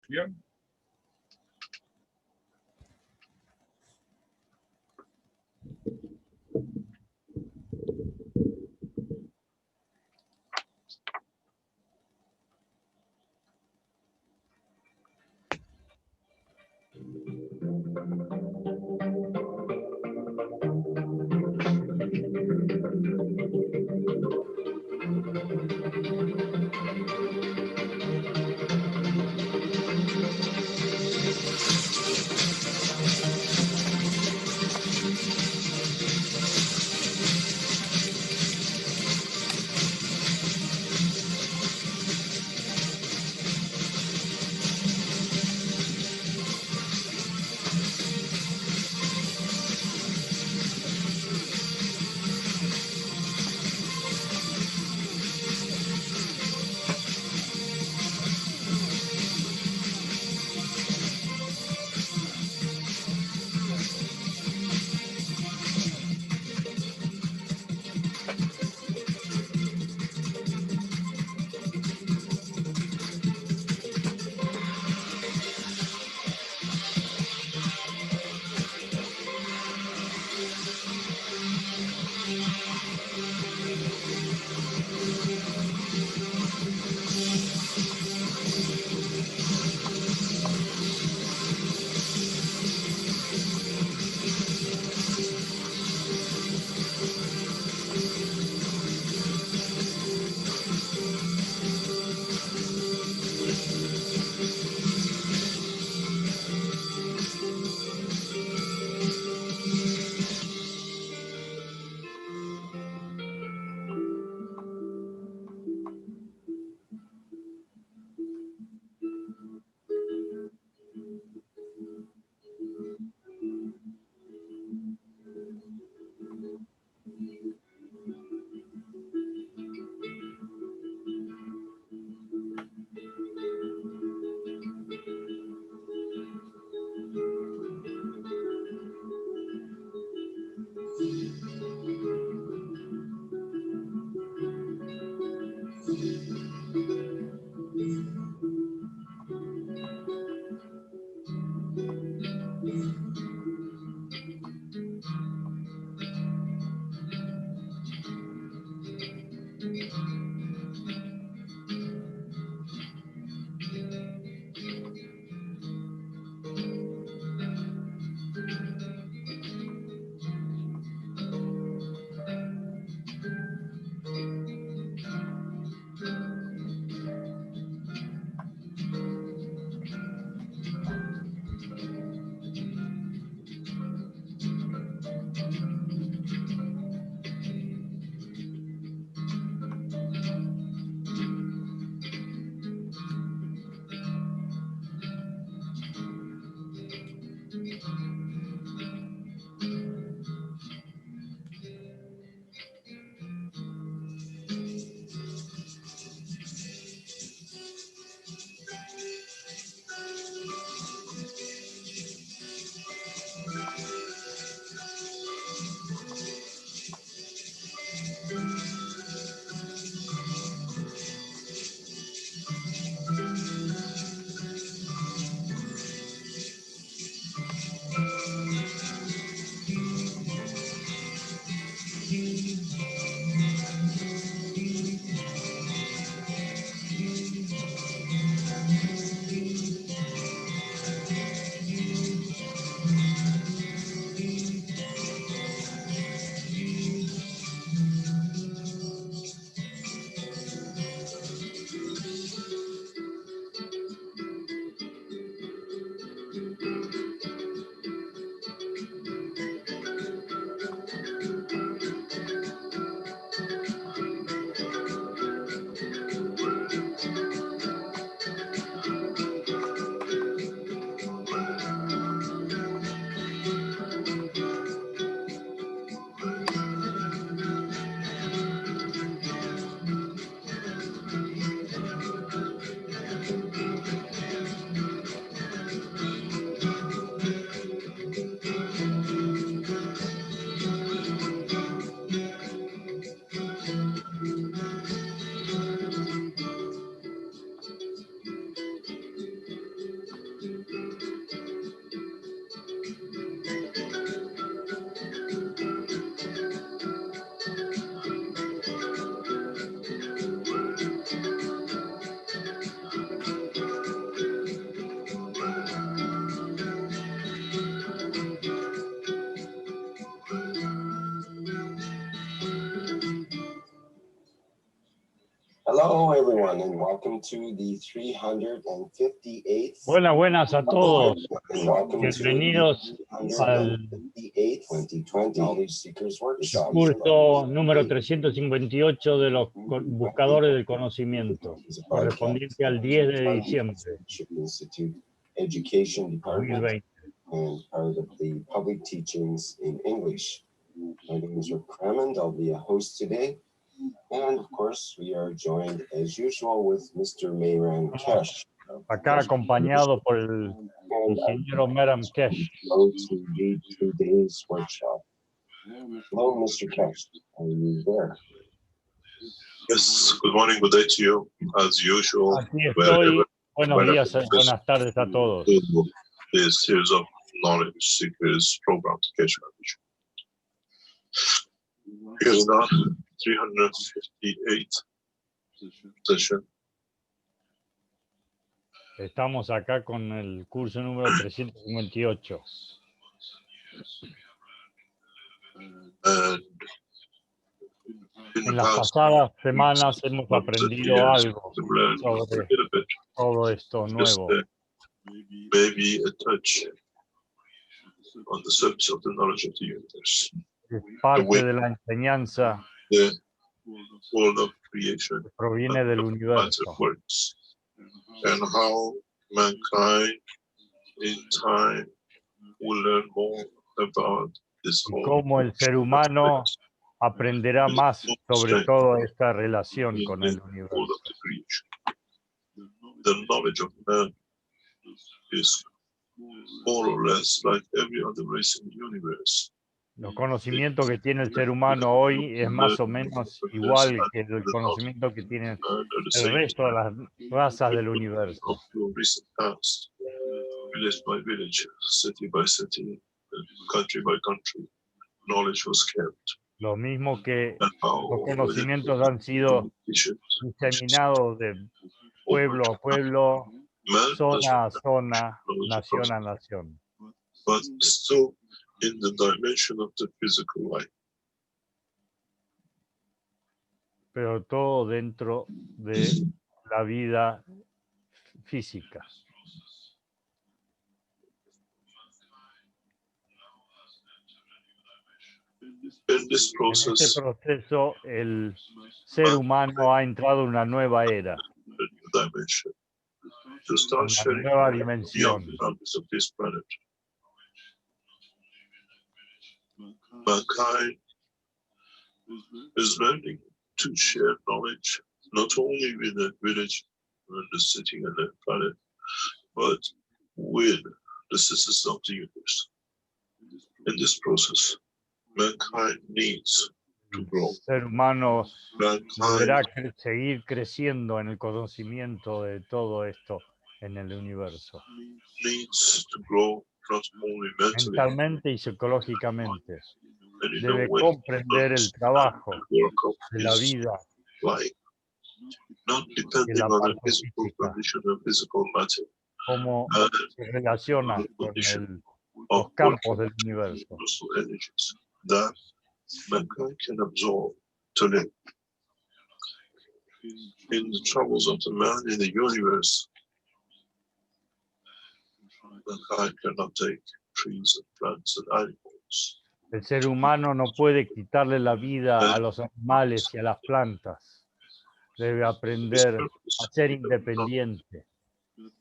Clear? Hello everyone and welcome to the 358th. Buenas a todos. Bienvenidos al curso número 358 de los buscadores del conocimiento, correspondiente al 10 de diciembre 2020. And part of the public teachings in English. My name is Rick Crammond. I'll be a host today. And of course, we are joined as usual with Mr. Mehran Keshe. Acá acompañado por el ingeniero Mehran Keshe. To lead today's workshop. Hello, Mr. Keshe. Are you there? Yes, good morning, good day to you, as usual. Aquí estoy. Buenos días, buenas tardes a todos. This series of knowledge seekers program to KF Education. Here's the 358 session. Estamos acá con el curso número 358. En las pasadas semanas hemos aprendido algo sobre todo esto nuevo. Maybe a touch on the surface of the knowledge of the universe. Es parte de la enseñanza The world of creation que proviene del universo. works, and how mankind in time will learn more about this Y whole cómo el ser humano aprenderá más sobre toda esta relación con el world universo. of the creation. The knowledge of man is more or less like every other race in the universe. Los conocimientos que tiene el ser humano hoy es más o menos igual que el conocimiento que tiene el resto de las razas del universo. Up to recent past, village by village, city by city, country by country, knowledge was kept. Lo mismo que And how los conocimientos han sido diseminados de pueblo a pueblo, man zona a zona, nación a nación. but still in the dimension of the physical life. Pero todo dentro de la vida física. In this En este process, proceso, el ser humano ha entrado en una nueva era, a new dimension, to start una sharing nueva beyond dimensión. the boundaries of this planet. Mankind is learning to share knowledge, not only with the village and the city and the planet, but with the citizens of the universe. In this process, mankind needs to grow. El ser humano deberá Mankind seguir creciendo en el conocimiento de todo esto en el universo, needs to grow not only mentally, mentalmente y psicológicamente. and in Debe a way comprender el trabajo work of de la his vida life, not y depending la on the parte physical física, condition of physical matter, cómo and se relaciona the con condition los of campos del universo. universal energies that mankind can absorb to live. In the troubles of the man in the universe, mankind cannot take trees and plants and animals. El ser humano no puede quitarle la vida a los animales y a las plantas. Debe His aprender purpose a ser is not independiente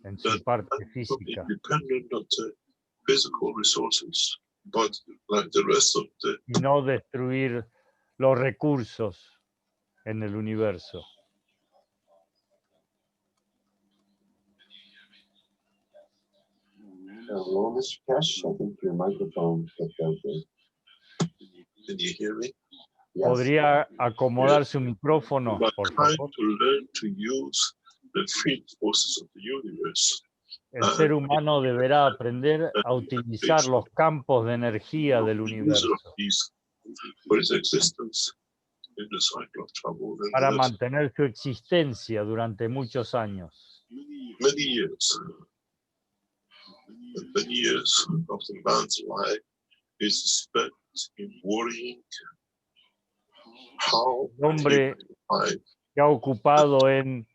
en su that parte man become física independent of the physical resources, but like the rest of the y no destruir los recursos en el universo. Hello, Mr. Keshe. I think your microphone picked out there. can you hear me? Yes. ¿Podría acomodar su micrófono, por Mankind favor? to learn to use the field forces of the universe. El ser humano deberá aprender a utilizar los campos de energía del The user universo of peace for its existence in the cycle of trouble and para the mantener su existencia durante muchos años. many years. And many years of the man's life is spent in worrying how El hombre he will find se ha ocupado en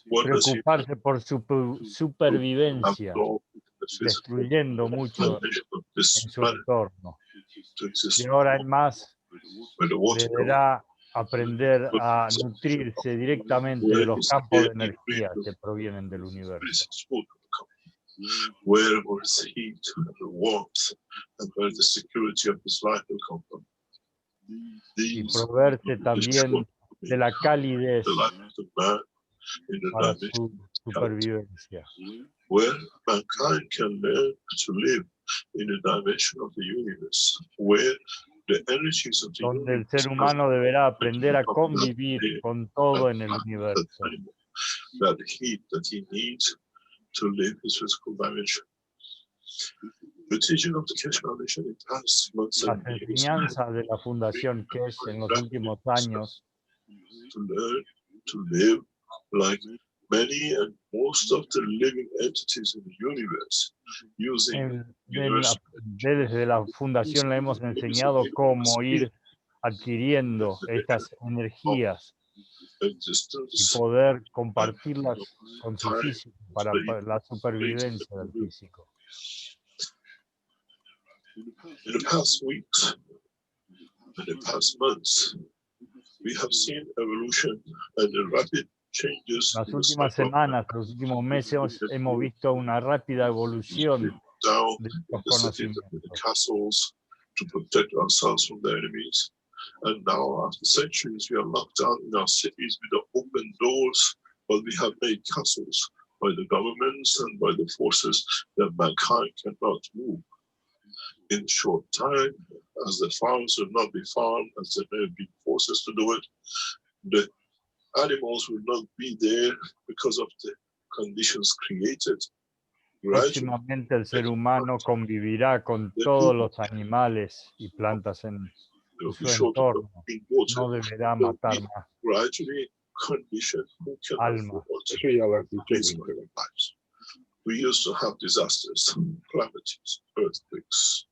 What does he preocuparse por su supervivencia, absorb in the physical destruyendo mucho foundation of en this su planet entorno. to exist? De ahora en más When the water goes, deberá aprender a nutrirse directamente de los campos de energía que provienen del universo. his food will come. Where is heat and the warmth and where the security of his life will come from. Y These proveerse también de la calidez the life of the man in the para dimension su supervivencia. where mankind can learn to live in the dimension of the universe, where the energies of the Donde el universe ser humano deberá aprender a of convivir con todo en el universo. that heat that he needs to live his physical dimension. The teaching of the Keshe Foundation in past months Las and years enseñanzas de la Fundación Keshe en los últimos años to learn to live like many and most of the living entities in the universe, using desde la Fundación le hemos enseñado cómo ir adquiriendo estas energías y existence poder compartirlas con su físico para la supervivencia del físico. in the past weeks and the past months. We have seen evolution and the rapid changes Las in the últimas cycle of semanas, los últimos meses, hemos visto una rápida evolución down de in los the cities and the conocimientos. castles to protect ourselves from the enemies. And now, after centuries, we are locked down in our cities with the open doors, but we have made castles by the governments and by the forces that mankind cannot move. In short time, as the farms will not be farmed, as there may be forces to do it, the animals will not be there because of the conditions created. Próximamente el ser humano convivirá con todos los animales y plantas en su entorno. No deberá matar más Gradually conditioned who can almas. afford lives. We used to have disasters, calamities, earthquakes,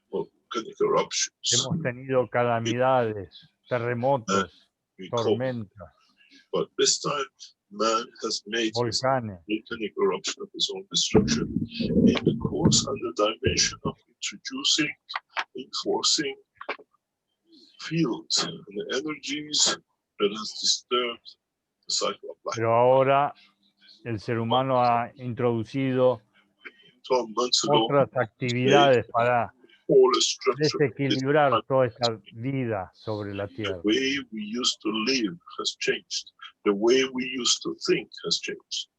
volcanic eruptions. Hemos tenido calamidades, terremotos, tormentas, But this time, man has made his volcanes. volcanic eruption of his own destruction in the course and the dimension of introducing, enforcing fields and the energies that has disturbed the cycle of life. Pero ahora el ser humano ha introducido 12 months ago, otras actividades para all the structure, desequilibrar toda esta vida sobre la the Tierra. way we used to live has changed. The way we used to think has changed.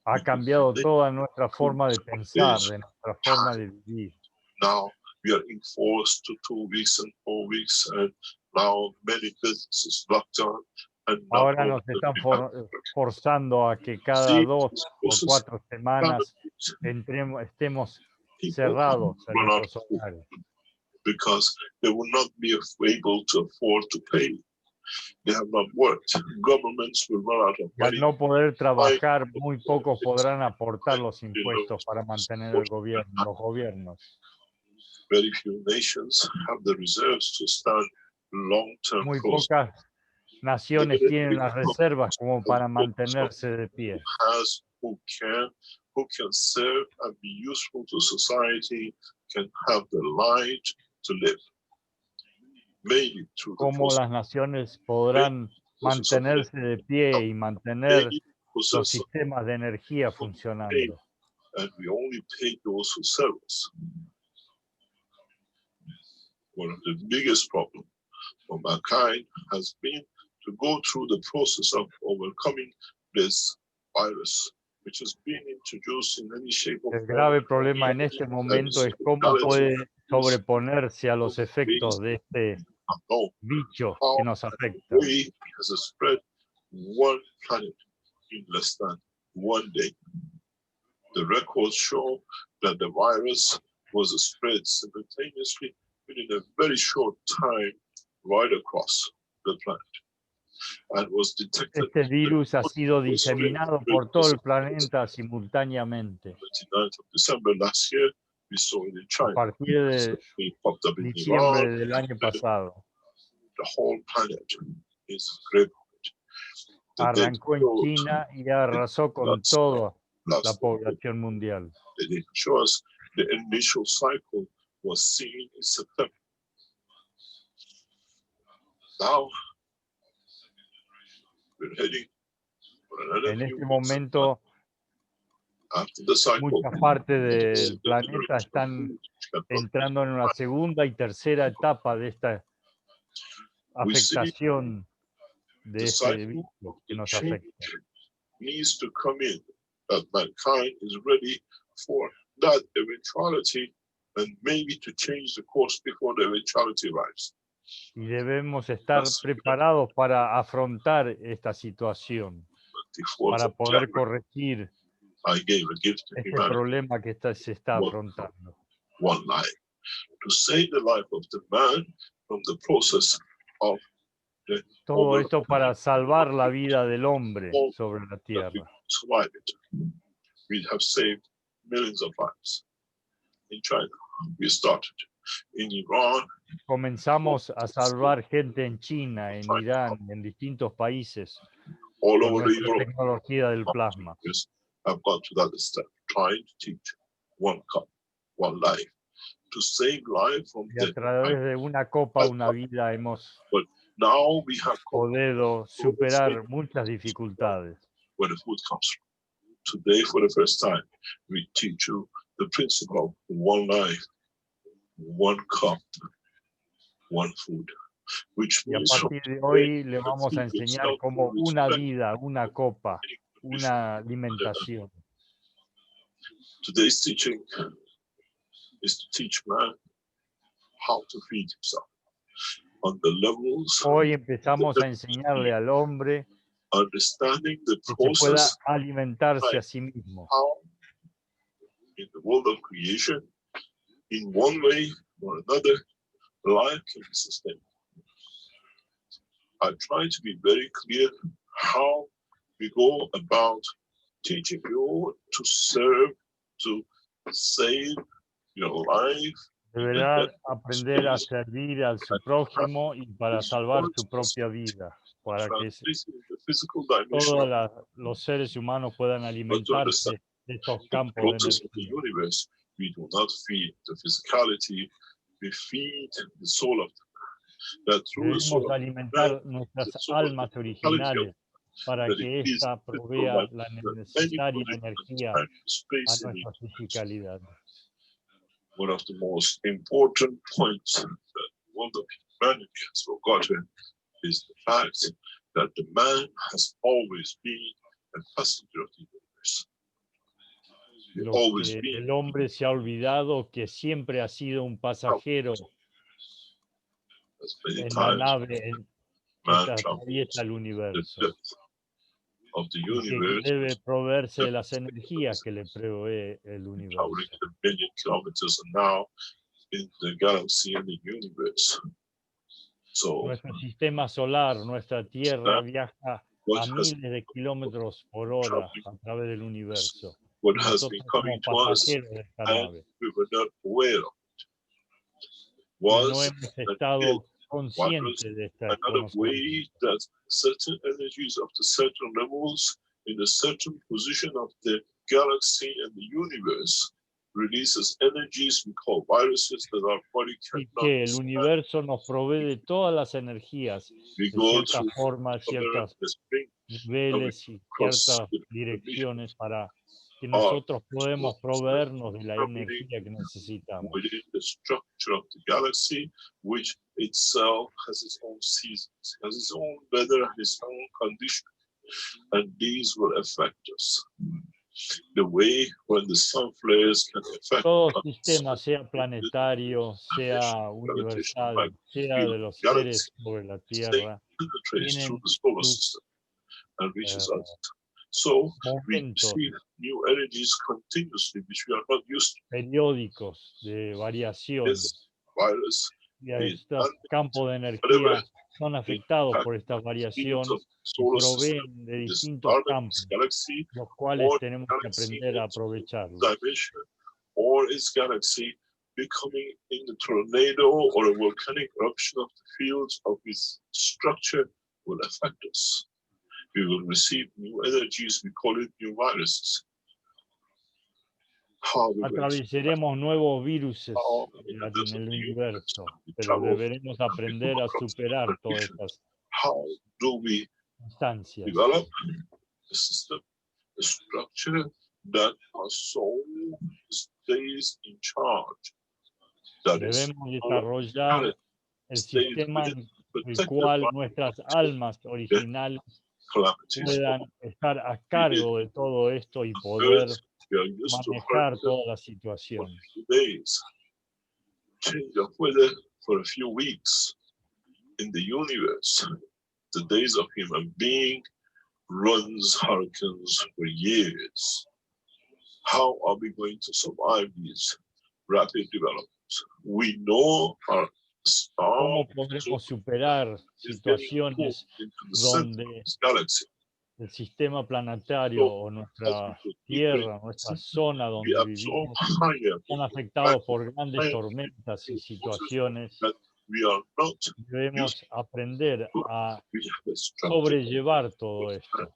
Ha cambiado toda nuestra forma de pensar, de nuestra forma de vivir. Now we are enforced to 2 weeks and 4 weeks, and now many businesses locked down. And Ahora nos están forzando a que cada 2 o 4 semanas estemos cerrados en nuestros hogares. Because they will not be able to afford to pay. They have not worked. Governments will run out of Y al money. no poder trabajar, muy pocos podrán aportar los impuestos para mantener el gobierno, los gobiernos. Very few nations have the reserves to stand long-term Muy process. pocas naciones tienen las reservas como para mantenerse de pie. Who can serve and be useful to society, can have the light to live. Maybe through the Cómo las naciones podrán mantenerse de pie y mantener los sistemas de energía funcionando. And we only pay those who serve us. One of the biggest problems for mankind has been to go through the process of overcoming this virus, which has been introduced in any shape or El form. grave problema en este momento es cómo puede sobreponerse a los efectos de este bicho que nos afecta. We has spread one planet in less than 1 day. The records show that the virus was spread simultaneously within a very short time right across the planet. And was detected. Este virus ha sido diseminado por todo el planeta simultáneamente. 29th of December last year, we saw it in China. A partir de It popped up in diciembre Iran. del año pasado. The whole planet is crippled. arrancó en China y arrasó con toda la población mundial. They show us the initial cycle was seen in September. Now we're heading for another En few este weeks. momento, After the cycle, muchas partes del planeta están entrando en una segunda y tercera etapa de esta afectación de the este cycle virus of que the nos change afecta. needs to come in, that mankind is ready for that eventuality and maybe to change the course before the eventuality arrives. Y debemos estar preparados para afrontar esta situación, para poder corregir I gave a gift to este humanity, problema que se está afrontando. one life, to save the life of the man from the process of the Todo esto para salvar la vida del hombre sobre la that we tierra. survive it. We have saved millions of lives. In China, we started. In Iran, Comenzamos a salvar gente en China, en Irán, en distintos países, all con over the nuestra Europe, tecnología del plasma. have gone to that step, trying to teach one cup, one life, to save life from Y a death. través de una copa, una vida, hemos Now we have podido superar muchas dificultades. where the food comes from. Today, for the first time, we teach you the principle of one life, one cup, one food, which Y a means partir de hoy le vamos a enseñar como una vida, una copa, una alimentación. today's teaching is to teach man how to feed himself on the levels, Hoy empezamos a enseñarle al hombre understanding the que se pueda process, alimentarse a sí mismo. how in the world of creation, in one way or another, life can be sustained. I try to be very clear how we go about teaching you to serve, to save your life. Deberá aprender a servir a su prójimo y para salvar su propia vida, para que Translating the physical dimension todos los seres humanos puedan alimentarse de estos the campos de process of the energía. universe. We do not feed the physicality, we feed the soul of the man. That through the soul Debemos of alimentar nuestras almas originales para que ésta provea la necesaria energía a space in nuestra fisicalidad. one of the most important points that the world of humanity has forgotten is the fact that the man has always been a passenger of the universe. Lo que el hombre se ha olvidado que siempre ha sido un pasajero en la nave que atraviesa el universo. Of the Y que universe, debe proveerse de las energías que le provee el universo. traveling a billion kilometers an hour in the galaxy and the universe. So Nuestro sistema solar, nuestra Tierra, viaja what a has miles de kilómetros por hora a través del universo. what Y has nosotros been somos coming to us pasajeros de esta and nave. we were not aware of it Y no was hemos that estado conscientes de esta another way conocimiento. that certain energies of the certain levels in a certain position of the galaxy and the universe releases energies we call viruses that our body Y cannot que el understand. universo nos provee de todas las energías, We de go ciertas through formas, ciertos the spring niveles y ciertas direcciones para que nosotros podemos proveernos de la energía que necesitamos. within the structure of the galaxy, which itself has its own seasons, has its own weather, and its own condition, and these will affect us. The way when the sun flares can affect Todo us. sistema, sea planetario, sea universal, sea de los seres sobre la Tierra, Penetrates tienen through the solar sus system and reaches us. So we momentos see new energies continuously, which we are not used to. periódicos de variación. This virus, Y a estos campos de energía son afectados por estas variaciones y proveen de distintos campos, galaxy, los cuales tenemos que aprender a aprovecharlos. dimension, or its galaxy becoming in the tornado or a volcanic eruption of the fields of its structure will affect us. we will receive new energies, we call it new viruses. Atravesaremos nuevos virus en el universo, pero deberemos aprender a superar todas estas instancias. Develop a system, a structure that our soul stays in charge. Debemos desarrollar el sistema en el cual nuestras almas originales puedan estar a cargo de todo esto y poder manejar todas las situaciones. Change of weather for a few weeks in the universe. The days of human being runs hurricanes for years. How are we going to survive these rapid developments? We know our ¿Cómo podremos superar situaciones donde el sistema planetario o nuestra Tierra, nuestra zona donde vivimos, son afectados por grandes tormentas y situaciones? Debemos aprender a sobrellevar todo esto,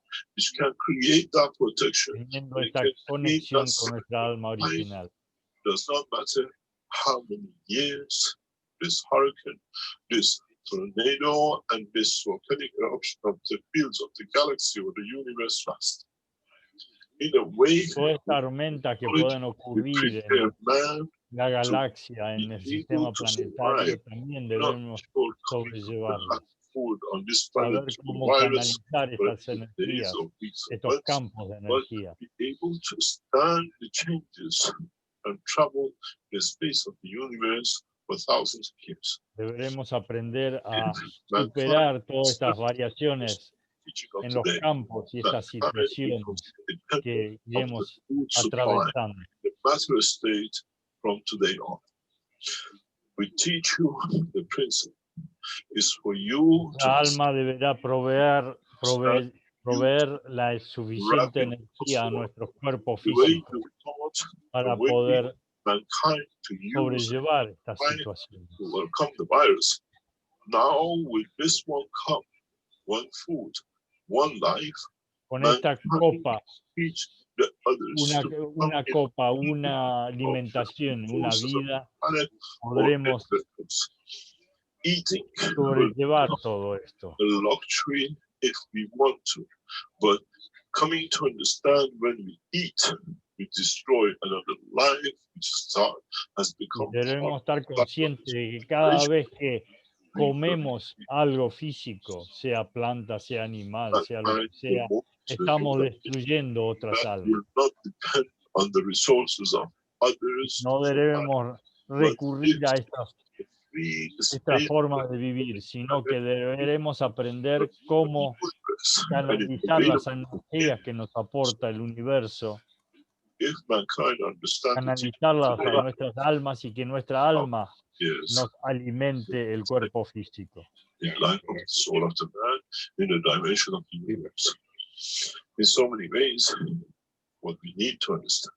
teniendo esta conexión con nuestra alma original. Does not matter how many years this hurricane, this tornado, and this volcanic eruption of the fields of the galaxy or the universe last. In a way, toda esta tormenta que pueden ocurrir en la galaxia, en el sistema planetario, también debemos sobrellevarlas. Saber cómo canalizar estas energías, estos campos de energía. Deberemos aprender a superar todas estas variaciones en los campos y estas situaciones que iremos atravesando. La alma deberá proveer la suficiente energía a nuestro cuerpo físico para poder sobrellevar estas situaciones. Con esta copa, una copa, una alimentación, una vida, podremos sobrellevar todo esto. If we want to, but coming to understand when we eat, we destroy another life, which has become. Debemos estar conscientes de que cada vez que comemos algo físico, sea planta, sea animal, sea lo que sea, estamos destruyendo otras almas. No debemos recurrir a esta forma de vivir, sino que deberemos aprender cómo canalizar las energías que nos aporta el universo, canalizarlas a nuestras almas y que nuestra alma nos alimente el cuerpo físico. In so many ways, what we need to understand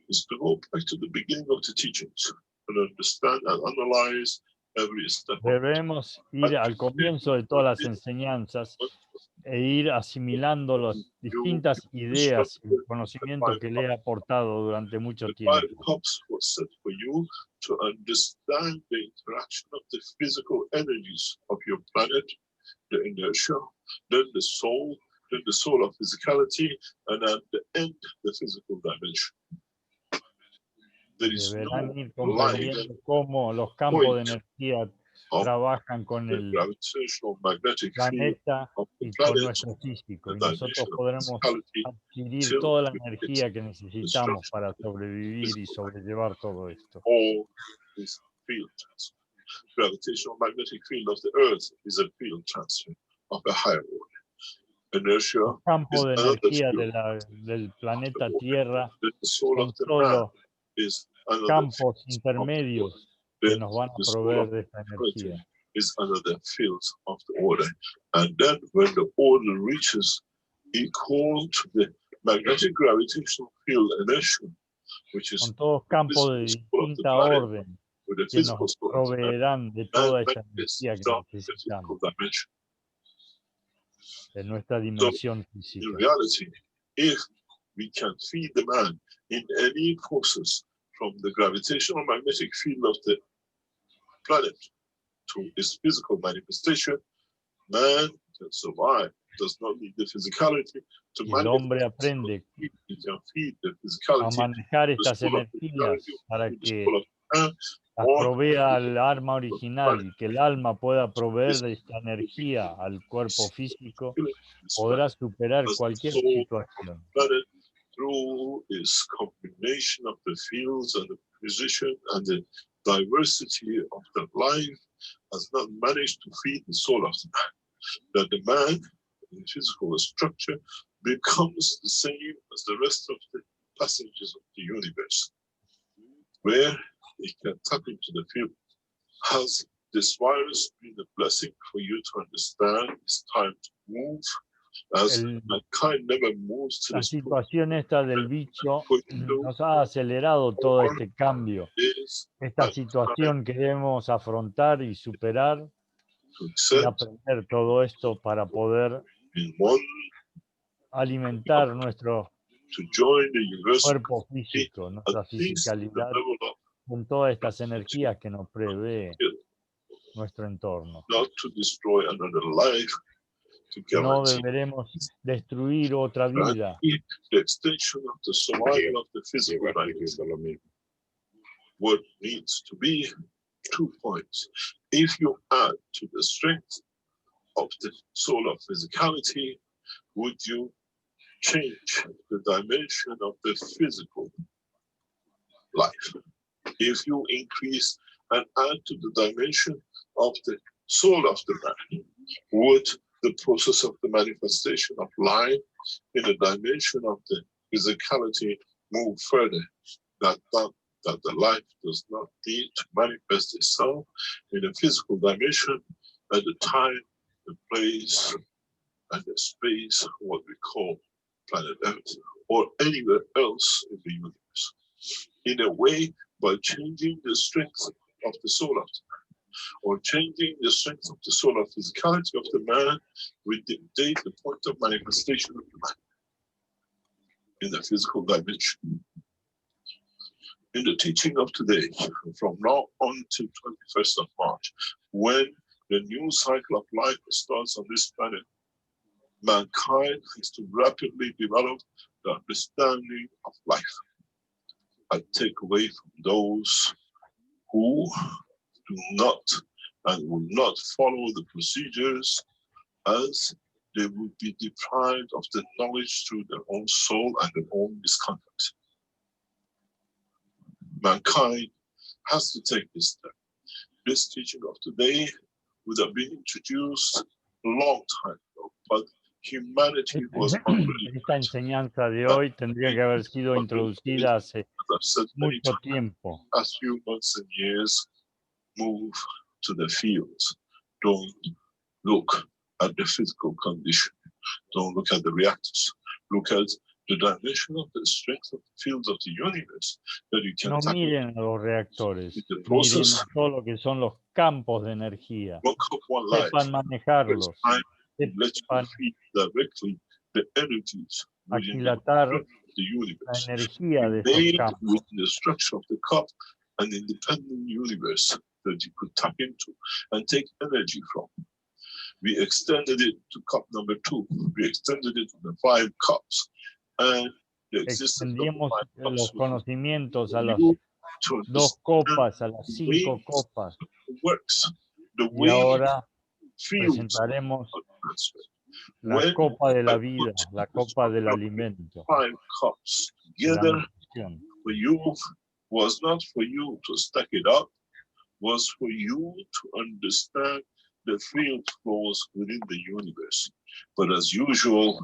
is to go back to the beginning of the teachings and understand and analyze every step. Debemos ir al comienzo de todas las enseñanzas e ir asimilando las distintas ideas y conocimientos que le he aportado durante mucho tiempo. To understand the interaction of the physical energies of your planet, the inertia, then the soul of physicality, and at the end, the physical dimension. Deberán ir comprendiendo cómo los campos de energía trabajan con el planeta y con nuestro físico, y nosotros podremos adquirir toda la energía que necesitamos para sobrevivir y sobrellevar todo esto. Gravitational magnetic field of the Earth is a field transfer of a higher order. Inertia, los campos de energía del planeta Tierra son solo campos intermedios que nos van a proveer de esta energía. Is another field of the order, and then when the order reaches equal to the magnetic gravitational field inertia, which is con todos campos de distinta orden que nos proveerán de toda esta energía que necesitamos. en nuestra dimensión In física. reality, if we can feed the man in any process from the gravitational magnetic field of the planet to its physical manifestation, man can survive. Does not need the physicality to Y el hombre aprende He can feed the a physicality, manejar the estas soul of energías physicality, para to the que soul of man, las or provea al alma original y que el alma pueda proveer de esta energía al cuerpo físico, podrá superar as the cualquier soul of situación. the planet through its combination of the fields and the precision and the diversity of the life has not managed to feed the soul of the man. That the man in physical structure becomes the same as the rest of the passengers of the universe, where he can tap into the field. Has this virus been a blessing for you to understand it's time to move? As mankind never moves to La the situación esta del bicho for you nos ha acelerado todo este cambio. is Esta situación que debemos afrontar y superar to y accept aprender todo esto para poder in one alimentar nuestro to join the universal cuerpo físico, at nuestra least the fisicalidad, level of con todas estas energías que nos provee skill, nuestro entorno. not to destroy another life, to No guarantee deberemos destruir otra vida. the extension of the survival of the physical life. What needs to be 2 points. If you add to the strength of the soul of physicality, would you change the dimension of the physical life? If you increase and add to the dimension of the soul of the man, would the process of the manifestation of life in the dimension of the physicality move further? That the life does not need to manifest itself in a physical dimension at the time, the place, and the space, what we call planet Earth, or anywhere else in the universe. In a way, by changing the strength of the soul of the man, or changing the strength of the soul of physicality of the man, we dictate the point of manifestation of the man in the physical dimension. In the teaching of today, from now on to 21st of March, when the new cycle of life starts on this planet, mankind has to rapidly develop the understanding of life and take away from those who do not and will not follow the procedures, as they will be deprived of the knowledge through their own soul and their own misconduct. Mankind has to take this step. This teaching of today would have been introduced a long time ago, but humanity was already. Esta enseñanza de hoy tendría que haber sido introducida hace mucho tiempo. As humans and years move to the fields, don't look at the physical condition, don't look at the reactors, look at the dimension of the strength of the fields of the universe that you can No miren a los reactores, miren todo lo que son los campos de energía. Sepan manejarlos, sepan aquilatar la energía de estos campos. The structure of the cup, an independent universe that you could tap into and take energy from. We extended it to cup number 2. We extended it to the 5 cups. And extendimos los conocimientos a las 2 copas, a las 5 copas. Y ahora presentaremos la copa de la vida, la copa del alimento. 5 cups together for you was not for you to stack it up, was for you to understand the field flows within the universe. But as usual,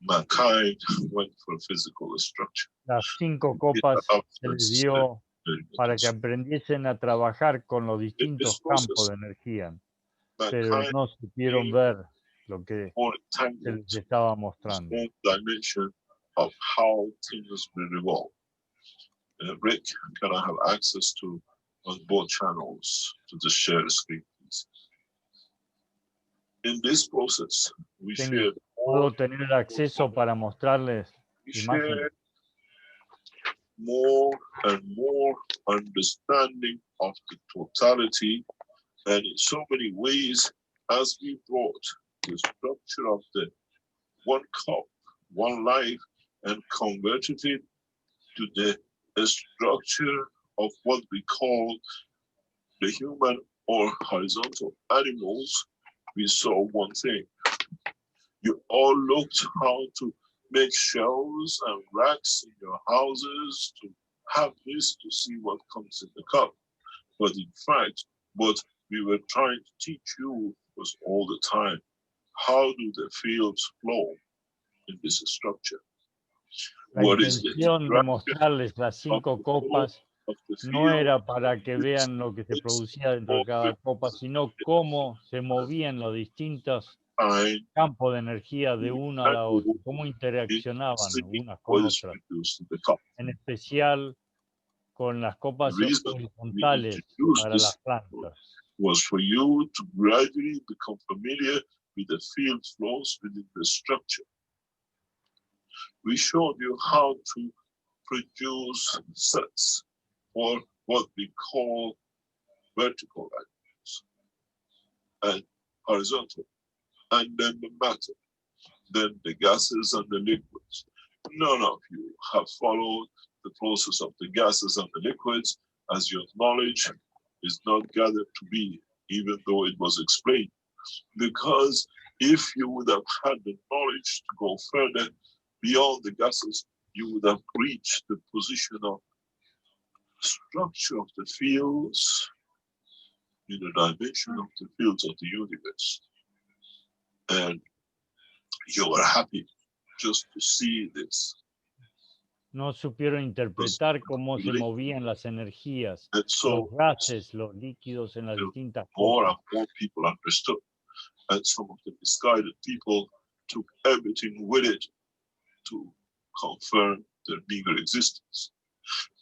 mankind went for physical structure. Las 5 copas se les dio para que aprendiesen a trabajar con los distintos campos de energía, pero no supieron ver lo que se les estaba mostrando. Dimension of how things will revolve. Rick, can I have access to on both channels to just share the screen, please? In this process, we share Puedo tener acceso para mostrarles imágenes. share more and more understanding of the totality, and in so many ways, as we brought the structure of the one cup, one life, and converted it to the structure of what we call the human or horizontal animals, we saw one thing. You all looked how to make shelves and racks in your houses to have this to see what comes in the cup. But in fact, what we were trying to teach you was all the time, how do the fields flow in this structure? La intención de mostrarles las 5 copas no era para que vean lo que se producía dentro de cada copa, sino cómo se movían los distintos campos de energía de una a la otra, cómo interaccionaban unas con otras, en especial con las copas horizontales para las plantas. Was for you to gradually become familiar with the field flows within the structure. We showed you how to produce sets for what we call vertical animals and horizontal, and then the matter, then the gases and the liquids. None of you have followed the process of the gases and the liquids, as your knowledge is not gathered to be, even though it was explained. Because if you would have had the knowledge to go further beyond the gases, you would have reached the position of structure of the fields in the dimension of the fields of the universe. And you were happy just to see this. No supieron interpretar cómo se movían las energías, los gases, los líquidos en las distintas more copas. and more people understood. And some of the misguided people took everything with it to confirm their meager existence.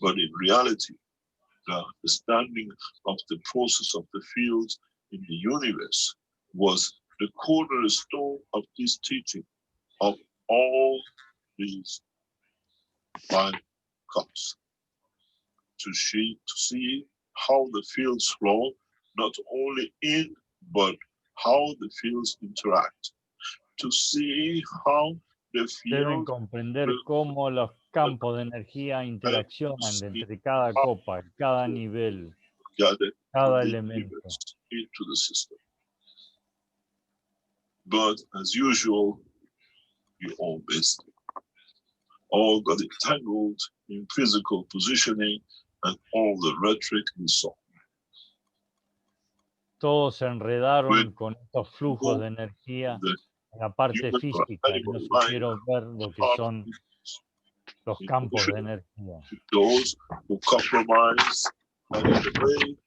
But in reality, the understanding of the process of the fields in the universe was the cornerstone of this teaching of all these 5 cups. To see how the fields flow, not only in, but how the fields interact. To see how the Deben fields comprender cómo los campos de energía interaccionan entre cada copa, cada nivel, gathered cada from the elemento. universe into the system. But as usual, you all missed it. All got entangled in physical positioning and all the rhetoric we saw. Todos se enredaron con estos flujos de energía en la parte física y no supieron ver lo que son los campos de energía. Those who compromise and in a way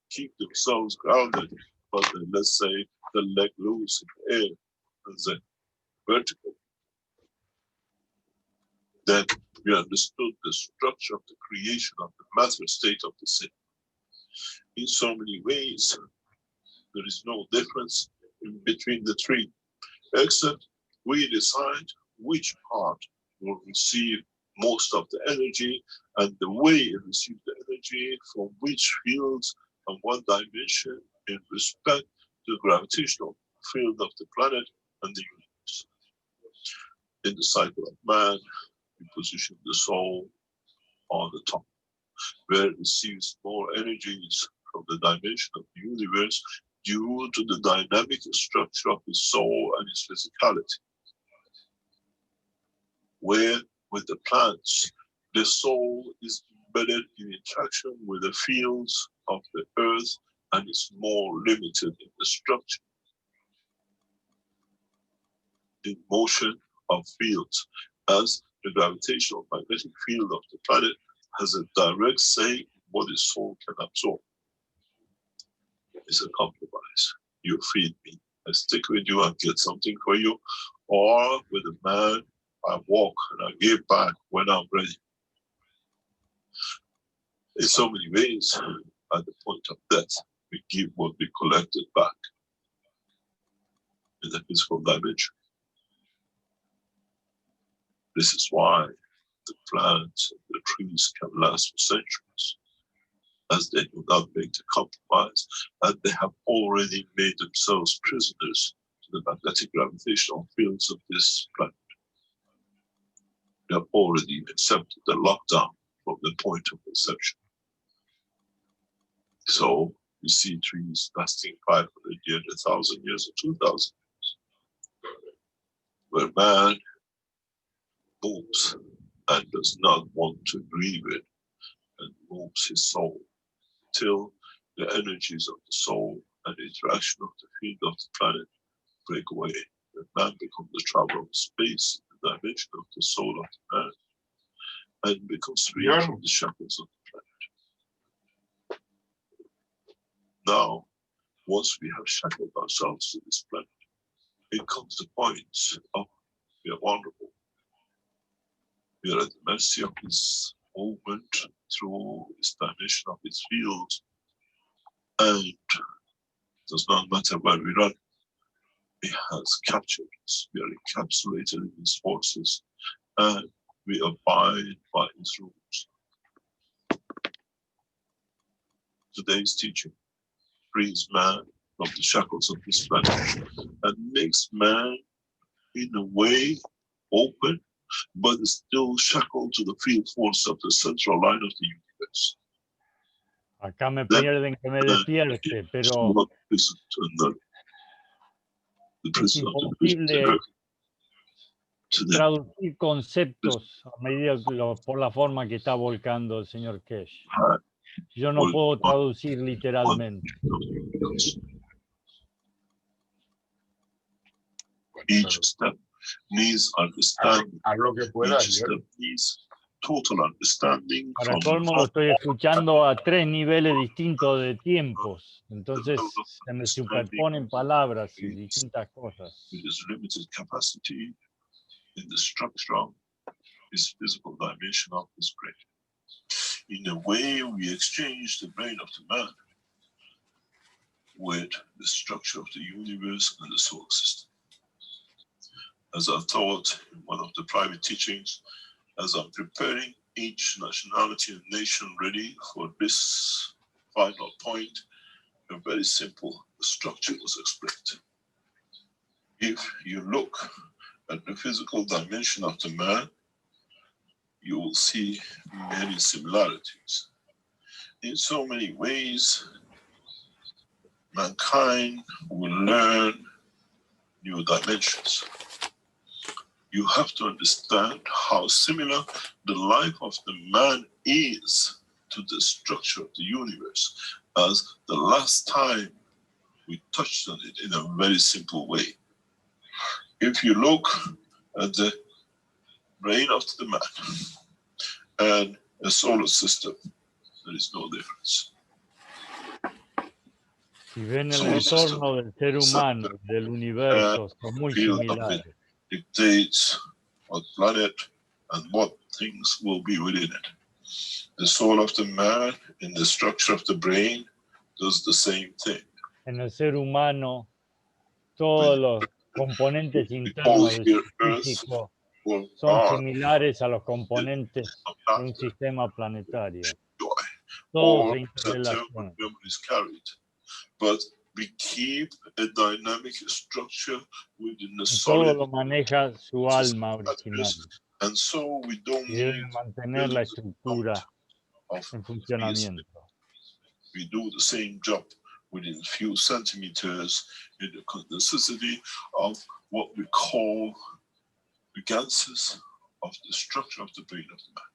keep themselves grounded, but then let's say the leg loose in the air and then vertical. Then we understood the structure of the creation of the matter state of the sin. In so many ways, there is no difference in between the 3, except we decide which part will receive most of the energy and the way it receives the energy from which fields and what dimension in respect to the gravitational field of the planet and the universe. In the cycle of man, we position the soul on the top, where it receives more energies from the dimension of the universe due to the dynamic structure of his soul and his physicality. Where with the plants, the soul is embedded in interaction with the fields of the earth and is more limited in the structure. In motion of fields, as the gravitational magnetic field of the planet has a direct say in what the soul can absorb. It's a compromise. You feed me, I stick with you and get something for you, or with a man, I walk and I give back when I'm ready. In so many ways, at the point of death, we give what we collected back. in the physical dimension. This is why the plants and the trees can last for centuries, as they do not make the compromise, and they have already made themselves prisoners to the magnetic gravitational fields of this planet. They have already accepted the lockdown from the point of conception. So we see trees lasting 500 years, 1,000 years, or 2,000 years, where man moves and does not want to agree with and moves his soul till the energies of the soul and the interaction of the field of the planet break away. And man becomes the traveler of space, the dimension of the soul of the man, and becomes free from the shackles of the planet. Now, once we have shackled ourselves to this planet, it comes the point of we are vulnerable. We are at the mercy of this movement through this dimension of its field, and it does not matter where we run, it has captured us. We are encapsulated in its forces, and we abide by its rules. Today's teaching frees man from the shackles of this planet and makes man, in a way, open, but is still shackled to the field force of the central line of the universe. Acá me pierden que me despierte, pero es imposible traducir conceptos a medida por la forma que está volcando el señor Keshe. Yo no puedo traducir literalmente. Each step needs understanding. Each step needs total understanding. Para colmo lo estoy escuchando a 3 niveles distintos de tiempos, entonces se me superponen palabras y distintas cosas. With his limited capacity in the structure of his physical dimension of his brain. In a way, we exchange the brain of the man with the structure of the universe and the solar system. As I taught in one of the private teachings, as I'm preparing each nationality and nation ready for this final point, a very simple structure was explained. If you look at the physical dimension of the man, you will see many similarities. In so many ways, mankind will learn new dimensions. You have to understand how similar the life of the man is to the structure of the universe, as the last time we touched on it in a very simple way. If you look at the brain of the man and a solar system, there is no difference. Si ven el entorno del ser humano, del universo, son muy similares. Dictates what planet and what things will be within it. The soul of the man in the structure of the brain does the same thing. En el ser humano, todos los componentes internos del físico son similares a los componentes de un sistema planetario. Todos se interrelacionan. But we keep a dynamic structure within the todo lo maneja su alma original. And so we don't y debe mantener la estructura en funcionamiento. We do the same job within a few centimeters in the condensadity of what we call the ganses of the structure of the brain of the man.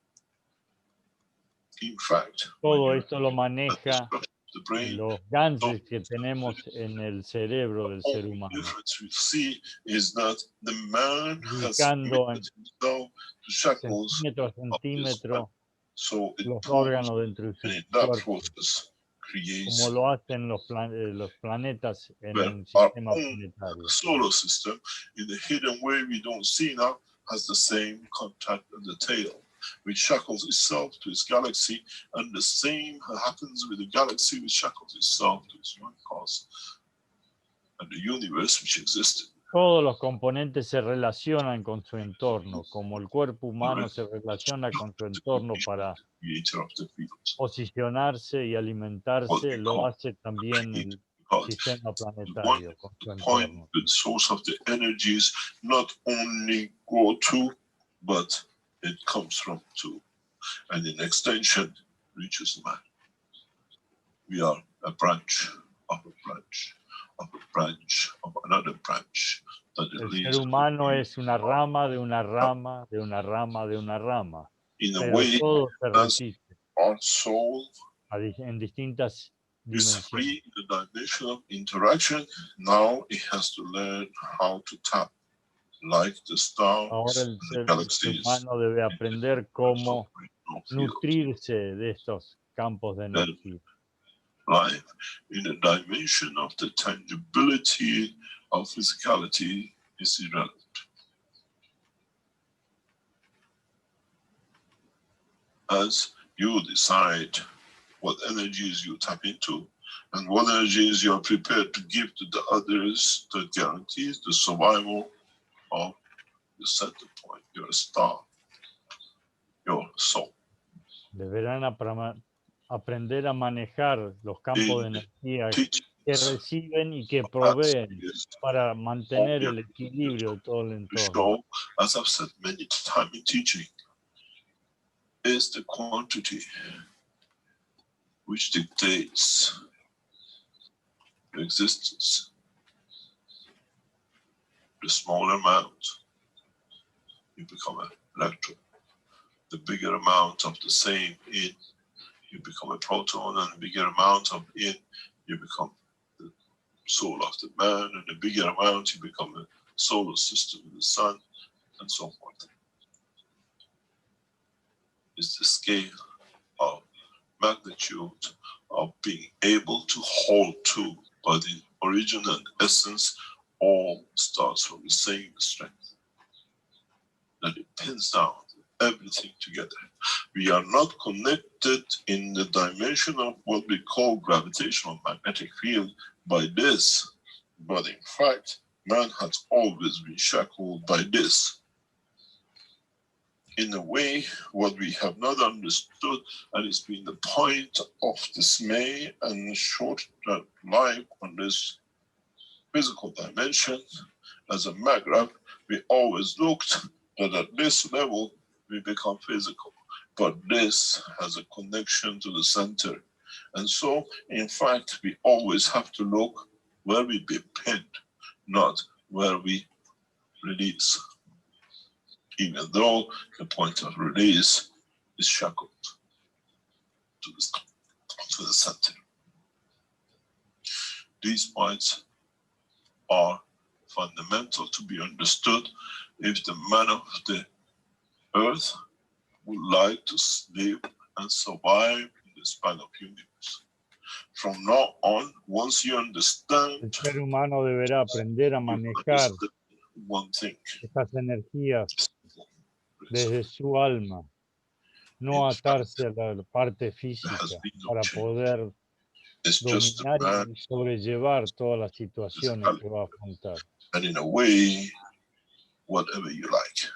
In fact, todo esto lo maneja los ganses que tenemos en el cerebro del ser humano. Ubicando en centímetro a centímetro los órganos dentro de su cuerpo, como lo hacen los planetas en un sistema planetario. Solar system, in the hidden way we don't see now, has the same contact at the tail, which shackles itself to its galaxy, and the same happens with the galaxy which shackles itself to its one cause, and the universe which existed Todos los componentes se relacionan con su entorno, como el cuerpo humano se relaciona con su entorno para creator of the fields. posicionarse y alimentarse, lo hace también el sistema planetario con su entorno. The source of the energies not only go to, but it comes from to, and in extension reaches man. We are a branch of a branch of a branch of another branch. El ser humano es una rama de una rama de una rama de una rama, pero todo se repite our soul en distintas is dimensiones. free in the dimension of interaction. Now it has to learn how to tap, like the stars. Ahora el ser humano debe aprender cómo nutrirse de estos campos de energía. Life in the dimension of the tangibility of physicality is irrelevant. As you decide what energies you tap into and what energies you are prepared to give to the others, that guarantees the survival of the center point, your star, your soul. Deberán aprender a manejar los campos de energía que reciben y que proveen para mantener el equilibrio de todo el entorno. As I've said many times in teaching, is the quantity which dictates your existence. The smaller amount, you become an electron. The bigger amount of the same in, you become a proton, and the bigger amount of in, you become the soul of the man, and the bigger amount, you become a solar system in the sun, and so forth. It's the scale of magnitude of being able to hold to, but in origin and essence, all starts from the same strength. That it pins down everything together. We are not connected in the dimension of what we call gravitational magnetic field by this, but in fact, man has always been shackled by this. In a way, what we have not understood, and it's been the point of dismay and short life on this physical dimension, as a maggraph, we always looked that at this level, we become physical, but this has a connection to the center. And so, in fact, we always have to look where we be pinned, not where we release, even though the point of release is shackled to the center. These points are fundamental to be understood if the man of the earth would like to live and survive in the span of universe. From now on, once you understand, el ser humano deberá aprender a manejar one thing, estas energías desde su alma, no atarse a la parte física para poder dominar y sobrellevar todas las situaciones que va a afrontar. And in a way, whatever you like.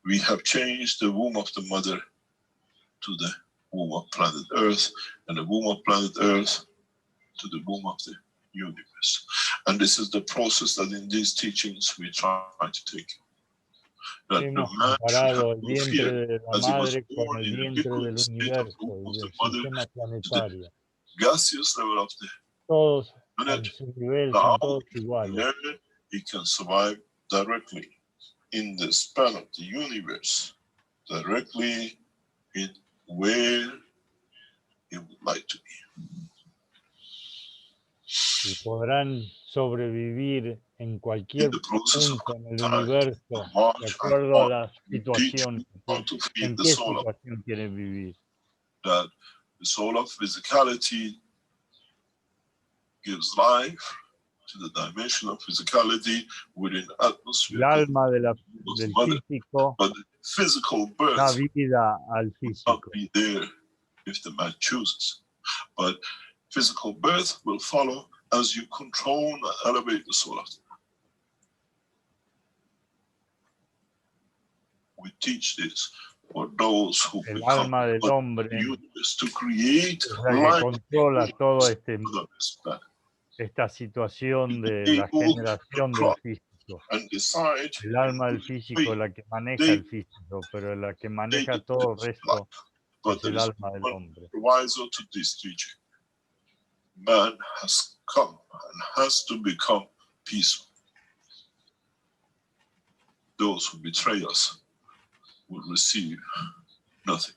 We have changed the womb of the mother to the womb of planet Earth, and the womb of planet Earth to the womb of the universe. And this is the process that in these teachings we try to take. That hemos the man comparado el should vientre de la as he was madre con born el in the vientre del liquid state of the universo womb of y the del mother sistema planetario. gaseous level of the Todos planet. en su nivel Now, son todos iguales. learn he can survive directly in the span of the universe, directly in where he would like to be. Y podrán sobrevivir en cualquier punto en el universo de acuerdo a la situación, en qué situación quieren vivir. That the soul of physicality gives life to the dimension of physicality within atmosphere. El alma del físico but the physical birth da vida al will físico. not be there if the man chooses. But physical birth will follow as you control and elevate the soul of the man. we teach this for those who El become alma del hombre to create es la que life controla toda on this planet. esta situación de la generación del físico. And decide El alma del físico es la que maneja el físico, pero la que maneja todo el resto but es el alma del hombre. proviso to this teaching. Man has come and has to become peaceful. Those who betray us will receive nothing.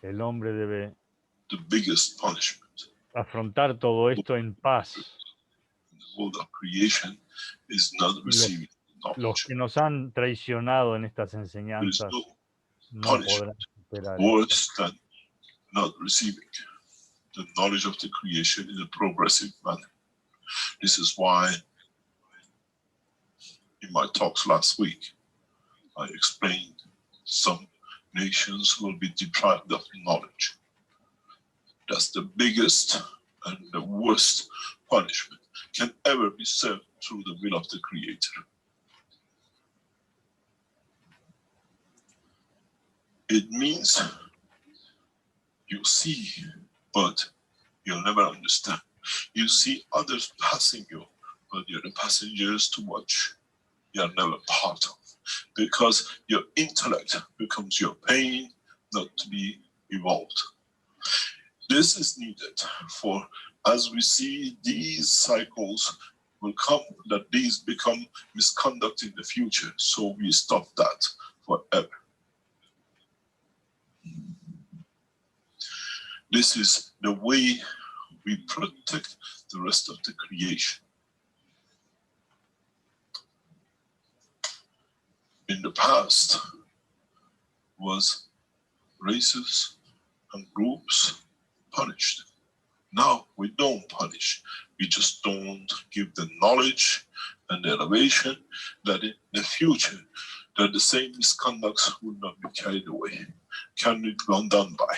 El hombre debe The biggest punishment afrontar todo esto en paz. in the world of creation is not receiving Los knowledge. que nos han traicionado en estas There is enseñanzas no no punishment podrán superar esto. worse than not receiving the knowledge of the creation in a progressive manner. This is why in my talks last week, I explained some nations will be deprived of knowledge. That's the biggest and the worst punishment can ever be served through the will of the Creator. It means you see, but you'll never understand. You see others passing you, but you're the passengers to watch. You're never part of, because your intellect becomes your pain not to be evolved. This is needed for, as we see these cycles will come, that these become misconduct in the future, so we stop that forever. This is the way we protect the rest of the creation. In the past was races and groups punished. Now we don't punish. We just don't give the knowledge and the elevation that in the future that the same misconducts would not be carried away, can be done by.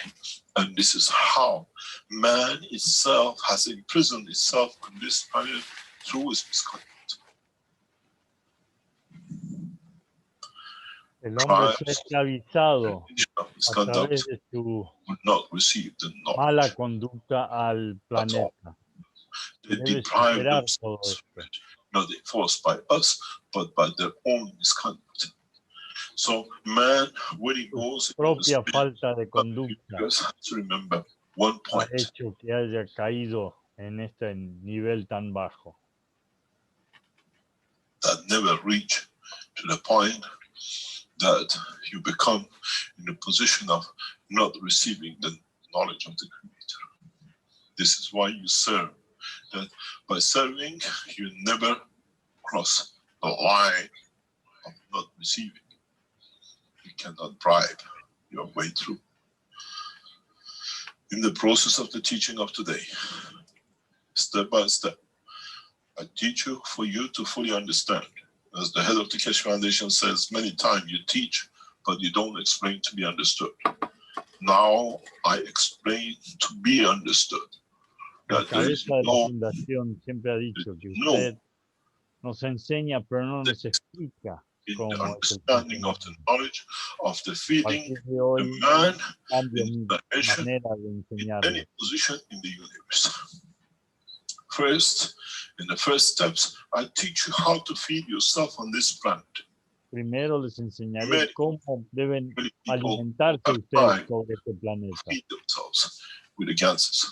And this is how man itself has imprisoned itself on this planet through his misconduct. El hombre se ha esclavizado a través de su would not receive the mala knowledge. conducta al planeta. They Debe deprive superar todo themselves, esto. not enforced by us, but by their own misconduct. So man, when he goes into the Propia spirit, falta de conducta you guys have to remember one ha point. hecho que haya caído en este nivel tan bajo. That never reach to the point that you become in the position of not receiving the knowledge of the Creator. This is why you serve. That by serving, you never cross the line of not receiving. You cannot bribe your way through. In the process of the teaching of today, step by step, I teach you for you to fully understand. As the head of the Keshe Foundation says many times, you teach, but you don't explain to be understood. Now I explain to be understood. La That there is cabeza de la no, fundación siempre ha dicho que no usted nos enseña, pero no nos explica in the cómo es el understanding of the funcionamiento. knowledge of the A feeding partir de hoy the man cambia in mi the nation manera de in enseñarle. any position in the universe. First, in the first steps, I teach you how to feed yourself on this planet. Primero les enseñaré Many- cómo deben Many people alimentarse have ustedes tried sobre este to planeta, feed themselves with the ganses.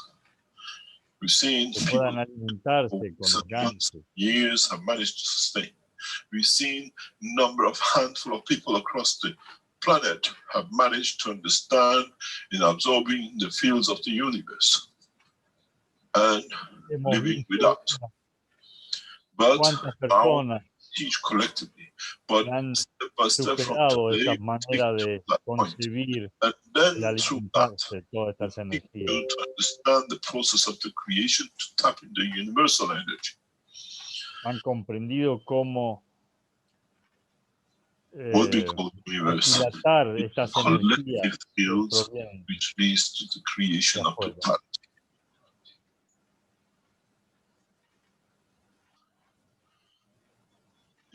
We've seen que people puedan alimentarse who con los gansos. years have managed to sustain. We've seen number of handful of people across the planet have managed to understand in absorbing the fields of the universe and Hemos living visto without. But cuántas now personas teach collectively, but han step by step from superado today, esta manera de that point. concebir And y then through that, alimentarse todas estas energías. you to understand the process of the creation to tap into universal energy. Han comprendido cómo What we call the universe, aquilatar estas energías collective que fields, provienen. which leads to the creation de of afuera. totality.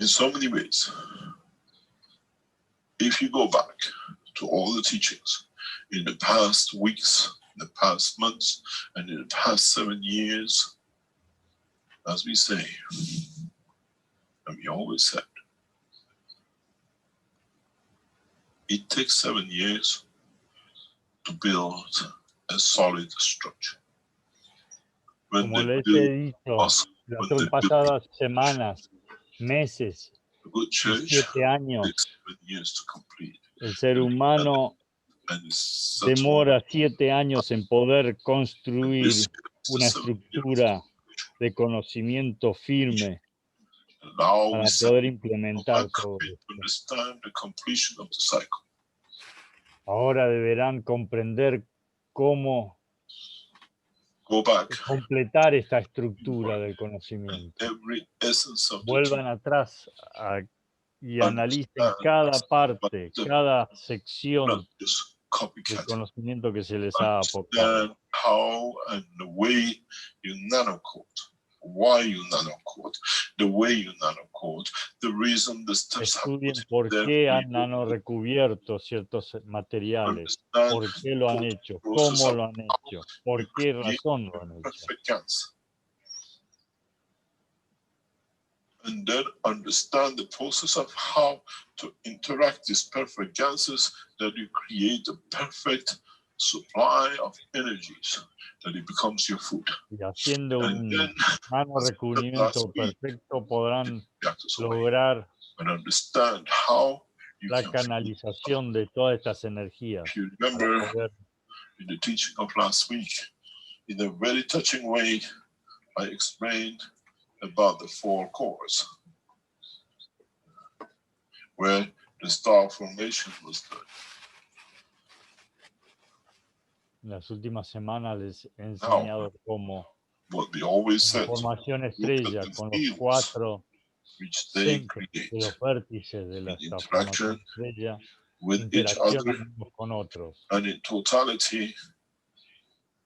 in so many ways. If you go back to all the teachings in the past weeks, in the past months, and in the past 7 years, as we say, and we always said, it takes 7 years to build a solid structure. When Como they les he build dicho us, las when they build pasadas semanas, meses, a good y church, 7 años, takes 7 years to complete. el ser humano And it's settled. demora 7 años en poder construir This is una the 7 years estructura de conocimiento firme Now para we set poder go implementar back todo and esto. understand the completion of the cycle. Ahora deberán comprender cómo Go back completar esta estructura del conocimiento. every essence of the Vuelvan atrás y analicen understand cada parte, the- cada not sección just del copycat. conocimiento que se les ha aportado. Understand how and the way you nano-code, why you nano-code, the way you nano-code, the reason the steps have Estudien put por there qué for han you. nanorecubierto ciertos materiales, Understand por qué lo han the hecho, process cómo of lo han hecho, por qué razón lo han hecho. perfect gases. And then understand the process of how to interact these perfect gases, that you create a perfect supply of energies, that it becomes your food. Y haciendo And un then nanorecubrimiento perfecto podrán lograr and understand how you la can feed. canalización de todas estas energías. If you Para remember poder in the teaching of last week, in a very touching way, I explained about the 4 cores, where the star formation was done. en las últimas semanas les he enseñado cómo What we always la said, formación look estrella at the con los fields 4 which they centros create de los vértices de in esta interaction formación estrella with each other interaccionan unos con otros. and in totality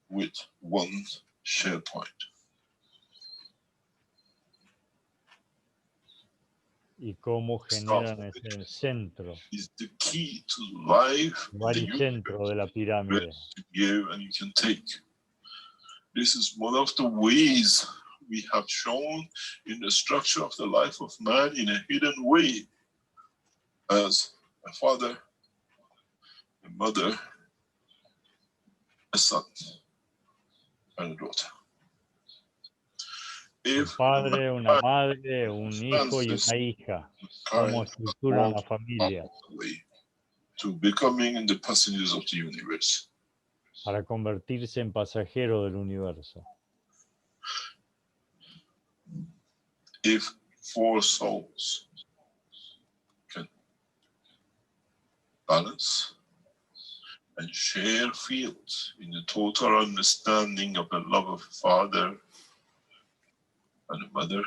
with one shared point. Y cómo generan ese centro, Is the key to life, el the baricentro de la pirámide. you give and you can take. This is one of the ways we have shown in the structure of the life of man in a hidden way, as a father, a mother, a son, and a daughter. Un padre, una madre, un hijo y una hija. Cómo estructuran la familia to becoming in the passengers of the universe. para convertirse en pasajero del universo. If 4 souls can balance and share fields in the total understanding of the love of a father and a mother,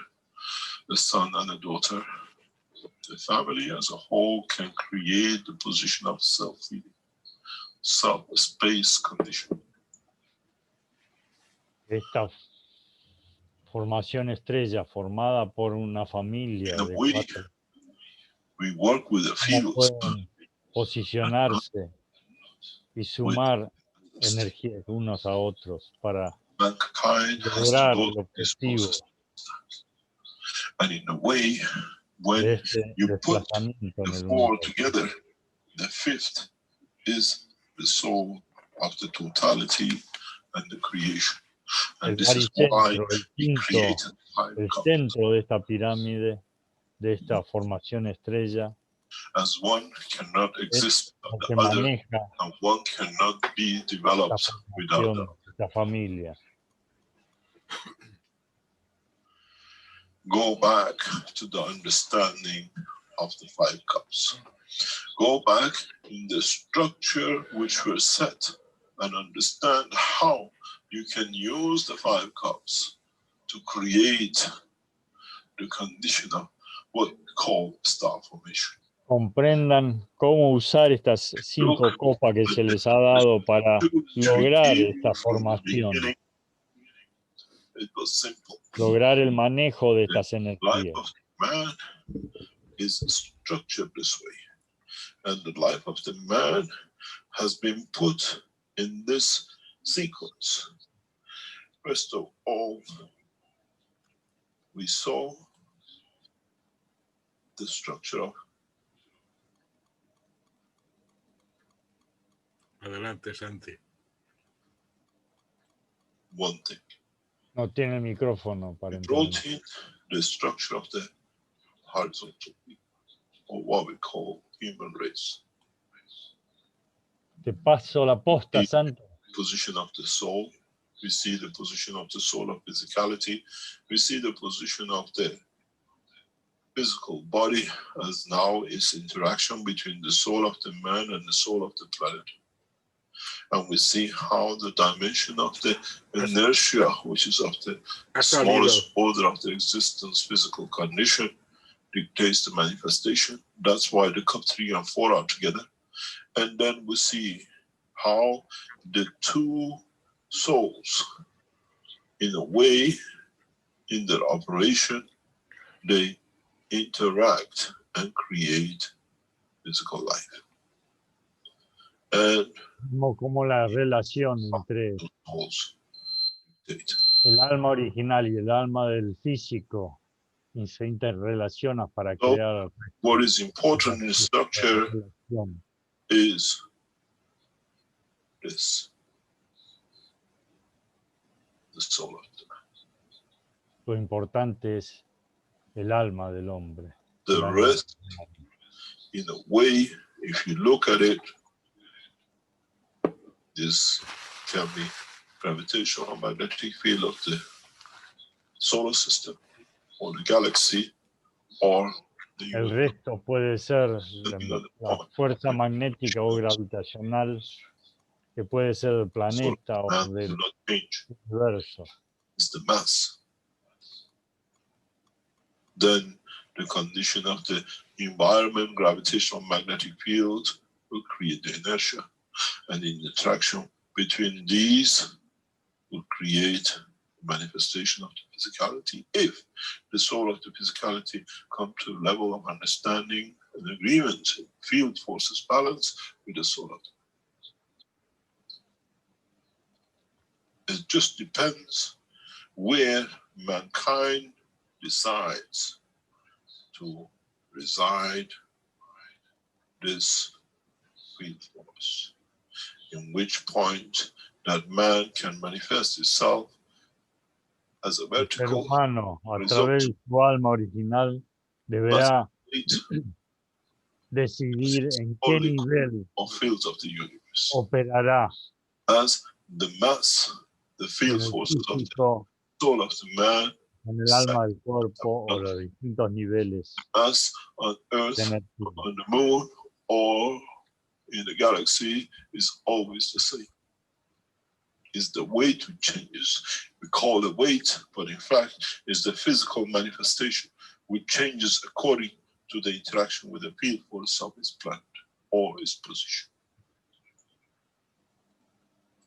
the son and a daughter, the family as a whole can create the position of self-feeding, self-space condition. Esta formación estrella formada por una familia In a de way, 4, we work with the cómo fields pueden posicionarse y sumar energías unos a otros para mankind has to lograr go el through this objetivo process. And in a way, de when este you put desplazamiento en the el 4 universo. together, the 5th is the soul of the totality and the creation. El And this is why baricentro, el we quinto, created 5 el cups. centro de esta pirámide, de esta formación estrella, As one cannot exist lo without que the other, maneja and one cannot be la developed without formación, the esta familia. Go back to the understanding of the 5 cups. Go back in the structure which were set and understand how you can use the 5 cups to create the condition of what we call star formation. Comprendan cómo usar estas 5 copas que se les ha dado para lograr esta formación, It was simple. lograr el manejo de estas Life energías. of man is structured this way, and the life of the man has been put in this sequence. First of all, we saw the structure of Adelante, Santi. one thing. No tiene el micrófono para We entender. brought in the structure of the horizontal, or what we call human race. Te paso la posta, The Santo. position of the soul. We see the position of the soul of physicality. We see the position of the physical body as now is interaction between the soul of the man and the soul of the planet. And we see how the dimension of the inertia, which is of the smallest order of the existence, physical condition, dictates the manifestation. That's why the cup 3 and 4 are together. And then we see how the two souls, in a way, in their operation, they interact and create physical life. And Como la relación entre souls dictate. el alma original y el alma del físico y se interrelaciona para So, crear what is important in structure relación. is this, the soul of the man. Lo importante es el alma del hombre. The rest, in a way, if you look at it, this can be gravitational magnetic field of the solar system, or the galaxy, or the El universe. resto puede ser la fuerza magnética o gravitacional, que puede ser del planeta o Man del will not change. universo. It's the mass. Then the condition of the environment, gravitational magnetic field, will create the inertia. And the interaction between these will create manifestation of the physicality. If the soul of the physicality come to a level of understanding and agreement, field forces balance with the soul of the. It just depends where mankind decides to reside this field force, in which point that man can manifest itself as a El ser vertical humano, a result. través de su alma original, deberá decidir en qué Only nivel of fields of the universe, operará as the mass, the en field el forces of the físico, soul of the man, en el alma del cuerpo o los distintos niveles as on Earth, de energía. on the moon, or in the galaxy is always the same. Is the weight which changes. We call it weight, but in fact, it's the physical manifestation which changes according to the interaction with the field force of its planet or its position.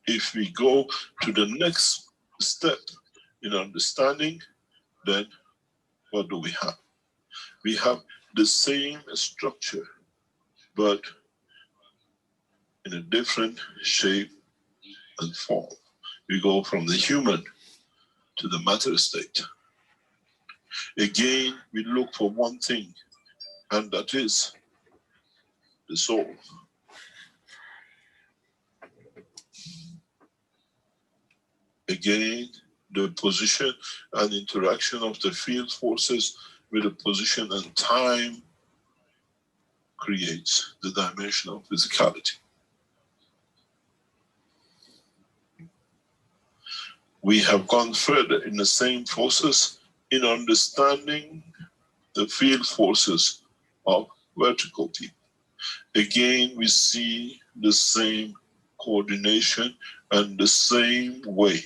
If we go to the next step in understanding, then what do we have? We have the same structure, but in a different shape and form. We go from the human to the matter state. Again, we look for one thing, and that is the soul. Again, the position and interaction of the field forces with the position and time creates the dimension of physicality. We have gone further in the same process in understanding the field forces of vertical people. Again, we see the same coordination and the same way.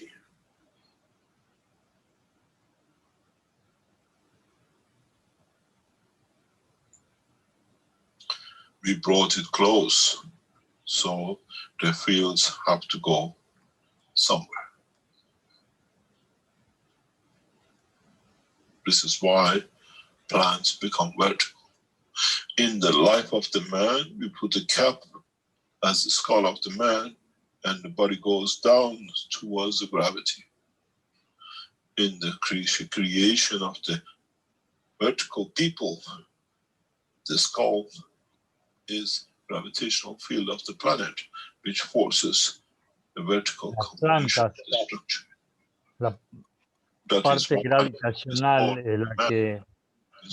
We brought it close, so the fields have to go somewhere. This is why plants become vertical. In the life of the man, we put a cap as the skull of the man, and the body goes down towards the gravity. In the creation of the vertical people, the skull is gravitational field of the planet, which forces the vertical combination of the structure. La parte gravitacional es la que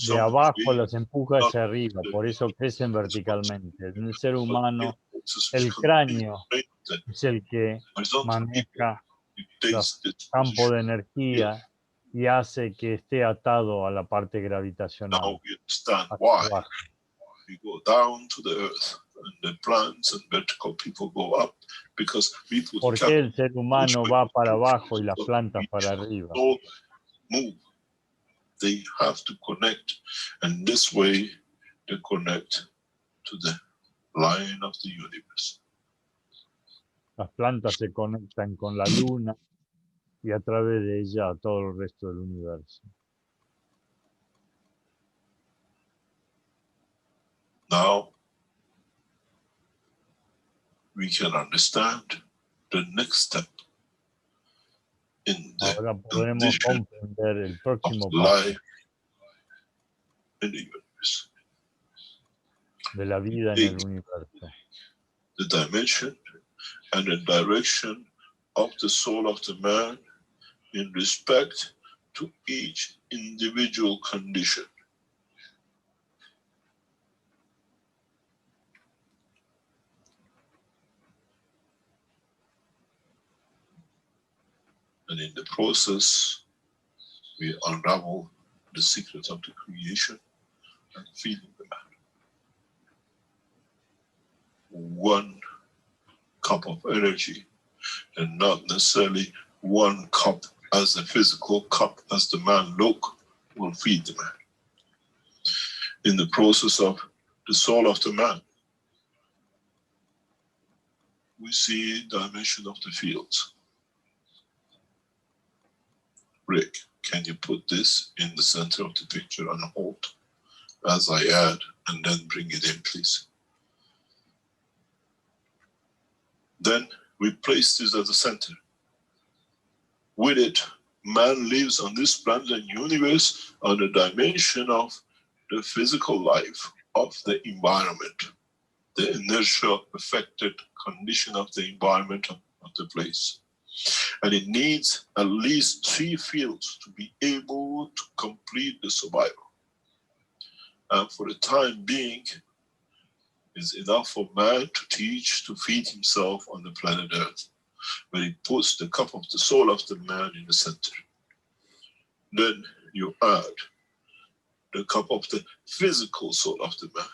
de abajo las empuja hacia arriba, por eso crecen verticalmente. En el ser humano, el cráneo es el que maneja los campos de energía y hace que esté atado a la parte gravitacional. We go down to the earth, and the plants and vertical people go up because we put. ¿Por qué el ser humano va para abajo y las plantas para arriba? Move. They have to connect, and this way they connect to the line of the universe. Las plantas se conectan con la luna y a través de ella a todo el resto del universo. Now we can understand the next step in the Ahora podremos comprender el próximo paso life in the universe. De la vida en el universo. The dimension and the direction of the soul of the man in respect to each individual condition. And in the process, we unravel the secrets of the creation and feeding the man. One cup of energy, and not necessarily one cup as a physical cup as the man look, will feed the man. In the process of the soul of the man, we see dimension of the fields. Rick, can you put this in the center of the picture and hold as I add, and then bring it in, please? Then we place this at the center. With it, man lives on this planet and universe on the dimension of the physical life of the environment, the inertial affected condition of the environment of the place. And it needs at least 3 fields to be able to complete the survival. And for the time being, it's enough for man to teach, to feed himself on the planet Earth, when he puts the cup of the soul of the man in the center. Then you add the cup of the physical soul of the man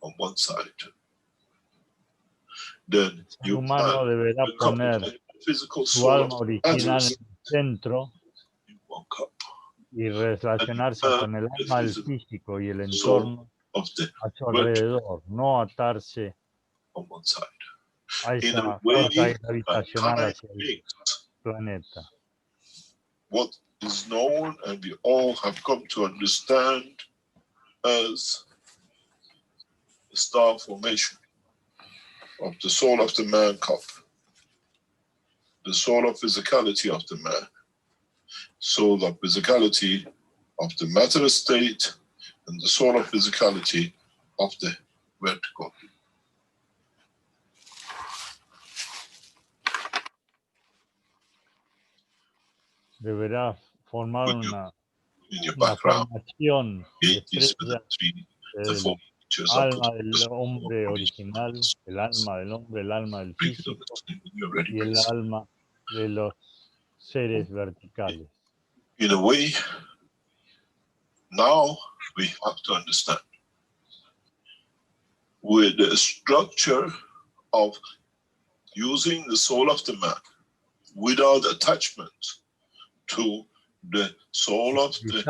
on one side. Then El humano deberá poner su alma original en el centro y relacionarse con el alma del físico y el entorno a su alrededor, no atarse a esa fuerza gravitacional hacia el planeta. What is known and we all have come to understand as star formation of the soul of the man cup, the soul of physicality of the man, soul of physicality of the matter state, and the soul of physicality of the vertical. Deberá formar una background, formación estrella del alma del hombre original, el alma del hombre, el alma del físico y el alma de los seres verticales. In a way, now we have to understand with the structure of using the soul of the man without attachment to the soul of the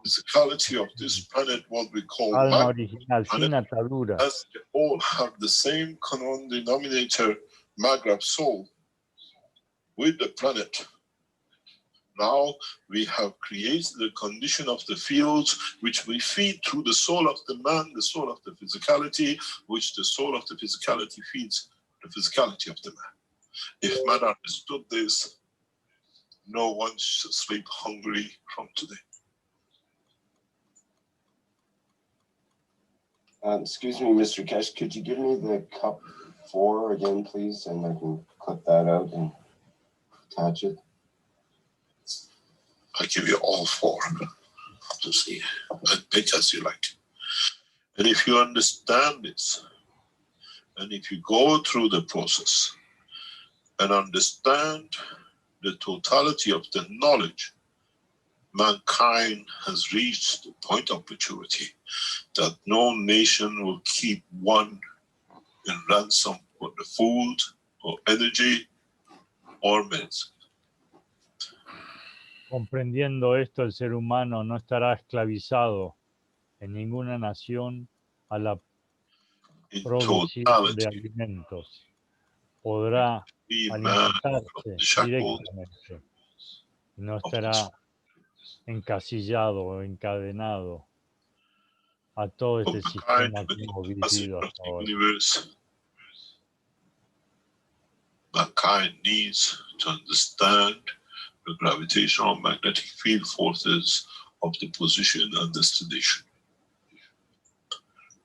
physicality of this planet, what we call alma original, sin ataduras. As they all have the same common denominator, Maghreb soul, with the planet. Now we have created the condition of the fields which we feed through the soul of the man, the soul of the physicality, which the soul of the physicality feeds the physicality of the man. If man understood this, no one should sleep hungry from today. Excuse me, Mr. Keshe, could you give me the cup 4 again, please? And I can clip that out and attach it. I give you all 4 to see, and pick as you like. And if you understand this, and if you go through the process and understand the totality of the knowledge, mankind has reached the point of maturity that no nation will keep one in ransom for the food or energy or medicine. Comprendiendo esto, el ser humano no estará esclavizado en ninguna nación a la In producción totality, de alimentos. Podrá we man alimentarse from the shackles directamente. No estará encasillado o encadenado a todo este of sistema mankind que with hemos the capacity vivido of hasta the ahora. universe. Mankind needs to understand the gravitational magnetic field forces of the position and destination.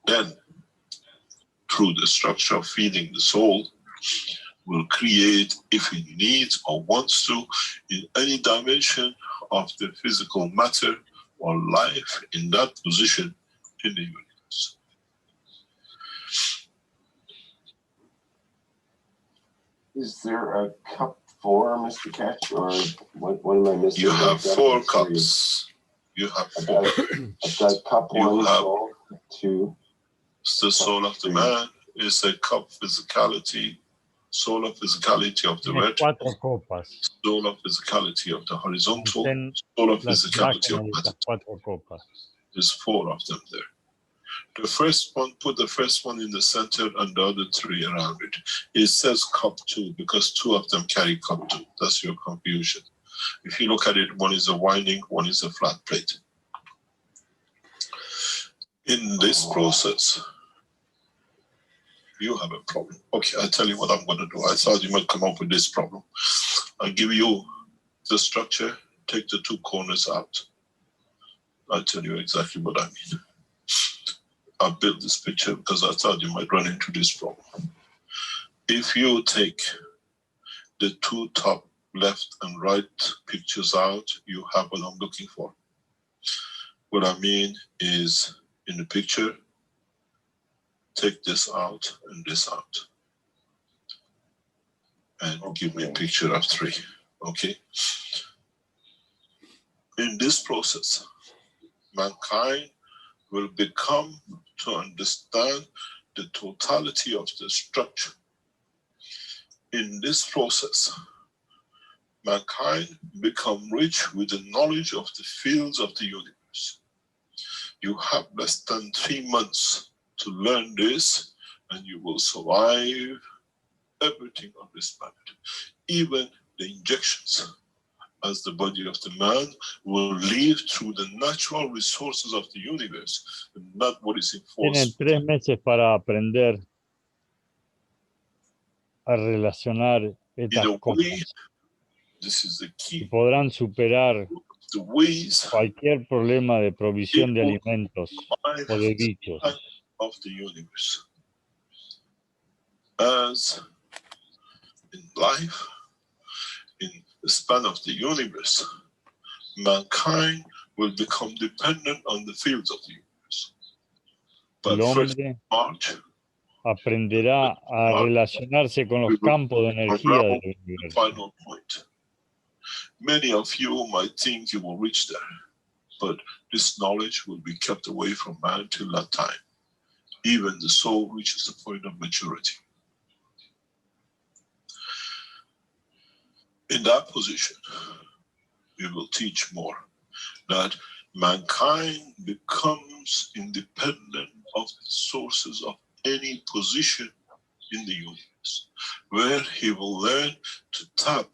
Then, through the structure of feeding the soul, will create, if it needs or wants to, in any dimension of the physical matter or life in that position in the universe. Is there a cup 4, Mr. Keshe, or what am I missing? You have 4 cups. You have 4. I've got cup 1, You have soul, 2. It's the soul of the man. Is a cup physicality, soul of physicality of the Tiene red, 4 copas. soul of physicality of the horizontal, Ten soul of las physicality of imágenes de matter. estas 4 copas. There's 4 of them there. The first one, put the first one in the center and the other 3 around it. It says cup 2 because 2 of them carry cup 2. That's your confusion. If you look at it, one is a winding, one is a flat plate. In this process, you have a problem. Okay, I'll tell you what I'm going to do. I thought you might come up with this problem. I'll give you the structure, take the 2 corners out. I'll tell you exactly what I mean. I built this picture because I thought you might run into this problem. If you take the 2 top left and right pictures out, you have what I'm looking for. What I mean is, in the picture, take this out and this out. And give me a picture of 3, okay? In this process, mankind will become to understand the totality of the structure. In this process, mankind become rich with the knowledge of the fields of the universe. You have less than 3 months to learn this, and you will survive everything on this planet, even the injections, as the body of the man will live through the natural resources of the universe, and not what is Tienen enforced. 3 meses para aprender a relacionar estas cosas. This is the Y key. podrán superar The ways cualquier problema de provisión de people alimentos find o de bichos. of the universe. As in life, in the span of the universe, mankind will become dependent on the fields of the universe. El But first hombre March, aprenderá a relacionarse con los campos de energía del universo. final point. Many of you might think you will reach there, but this knowledge will be kept away from man till that time. Even the soul reaches the point of maturity. In that position, we will teach more that mankind becomes independent of the sources of any position in the universe, where he will learn to tap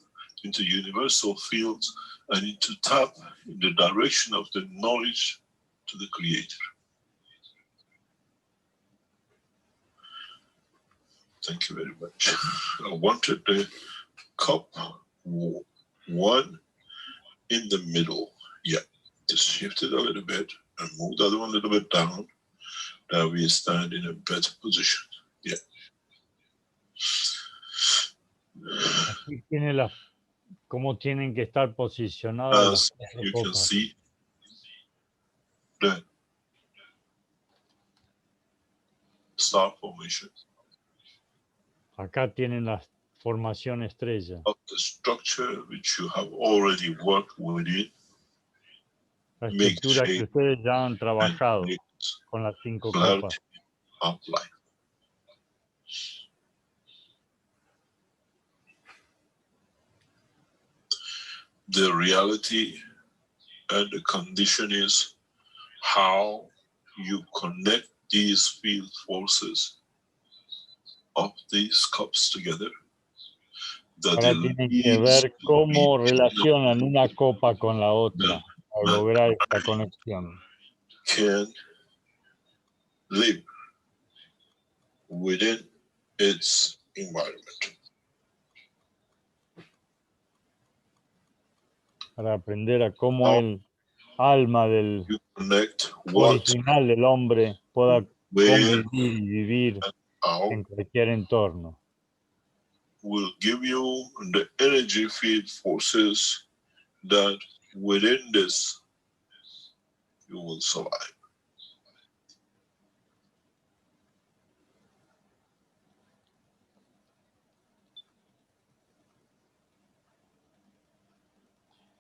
into universal fields and into tap in the direction of the knowledge to the Creator. Thank you very much. I wanted the cup one in the middle. Yeah, just shift it a little bit and move the other one a little bit down. That we stand in a better position. Yeah. Aquí tiene las, cómo tienen que estar posicionadas As las you can copas. see, the star formation Acá tienen la formación estrella. of the structure which you have already worked within. La Make estructura que shape ustedes ya han trabajado and con las 5 clarity copas. of life. The reality and the condition is how you connect these field forces of these cups together. That Ahora it tienen que leads ver to cómo the relacionan una copa con la otra para man lograr esta conexión. can live within its environment. Para aprender a cómo How el alma del you connect what, original del hombre pueda where, convivir y vivir how en cualquier entorno. will give you the energy field forces that within this you will survive.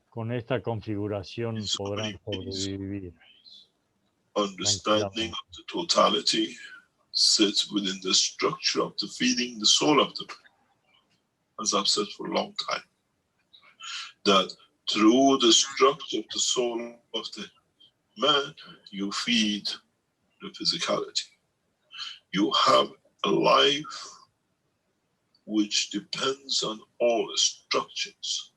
Con esta configuración So podrán many things. sobrevivir. Understanding of the totality sits within the structure of the feeding the soul of the man. As I've said for a long time, that through the structure of the soul of the man, you feed the physicality. You have a life which depends on all the structures,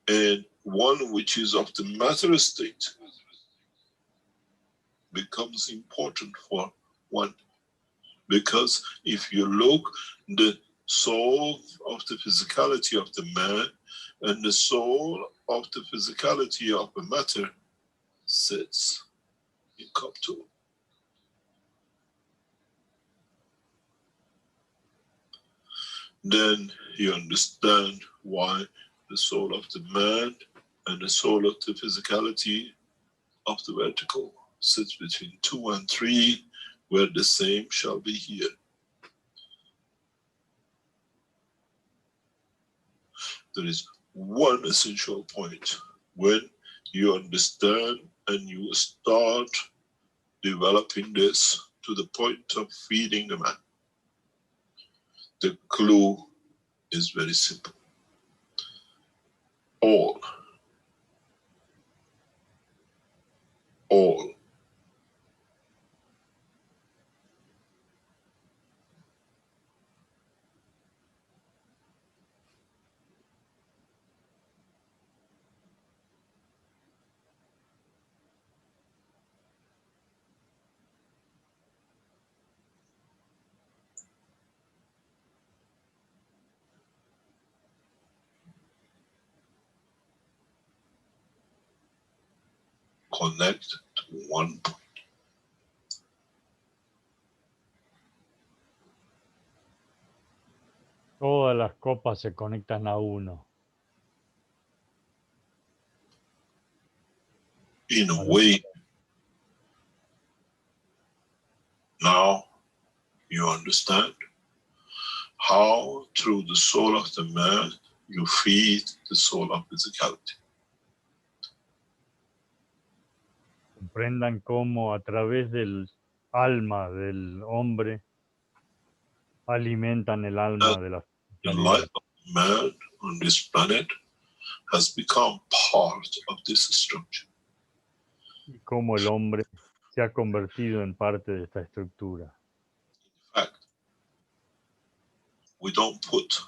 and one which is of the matter state becomes important for one. Because if you look, the soul of the physicality of the man and the soul of the physicality of the matter sits in cup 2. Then you understand why the soul of the man and the soul of the physicality of the vertical sits between 2 and 3, where the same shall be here. There is one essential point when you understand and you start developing this to the point of feeding the man. The clue is very simple. All connect to one point. Todas las copas se conectan a uno. In a way, now you understand how through the soul of the man you feed the soul of physicality. Comprendan cómo a través del alma del hombre alimentan el alma de la The physicalidad. life of man on this planet has become part of this structure. Y cómo el hombre se ha convertido en parte de esta estructura. In fact, we don't put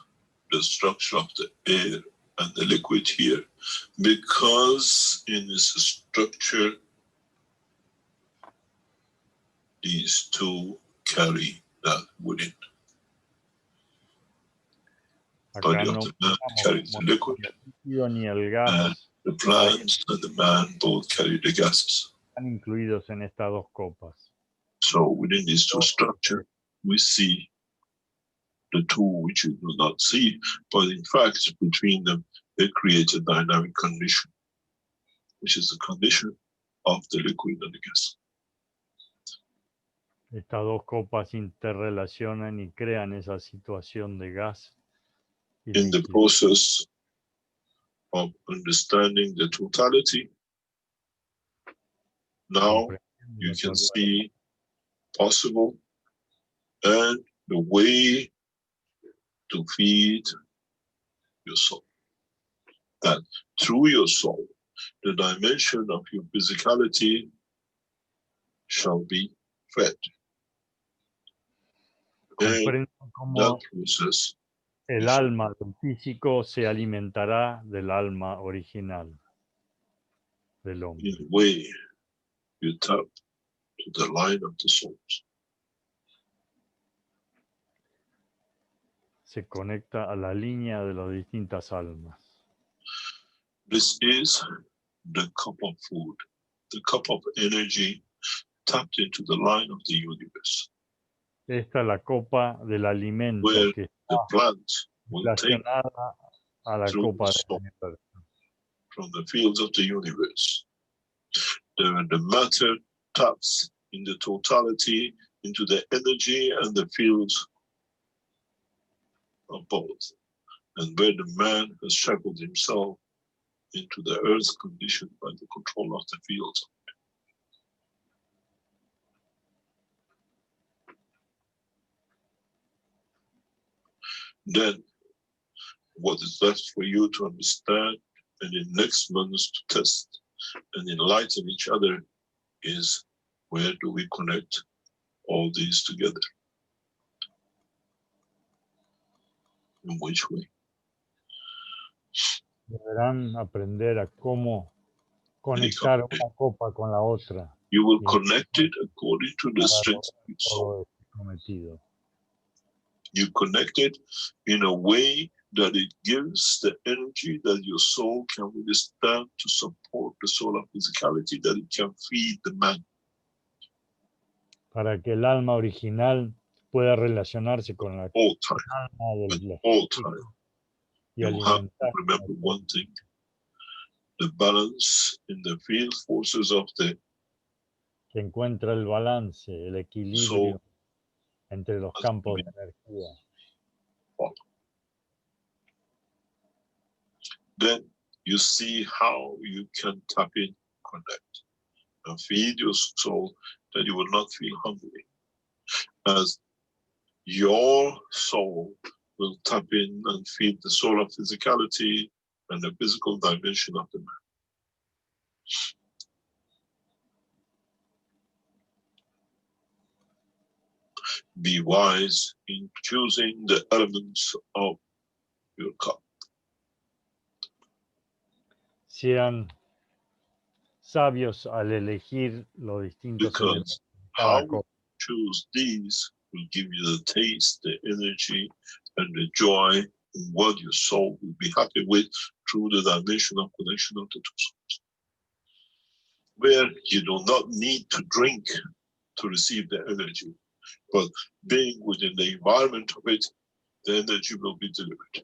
the structure of the air and the liquid here, because in its structure, these two carry that within. Body of the man carries the liquid, and the plant and the man both carry the gases. Están incluidos en estas dos copas. So within these two structures, we see the two which you do not see, but in fact, between them, they create a dynamic condition, which is the condition of the liquid and the gas. Estas dos copas interrelacionan y crean esa situación de gas. In the process of understanding the totality, now you can see possible and the way to feed your soul. That through your soul, the dimension of your physicality shall be fed. And that process, el alma del físico se alimentará del alma original del hombre. in a way, you tap to the line of the souls. Se conecta a la línea de las distintas almas. This is the cup of food, the cup of energy tapped into the line of the universe. Esta es la copa del alimento Where que the está plant will take relacionada a la through copa the del soul universo. from the fields of the universe. The matter taps in the totality into the energy and the fields of both. And where the man has shackled himself into the earth's condition by the control of the fields. Then, what is left for you to understand and in next months to test and enlighten each other is where do we connect all these together? In which way? Deberán aprender a cómo conectar una copa con la otra. You will connect it according to the strength of your soul. Todo es cometido. You connect it in a way that it gives the energy that your soul can withstand to support the soul of physicality, that it can feed the man. Para que el alma original pueda relacionarse con la All time, alma at del all time, y you have to alimentar. remember one thing. The balance in the field forces of the Que encuentra el balance, el equilibrio soul entre los campos de energía. Then you see how you can tap in, connect, and feed your soul that you will not feel hungry. As your soul will tap in and feed the soul of physicality and the physical dimension of the man. Be wise in choosing the elements of your cup. Sean sabios al elegir los distintos elementos Because de cada how you copa. choose these will give you the taste, the energy, and the joy in what your soul will be happy with through the dimension of connection of the two souls. Where you do not need to drink to receive the energy, but being within the environment of it, the energy will be delivered.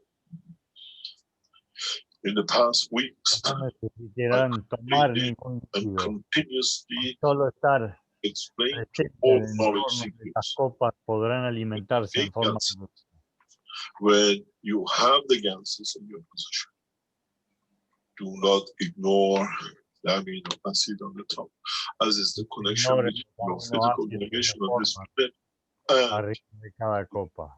In the past weeks, No necesitarán tomar ningún and líquido, continuously solo estar explain to presentes all en el knowledge entorno de estas seekers copas podrán alimentarse en forma de when you have the gases in your position. Do not ignore the amino acid on the top, as is the connection ignoren between los your physical aminoácidos que dimension se of this forman planet and arriba de cada copa.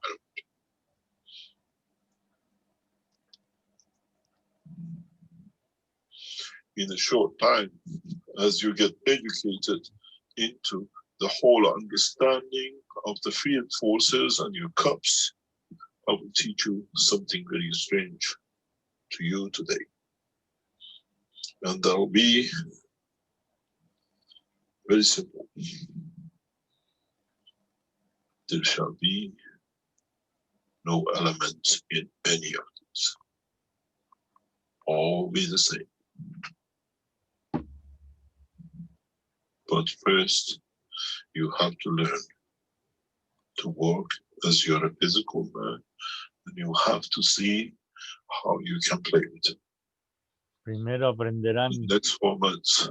in a short time, as you get educated into the whole understanding of the field forces and your cups, I will teach you something very strange to you today. And that will be very simple. There shall be no element in any of these. All be the same. But first, you have to learn to work as you're a physical man, and you have to see how you can play with it. Primero aprenderán In the next 4 months,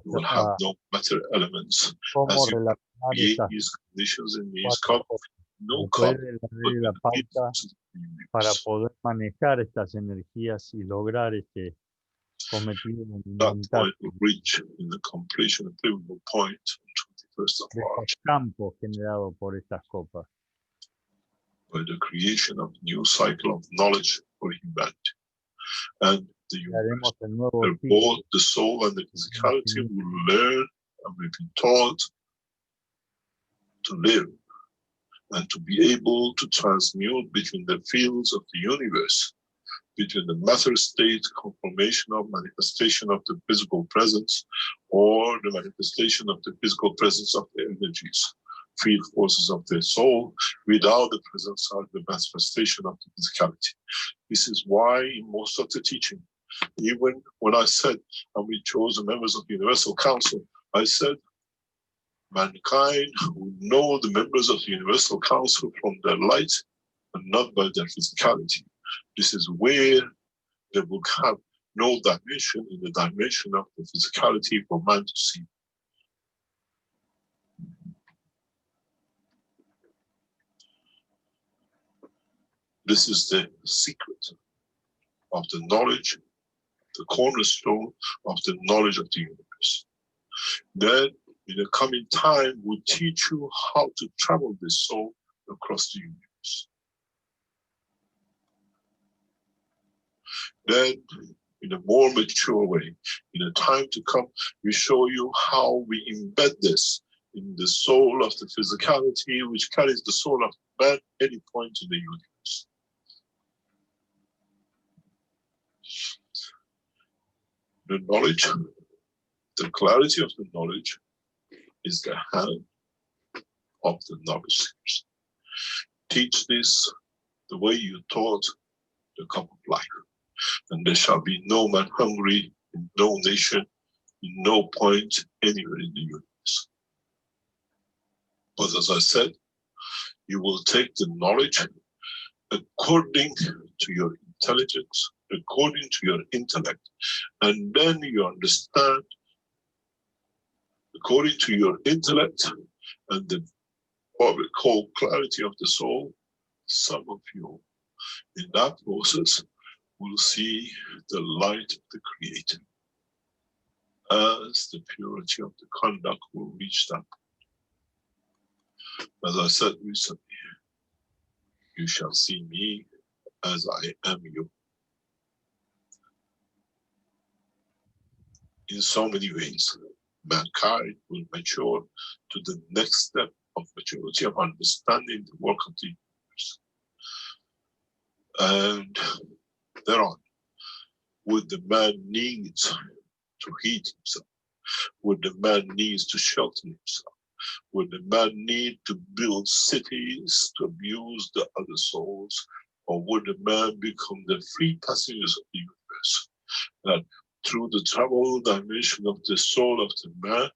you will have no matter elements. cómo As you relacionar create estas these conditions in these cuatro cup, cosas. no Después cup, de la but ley de la pauta para universe. poder manejar estas energías y lograr este cometido That monumental point will reach in the completion of pivotal point on 21st of de March estos campos generados por estas copas. by the creation of a new cycle of knowledge for humanity. And the universe, Haremos el nuevo where ciclo both the soul and the physicality will learn and will be taught to live and to be able to transmute between the fields of the universe, between the matter state conformation of manifestation of the physical presence or the manifestation of the physical presence of the energies, field forces of the soul, without the presence of the manifestation of the physicality. This is why in most of the teaching, even when I said, and we chose the members of the Universal Council, I said, mankind will know the members of the Universal Council from their light and not by their physicality. This is where they will have no dimension in the dimension of the physicality for man to see. This is the secret of the knowledge, the cornerstone of the knowledge of the universe. Then, in the coming time, we'll teach you how to travel this soul across the universe. Then, in a more mature way, in a time to come, we show you how we embed this in the soul of the physicality, which carries the soul of man at any point in the universe. The knowledge, the clarity of the knowledge is the hand of the knowledge seekers. Teach this the way you taught the cup of life. And there shall be no man hungry in no nation, in no point anywhere in the universe. But as I said, you will take the knowledge according to your intelligence, according to your intellect, and then you understand according to your intellect and the what we call clarity of the soul. Some of you in that process will see the light of the Creator as the purity of the conduct will reach that point. As I said recently, you shall see me as I am you. In so many ways, mankind will mature to the next step of maturity of understanding the work of the universe. And thereon, what the man needs to heat himself, what the man needs to shelter himself, what the man needs to build cities to abuse the other souls, or would the man become the free passengers of the universe, that through the travel dimension of the soul of the man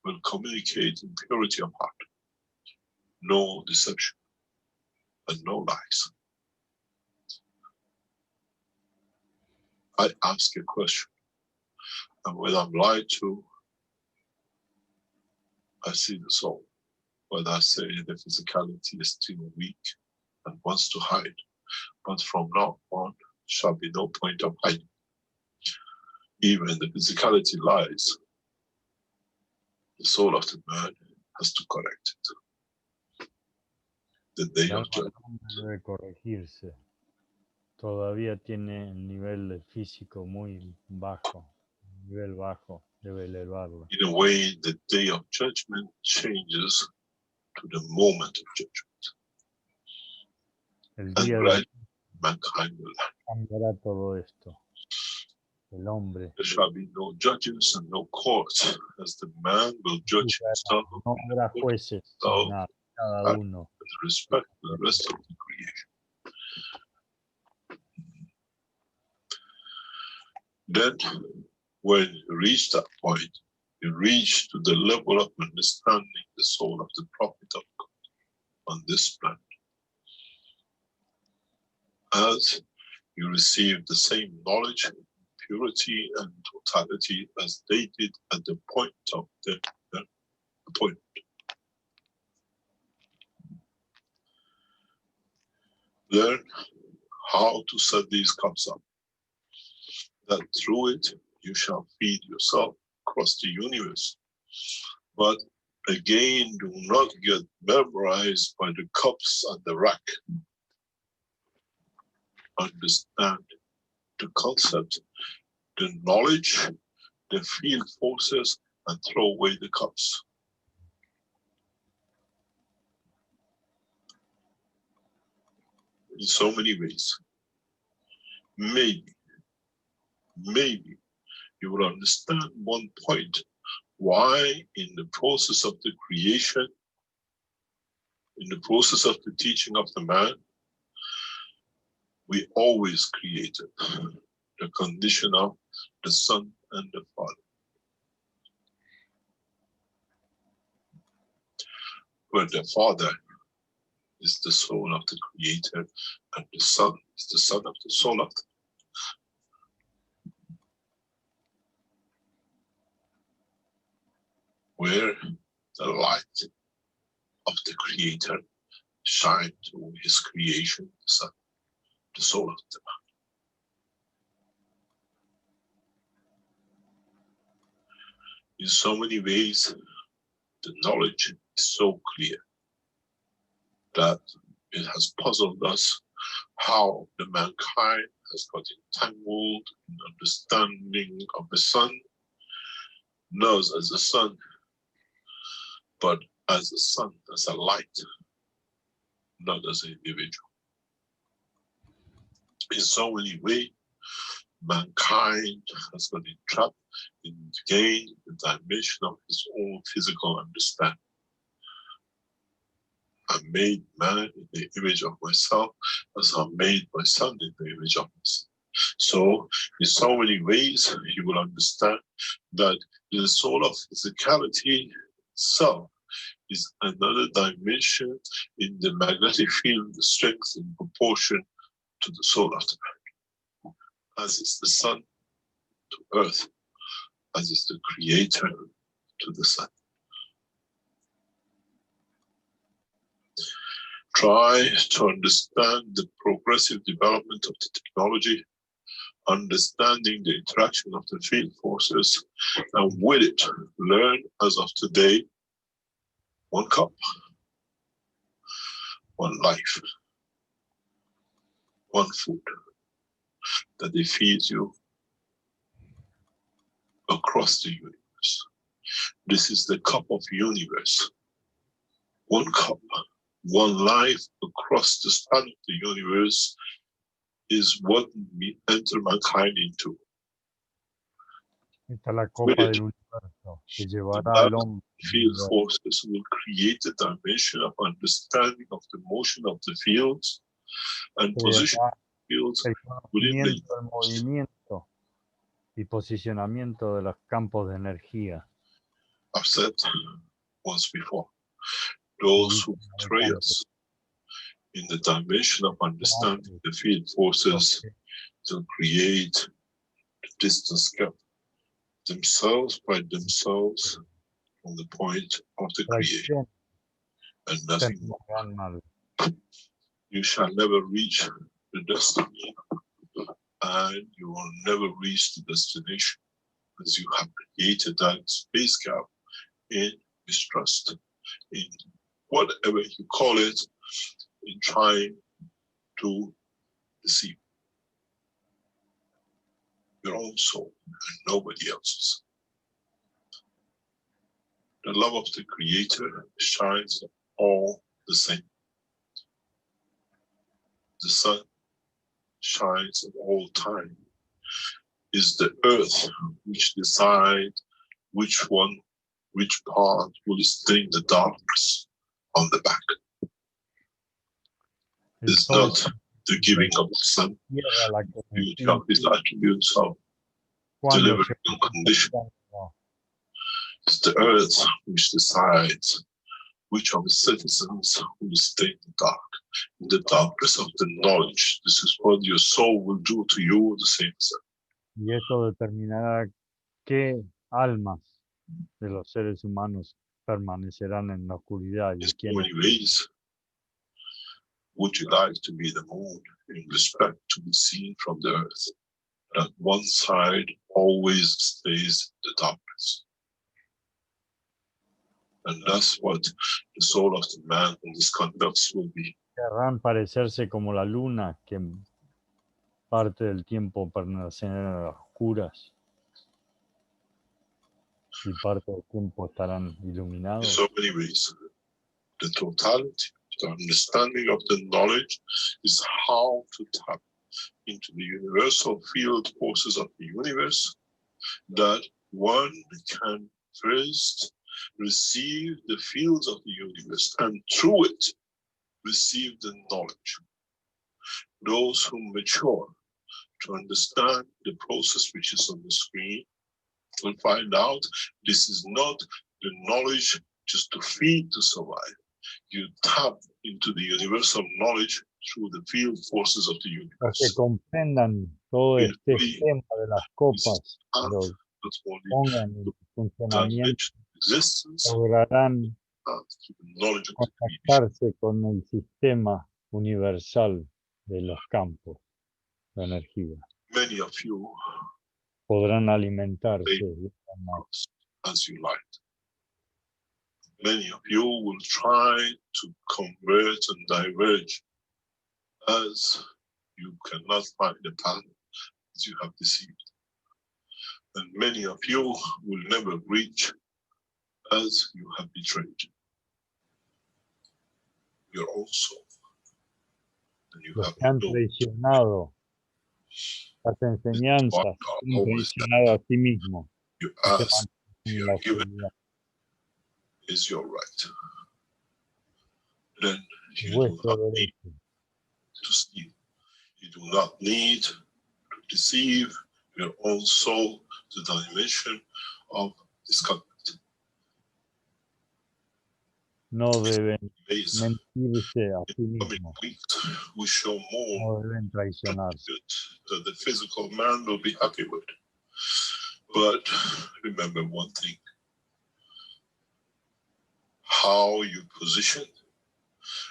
will communicate in purity of heart, no deception and no lies. I ask a question, and when I'm lied to, I see the soul. But I say the physicality is still weak and wants to hide. But from now on, shall be no point of hiding. Even the physicality lies, the soul of the man has to correct it. The day of judgment debe corregirse. Todavía tiene el nivel físico muy bajo, nivel bajo, debe elevarlo. in a way, the day of judgment changes to the moment of judgment. El And día right, mankind will learn. Cambiará todo esto. El hombre. There shall be no judges and no courts, as the man will judge himself No habrá jueces, sino nada, cada uno. with respect to the rest of the creation. Then, when you reach that point, you reach to the level of understanding the soul of the prophet of God on this planet. As you receive the same knowledge, purity, and totality as they did at the point of their appointment. Learn how to set these cups up, that through it you shall feed yourself across the universe. But again, do not get memorized by the cups on the rack. Understand the concept, the knowledge, the field forces, and throw away the cups. In so many ways. Maybe you will understand one point, why in the process of the creation, in the process of the teaching of the man, we always created the condition of the Son and the Father. Where the Father is the soul of the Creator, and the Son is the Son of the soul of the where the light of the Creator shines through his creation, the Son, the soul of the man. In so many ways, the knowledge is so clear that it has puzzled us how the mankind has got entangled in understanding of the Son, not as a Son, but as a Son, as a light, not as an individual. In so many ways, mankind has got entrapped in gain the dimension of his own physical understanding. I made man in the image of myself, as I made my son in the image of myself. So, in so many ways, you will understand that the soul of physicality itself is another dimension in the magnetic field, the strength in proportion to the soul of the man. As is the sun to earth, as is the creator to the sun. Try to understand the progressive development of the technology, understanding the interaction of the field forces, and with it, learn as of today, one cup, one life, one food, that they feed you across the universe. This is the cup of universe. One cup, one life across the span of the universe is what we enter mankind into. Esta es la copa del universo que llevará al hombre. Field forces will create a dimension of understanding of the motion of the fields and position of the fields within the el movimiento y posicionamiento de los campos de energía. I've said once before, those who betray us in the dimension of understanding the field forces to create the distance gap themselves by themselves from the point of the creation and nothing more. You shall never reach the destiny, and you will never reach the destination, as you have created that space gap in mistrust, in whatever you call it, in trying to deceive your own soul and nobody else's. The love of the Creator shines all the same. The sun, shines at all time. Is the earth which decides which part will stay in the darkness on the back. It's not the giving of the sun, beauty of his attributes of delivering unconditional. It's the earth which decides which of its citizens will stay in the darkness of the knowledge. This is what your soul will do to you, the same as that. Y esto determinará qué almas de los seres humanos permanecerán en la oscuridad y In so quiénes. many ways, would you like to be the moon in respect to be seen from the earth? That one side always stays in the darkness. And that's what the soul of the man in this conduct will be. Querrán parecerse como la luna, que parte del tiempo permanecerán en las oscuras y parte del tiempo estarán In iluminados. so many ways, the totality, the understanding of the knowledge is how to tap into the universal field forces of the universe, that one can first receive the fields of the universe and through it receive the knowledge. Those who mature to understand the process which is on the screen will find out this is not the knowledge just to feed to survive. You tap into the universal knowledge through the field forces of the Los que universe. comprendan todo In este a way, esquema de las copas, path lo not only pongan en funcionamiento, dimension existence, lograrán but through the knowledge of the creation. conectarse con el sistema universal de los campos de energía. Many of you, Podrán alimentarse de esta manera. as you like, many of you will try to convert and diverge as you cannot find the path as you have deceived. And many of you will never reach as you have betrayed your own soul. And you Los have que han no traicionado las enseñanzas, han traicionado a sí mismos. you y se ask mantienen en you la are given oscuridad. is your right. Then you do Vuestro not need derecho. to steal. You do not need to deceive your own soul to the dimension of discovery. No deben Days mentirse a sí coming mismos. weeks, we show more No deben traicionarse. that the physical man will be happy with. But remember one thing, how you position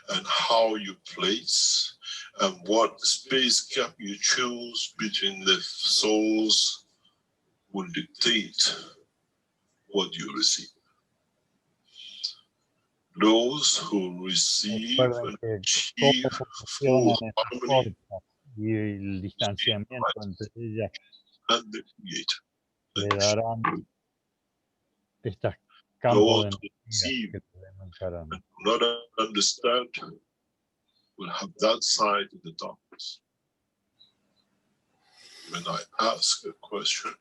and how you place and what space gap you choose between the souls will dictate what you receive. Those who receive Recuerden and que achieve cómo full funcionan esas harmony fuerzas y el distanciamiento entre ellas and the Creator. le darán estos campos de Those who energía receive que experimentarán. and do not understand will have that side in the darkness. When I ask a question,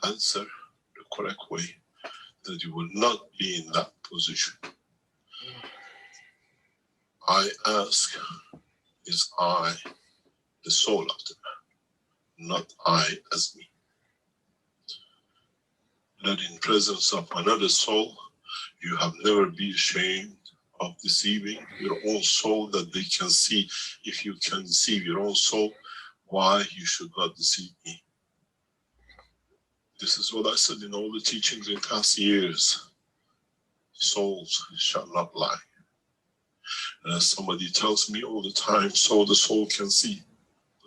answer the correct way, that you will not be in that position. I ask, is I the soul of the man, not I as me. That in presence of another soul, you have never been ashamed of deceiving your own soul, that they can see. If you can deceive your own soul, why you should not deceive me? This is what I said in all the teachings in past years. Souls shall not lie. And as somebody tells me all the time, so the soul can see,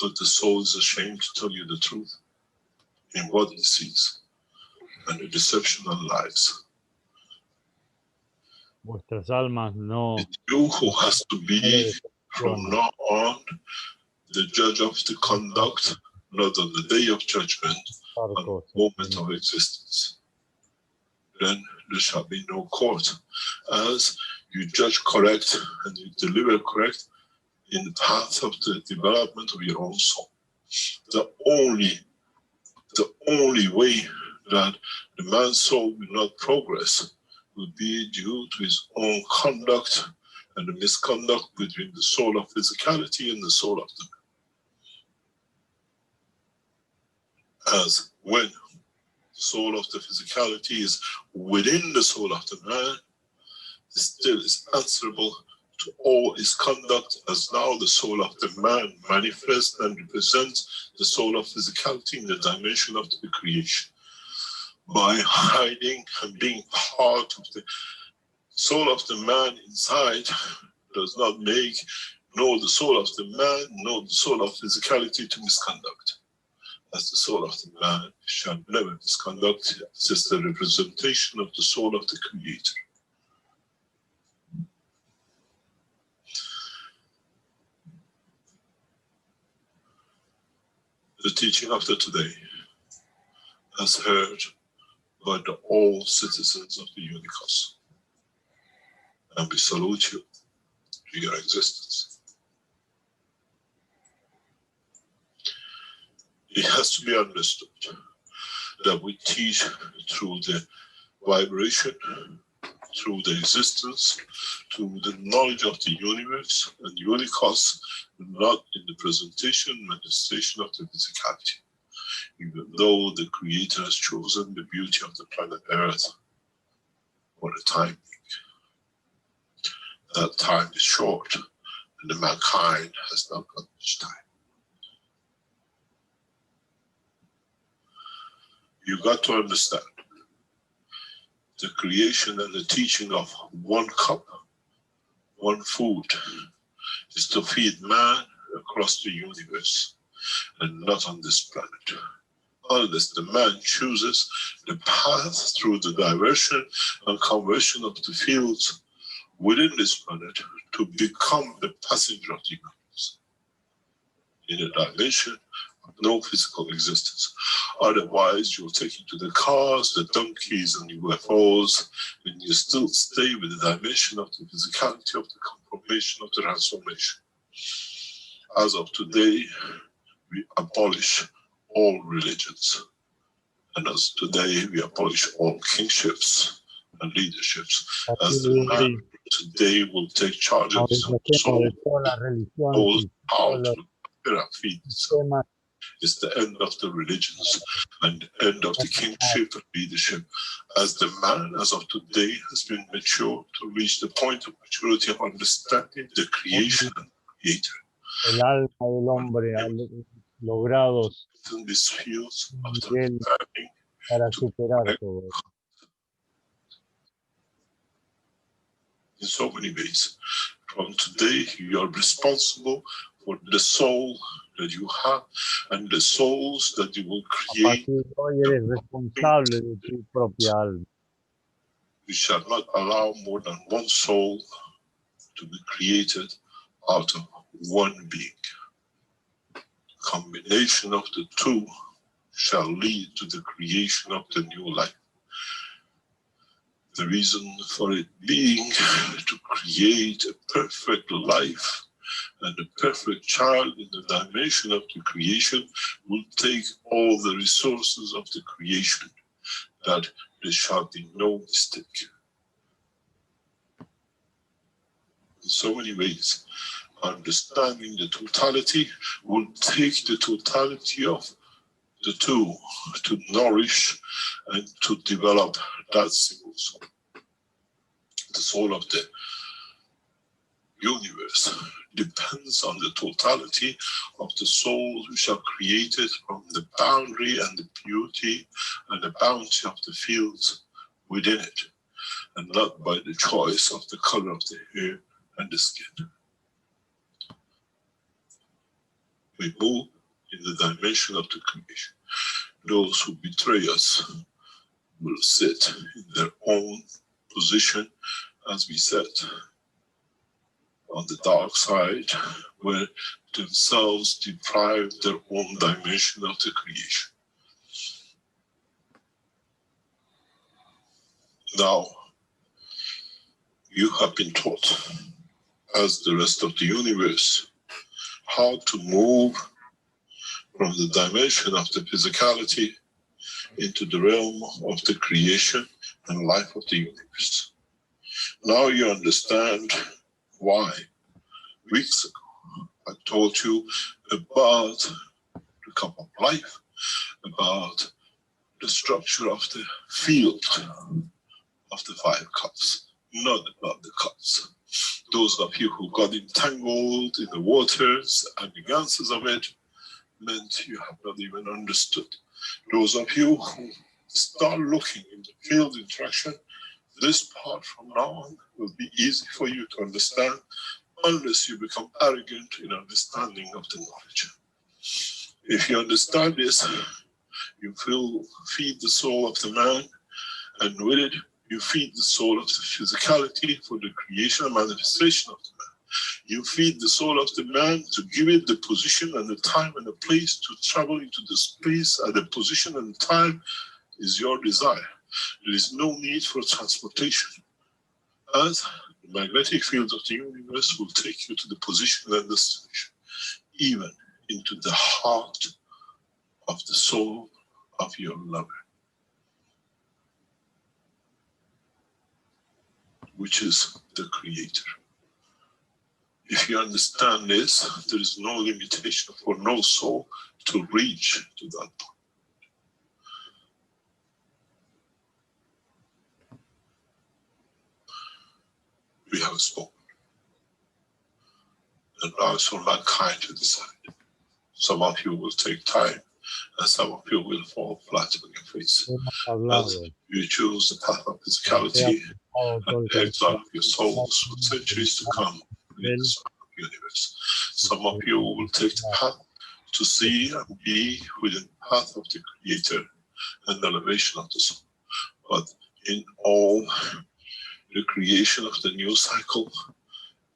but the soul is ashamed to tell you the truth in what it sees, and the deception and lies. Vuestras almas no It's you who has to be, from now on, the judge of the conduct, not on the day of judgment, on the moment of existence. Then there shall be no court. As you judge correct and you deliver correct, in the path of the development of your own soul. The only way that the man's soul will not progress will be due to his own conduct and the misconduct between the soul of physicality and the soul of the man. As when the soul of the physicality is within the soul of the man, it still is answerable to all his conduct, as now the soul of the man manifests and represents the soul of physicality in the dimension of the creation. By hiding and being part of the soul of the man inside does not make nor the soul of the man nor the soul of physicality to misconduct. As the soul of the man shall never misconduct, this is the representation of the soul of the Creator. The teaching of the today as heard by the all citizens of the Unicos. And we salute you to your existence. It has to be understood that we teach through the vibration, through the existence, through the knowledge of the universe and Unicos, not in the presentation, manifestation of the physicality. Even though the Creator has chosen the beauty of the planet Earth for the time being. That time is short, and the mankind has not got much time. You got to understand the creation and the teaching of one cup, one food, is to feed man across the universe and not on this planet. Unless the man chooses the path through the diversion and conversion of the fields within this planet to become the passenger of the universe in a dimension of no physical existence. Otherwise, you'll take into the cars, the donkeys, and UFOs, and you still stay with the dimension of the physicality of the confirmation of the transformation. As of today, we abolish all religions. And as today, we abolish all kingships and leaderships. As the man today will take charge of his own soul, knows how to feed itself. It's the end of the religions and the end of the kingship and leadership. As the man, as of today, has been mature to reach the point of maturity of understanding the creation and creator. El alma del hombre ha logrado In these fields of nivel understanding para to superar connect todo. in so many ways. From today, you are responsible for the soul that you have and the souls that you will A create. partir de hoy eres responsable de tu propia alma. We shall not allow more than one soul to be created out of one being. Combination of the two shall lead to the creation of the new life. The reason for it being to create a perfect life and a perfect child in the dimension of the creation will take all the resources of the creation, that there shall be no mistake. In so many ways, understanding the totality will take the totality of the two to nourish and to develop that single soul. The soul of the universe depends on the totality of the souls which are created from the boundary and the beauty and the bounty of the fields within it, and not by the choice of the color of the hair and the skin. We move in the dimension of the creation. Those who betray us will sit in their own position, as we said, on the dark side, where themselves deprive their own dimension of the creation. Now, you have been taught, as the rest of the universe how to move from the dimension of the physicality into the realm of the creation and life of the universe. Now you understand why weeks ago I told you about the cup of life, about the structure of the field of the 5 cups, not about the cups. Those of you who got entangled in the waters and the ganses of it meant you have not even understood. Those of you who start looking in the field interaction, this part from now on will be easy for you to understand unless you become arrogant in understanding of the knowledge. If you understand this, you feed the soul of the man, and with it, you feed the soul of the physicality for the creation and manifestation of the man. You feed the soul of the man to give it the position and the time and the place to travel into the space, and the position and the time is your desire. There is no need for transportation, as the magnetic field of the universe will take you to the position and destination, even into the heart of the soul of your lover, which is the creator. If you understand this, there is no limitation for no soul to reach to that point. We have spoken. And now it's for mankind to decide. Some of you will take time, and some of you will fall flat on your face. As you choose the path of physicality and the exile of your souls for centuries to come in the universe. Some of you will take the path to see and be within the path of the Creator and the elevation of the soul. But in all, the creation of the new cycle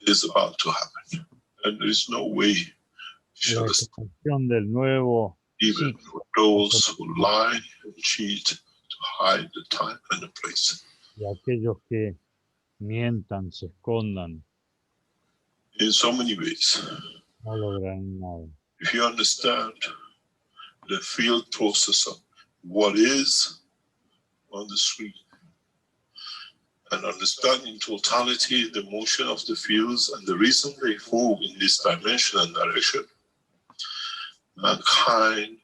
is about to happen. And there is no way even for those who lie and cheat to hide the time and the place. Y aquellos que mientan, se escondan, in so many ways. no logran nada. If you understand the field process of what is on the screen, and understanding totality, the motion of the fields, and the reason they move in this dimension and direction, mankind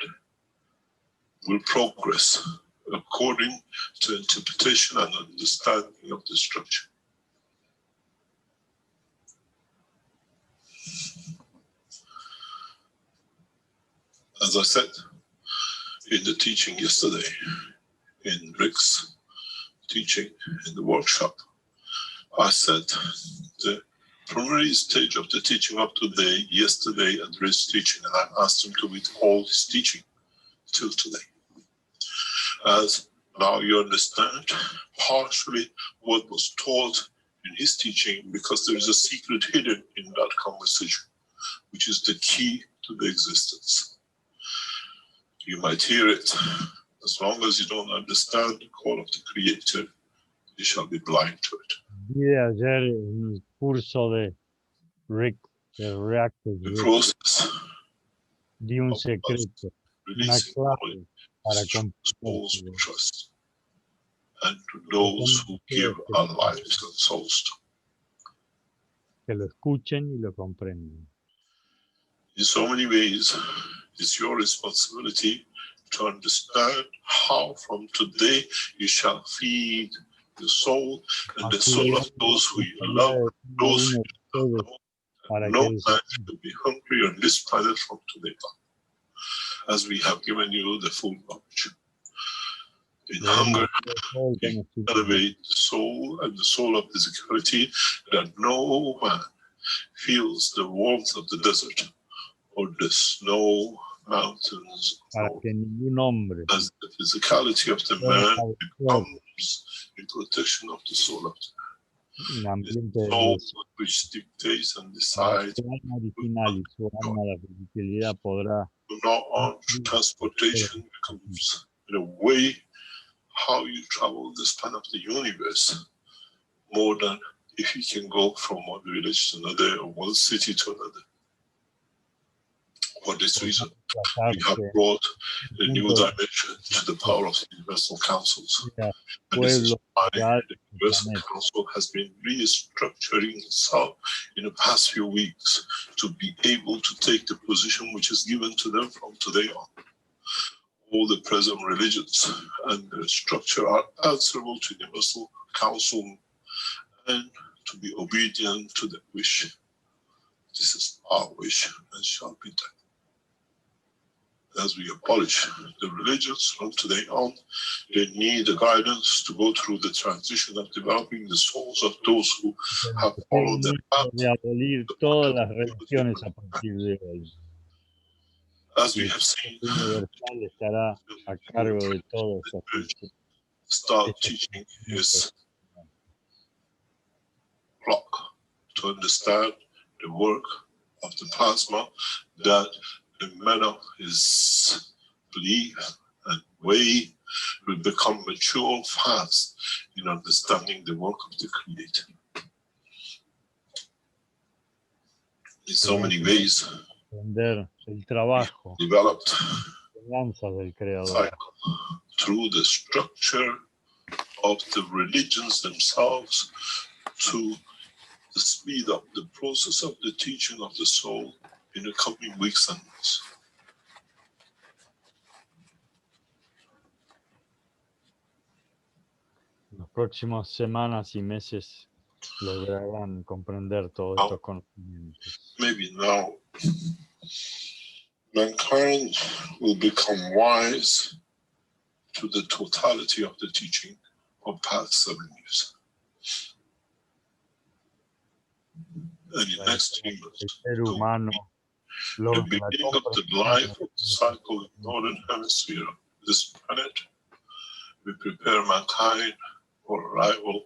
will progress according to interpretation and understanding of the structure. As I said in the teaching yesterday, in Rick's teaching in the workshop, I said the primary stage of the teaching up to today, yesterday at Rick's teaching, and I asked him to withhold his teaching till today. As now you understand partially what was taught in his teaching, because there is a secret hidden in that conversation, which is the key to the existence. You might hear it. As long as you don't understand the call of the Creator, you shall be blind to it. Vi ayer en el curso de Rick, de Reactive The Rick, process di un of secreto, una releasing clave knowledge para is to souls who comprender. trust, and to those who give our lives and souls to. Que lo escuchen y lo comprendan. In so many ways, it's your responsibility to understand how from today you shall feed the soul and the soul of those who you love, those who you love. No man should be hungry on this planet from today on, as we have given you the full knowledge. In hunger, you elevate the soul and the soul of physicality, that no man feels the warmth of the desert or the snow mountains, Para que ningún hombre as the physicality of the man becomes the protection of the soul of the man. The soul which dictates and decides su alma original y su alma de felicidad podrá now on transportation becomes in a way how you travel the span of the universe, more than if you can go from one village to another or one city to another. For this reason, we have brought a new dimension to the power of the Universal Councils. And this is why the Universal Council has been restructuring itself in the past few weeks to be able to take the position which is given to them from today on. All the present religions and their structure are answerable to the Universal Council and to be obedient to the wish. This is our wish and shall be done. As we abolish the religions from today on, they need the guidance to go through the transition of developing the souls of those who have followed their path. As we have seen, start teaching his flock to understand the work of the plasma, that the manner his belief and way will become mature fast in understanding the work of the Creator. In so many ways, developed cycle through the structure of the religions themselves to speed up the process of the teaching of the soul in the coming weeks and months. Las próximas semanas y meses lograrán comprender todos estos conocimientos. Maybe now mankind will become wise to the totality of the teaching of past 7 years. And in the next 3 months, the beginning of the life cycle in the northern hemisphere of this planet, we prepare mankind for arrival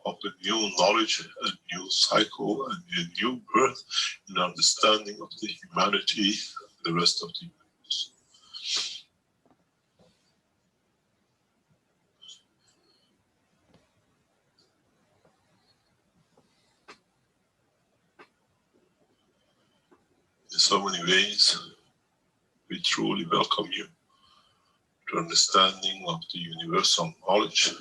of a new knowledge, a new cycle, and a new birth in understanding of the humanity and the rest of the universe. In so many ways, we truly welcome you to understanding of the universal knowledge.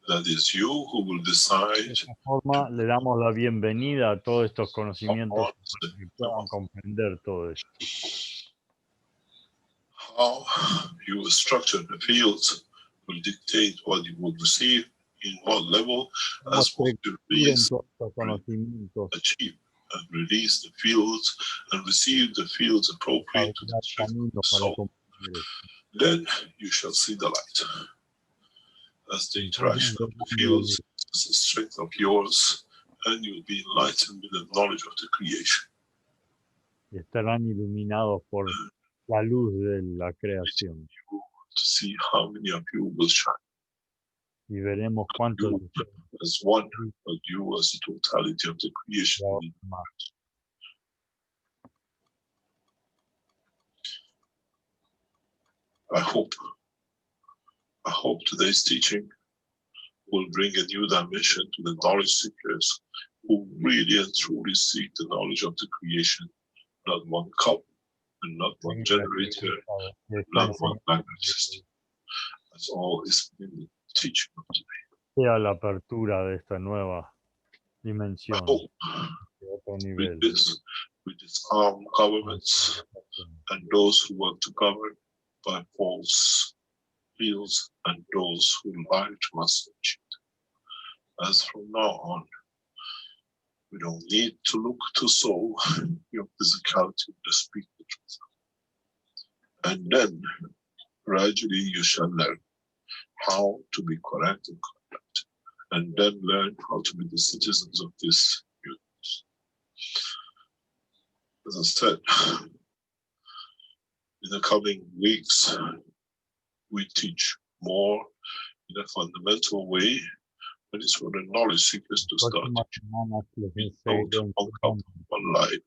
That is you who will decide. De esta forma, le damos la bienvenida a todos estos conocimientos para que puedan comprender todo esto. How you will structure the fields will dictate what you will receive, in what level, as what you release, achieve, and release the fields and receive the fields appropriate to the strength of the soul. Then you shall see the light. As the interaction of the fields is the strength of yours, and you will be enlightened with the knowledge of the creation. Y estarán iluminados por la luz de la creación. To see how many of you will shine. Y veremos cuántos as one, but you as the totality of the creation. I hope today's teaching will bring a new dimension to the knowledge seekers who really and truly seek the knowledge of the creation, not one cup and not one generator, not one language system. That's all is in the teaching of today. Sea la apertura de esta nueva dimensión. We disarm governments and those who want to govern by false fields and those who lie to us and cheat. As from now on, we don't need to look to soul, your physicality to speak the truth. And then gradually you shall learn how to be correct and conduct, and then learn how to be the citizens of this universe. As I said, in the coming weeks, we teach more in a fundamental way, and it's for the knowledge seekers to start teaching. We don't one life,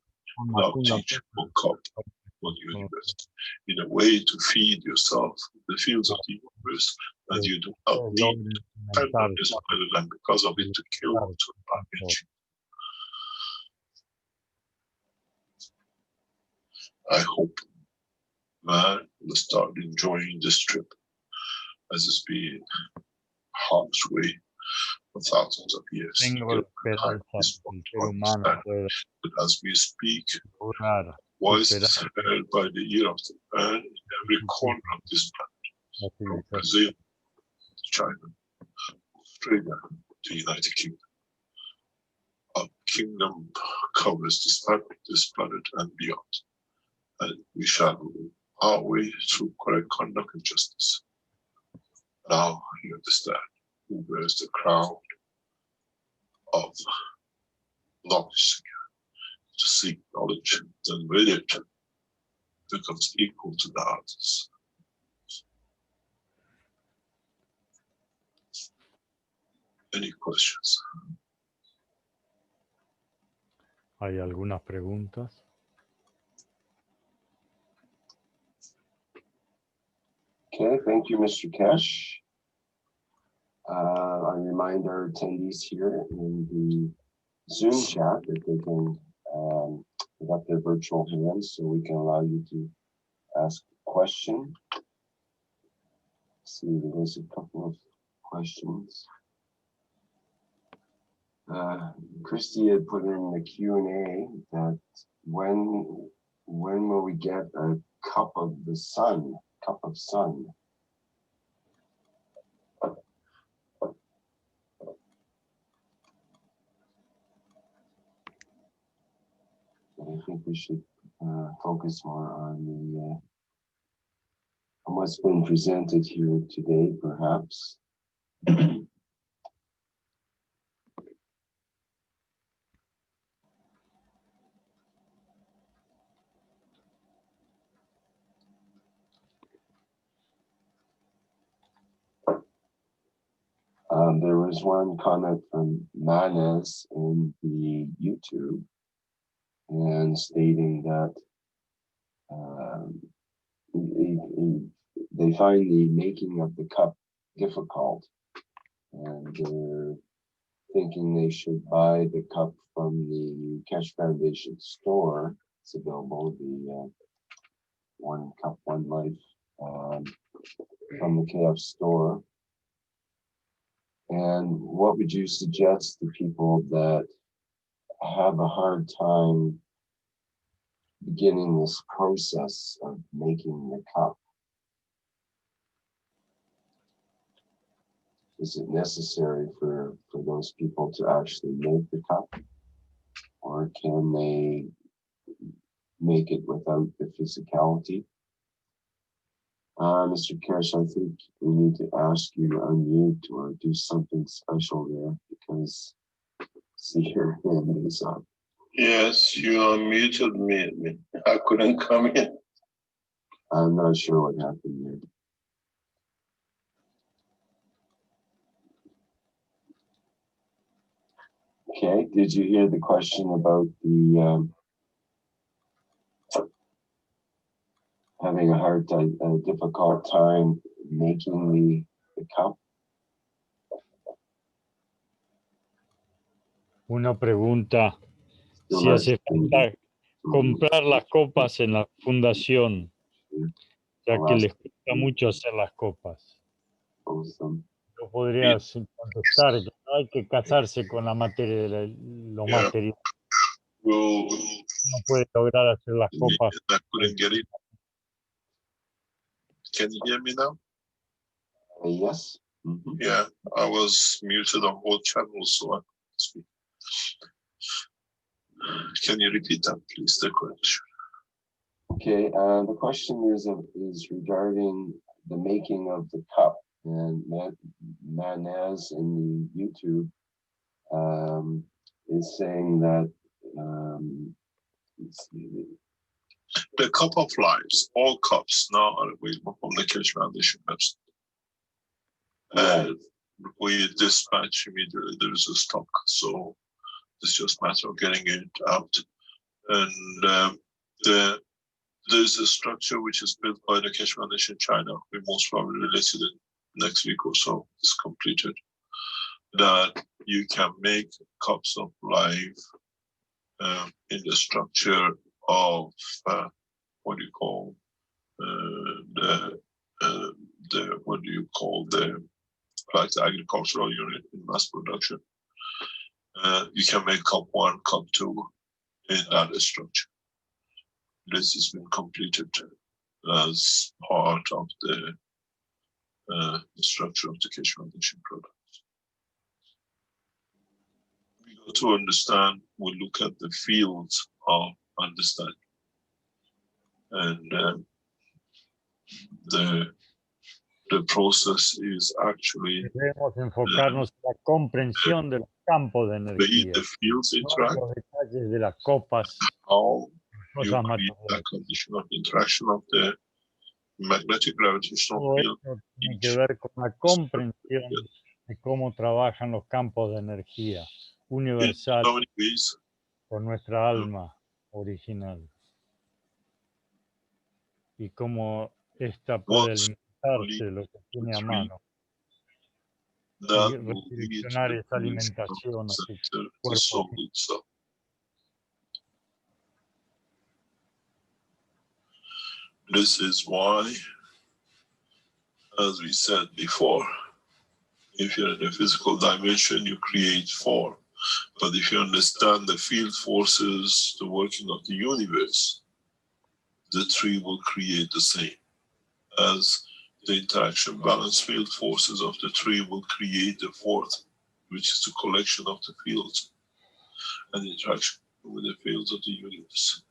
now teach one cup, one universe, in a way to feed yourself the fields of the universe, and you do not need to depend on this other than because of it to kill or to damage. I hope man will start enjoying this trip, as it's been harm's way for thousands of years. Tengo la esperanza que el ser humano pueda But as we speak, lograr voices superar heard by the ear of the man in every corner of this planet, la from civilización. Brazil to China, Australia to United Kingdom. Our kingdom covers this planet and beyond, and we shall move our way through correct conduct and justice. Now you understand who wears the crown of knowledge. To seek knowledge, then with it becomes equal to the others. Any questions? ¿Hay algunas preguntas? Okay, thank you, Mr. Keshe. I remind our attendees here in the Zoom chat that they can put up their virtual hands so we can allow you to ask a question. Let's see, there's a couple of questions. Christy had put in the Q&A that when will we get a cup of the sun? Cup of sun. I think we should focus more on the on what's been presented here today, perhaps. There was one comment from Manes in the YouTube and stating that they find the making of the cup difficult, and they're thinking they should buy the cup from the Keshe Foundation store. It's available, the One Cup, One Life from the KF store. And what would you suggest to people that have a hard time beginning this process of making the cup? Is it necessary for those people to actually make the cup? Or can they make it without the physicality? Mr. Keshe, I think we need to ask you to unmute or do something special there, because see your hand is up. Yes, you unmuted me. I couldn't come in. I'm not sure what happened there. Okay, did you hear the question about the having a difficult time making the cup? Una pregunta, Still si not hace falta comprar las copas en la fundación, ya que les cuesta mucho hacer las copas. awesome. ¿No podrías contestar que no hay que casarse con la materia, lo material? Well, No puede lograr hacer las copas. I couldn't get it. Can you hear me now? Yes. Mm-hmm. Yeah, I was muted on both channels, so I couldn't speak. Can you repeat that, please, the question? Okay, the question is regarding the making of the cup, and Manaz in the YouTube is saying that The Cup of Lives, all cups now are available from the Keshe Foundation website. And we dispatch immediately, there is a stock, so it's just a matter of getting it out. And there's a structure which is built by the Keshe Foundation China. We most probably release it in next week or so. It's completed. That you can make cups of life in the structure of what do you call like the agricultural unit in mass production. You can make cup 1, cup 2 in that structure. This has been completed as part of the structure of the Keshe Foundation product. We got to understand, we look at the fields of understanding. And the process is actually Debemos enfocarnos en la comprensión de los campos de energía, the fields interact, los detalles de las copas, how you cosas create that materiales. condition of interaction of the magnetic gravitational Todo field. esto tiene que ver con la comprensión de cómo trabajan los campos de energía universal In so many ways, con nuestra alma original y cómo esta puede alimentarse de lo que tiene a mano y that will lead to redireccionar the esa creation of alimentación hacia el the cuerpo. soul itself. This is why, as we said before, if you're in the physical dimension, you create form. But if you understand the field forces, the working of the universe, the three will create the same. As the interaction balance field forces of the three will create the fourth, which is the collection of the fields and interaction with the fields of the universe.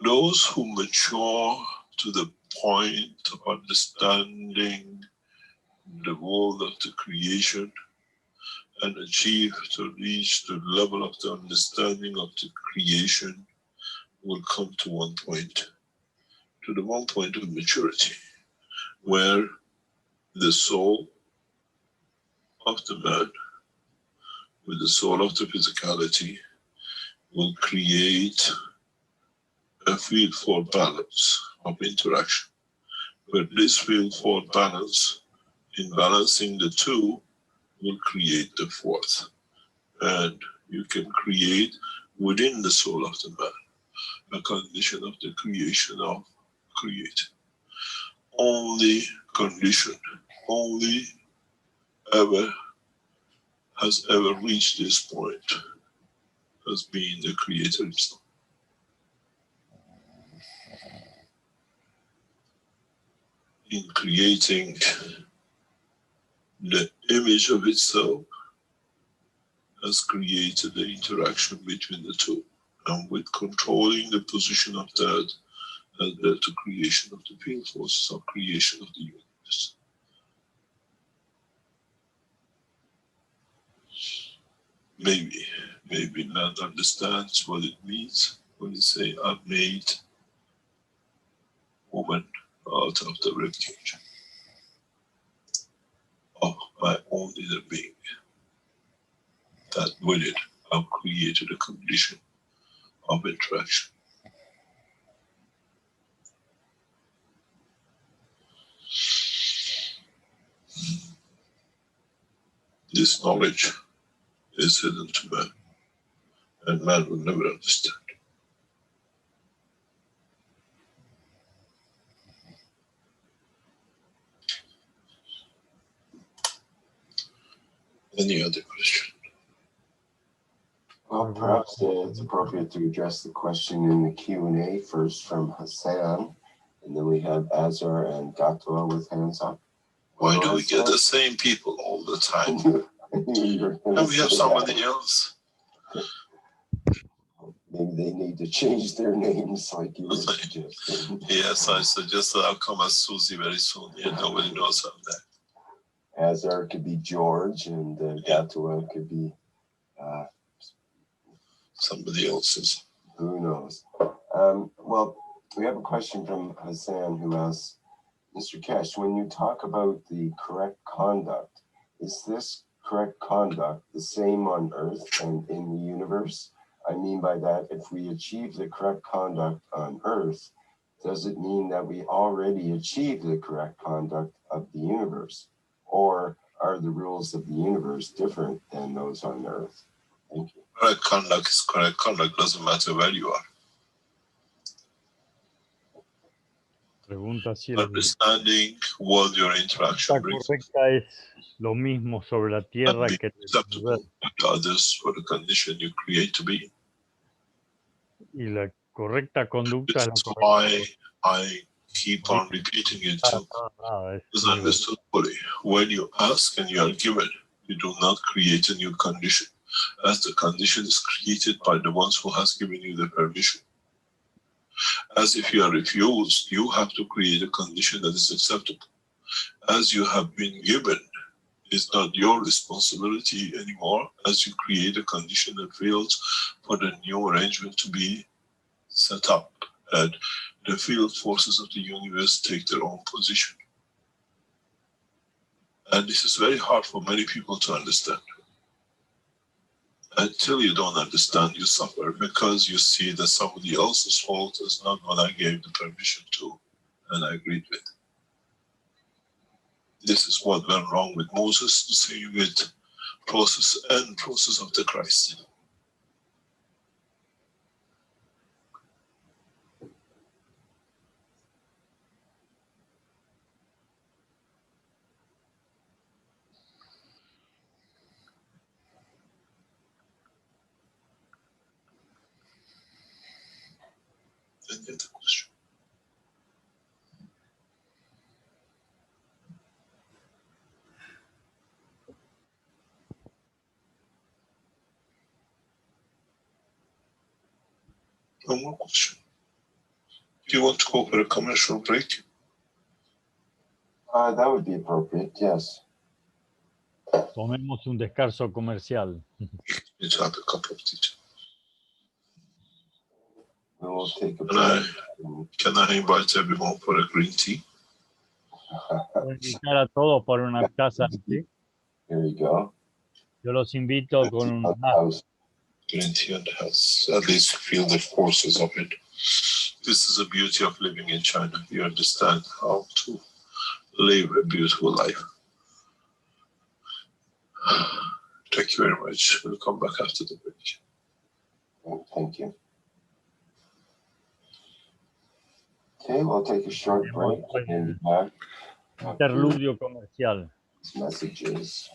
Those who mature to the point of understanding the world of the creation and achieve to reach the level of the understanding of the creation will come to one point, to the one point of maturity, where the soul of the man with the soul of the physicality will create a field for balance of interaction. But this field for balance, in balancing the two, will create the fourth. And you can create within the soul of the man a condition of the creation of creating. Only condition, only has ever reached this point has been the creator himself. In creating the image of itself, has created the interaction between the two, and with controlling the position of that has led to creation of the field forces of creation of the universe. Maybe not understands what it means when you say, I made woman out of the refuge of my own inner being. That with it, I've created a condition of interaction. This knowledge is hidden to man, and man will never understand. Any other question? Well, perhaps it's appropriate to address the question in the Q&A first from Hassan, and then we have Azar and Gatwa with hands up. Why do we get the same people all the time? And we have somebody else. Maybe they need to change their names like you were suggesting. Yes, I suggest that I'll come as Susie very soon. Yeah, nobody knows I'm that. Azar could be George, and Gatwa could be somebody else's. Who knows? Well, we have a question from Hassan who asks, Mr. Keshe, when you talk about the correct conduct, is this correct conduct the same on Earth and in the universe? I mean by that, if we achieve the correct conduct on Earth, does it mean that we already achieved the correct conduct of the universe? Or are the rules of the universe different than those on Earth? Thank you. Correct conduct is correct conduct, doesn't matter where you are. Pregunta si la understanding what your interaction brings, correcta es lo mismo sobre la and tierra being que en el acceptable universo. to others for the condition you create to be. Y la correcta conducta This es la is correcta why I keep on repeating it to is understood fully. When you ask and you are given, you do not create a new condition, as the condition is created by the ones who has given you the permission. As if you are refused, you have to create a condition that is acceptable. As you have been given, it's not your responsibility anymore, as you create a condition that fails for the new arrangement to be set up, and the field forces of the universe take their own position. And this is very hard for many people to understand. Until you don't understand, you suffer because you see that somebody else's fault is not what I gave the permission to and I agreed with. This is what went wrong with Moses, the same with process of the Christ. Any other question? No more question. Do you want to go for a commercial break? That would be appropriate, yes. Tomemos un descanso comercial. Let's have a cup of tea. We'll take a break. Can I invite everyone for a green tea? Voy a invitar a todos por una taza de té. Here you go. Yo los invito con un Green tea in the house. At least feel the forces of it. This is the beauty of living in China. You understand how to live a beautiful life. Thank you very much. We'll come back after the break. Thank you. Okay, we'll take a short break and be back. Interludio comercial. Messages.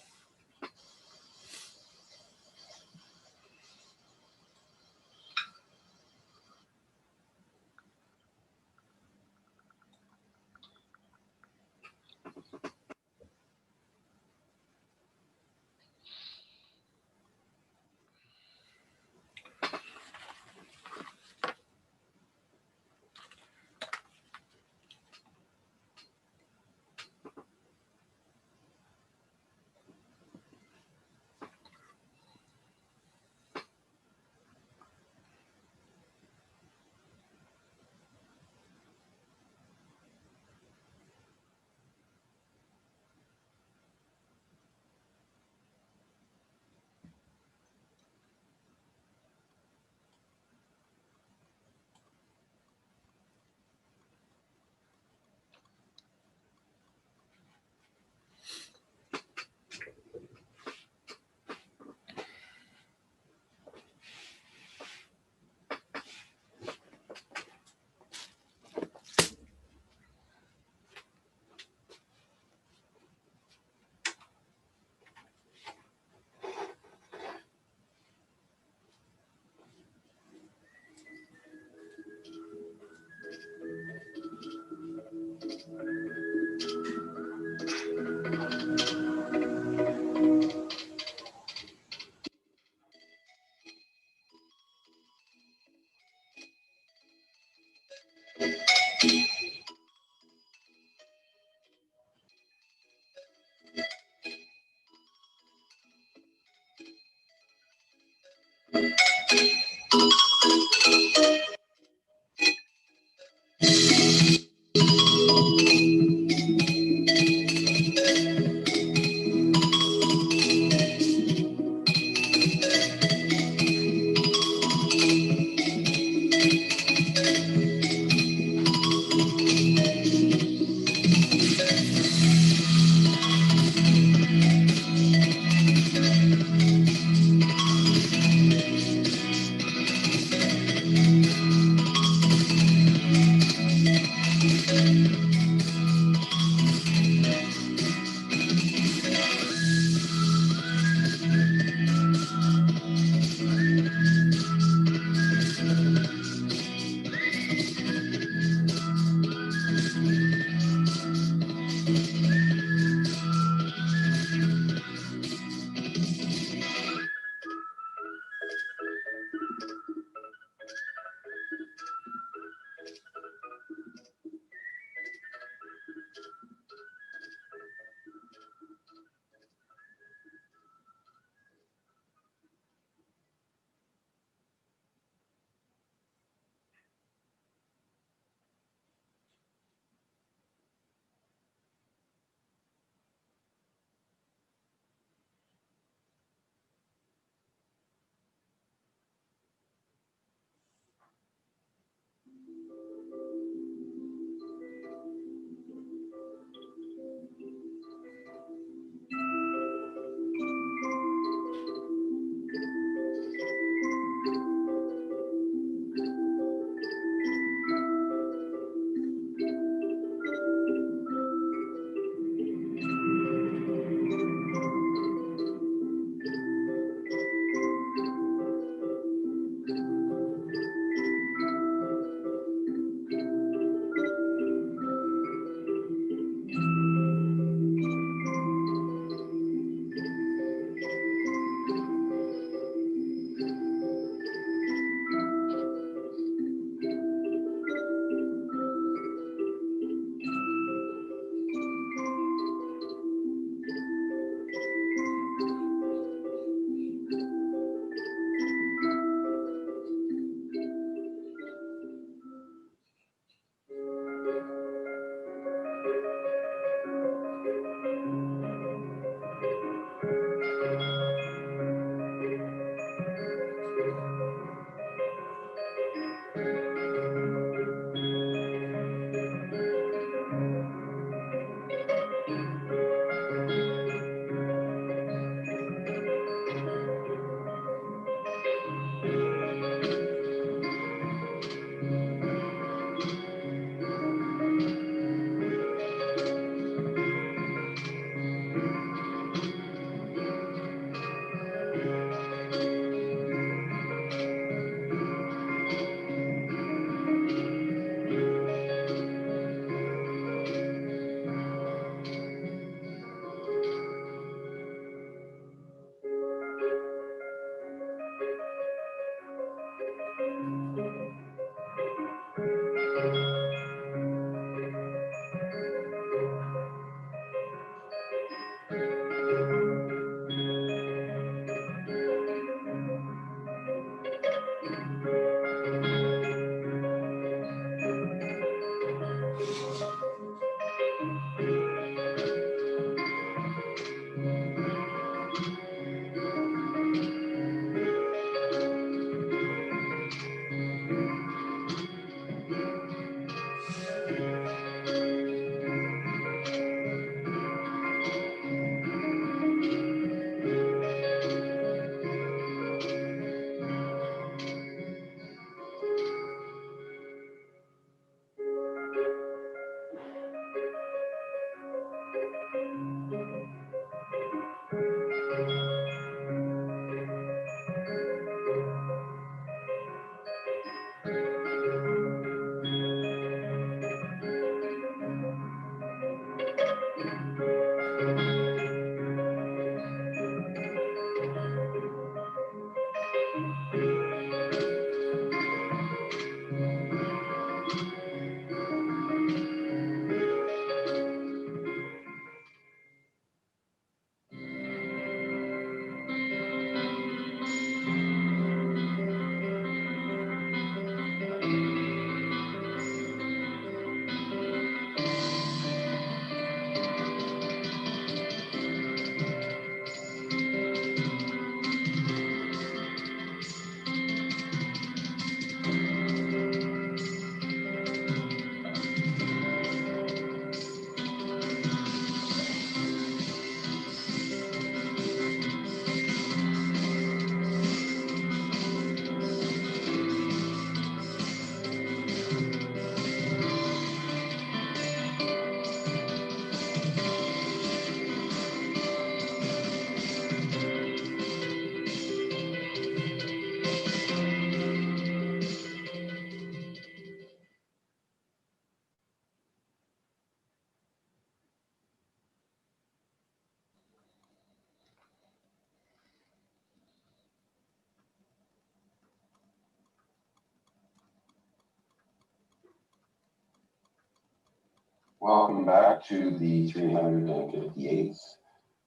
Welcome back to the 358th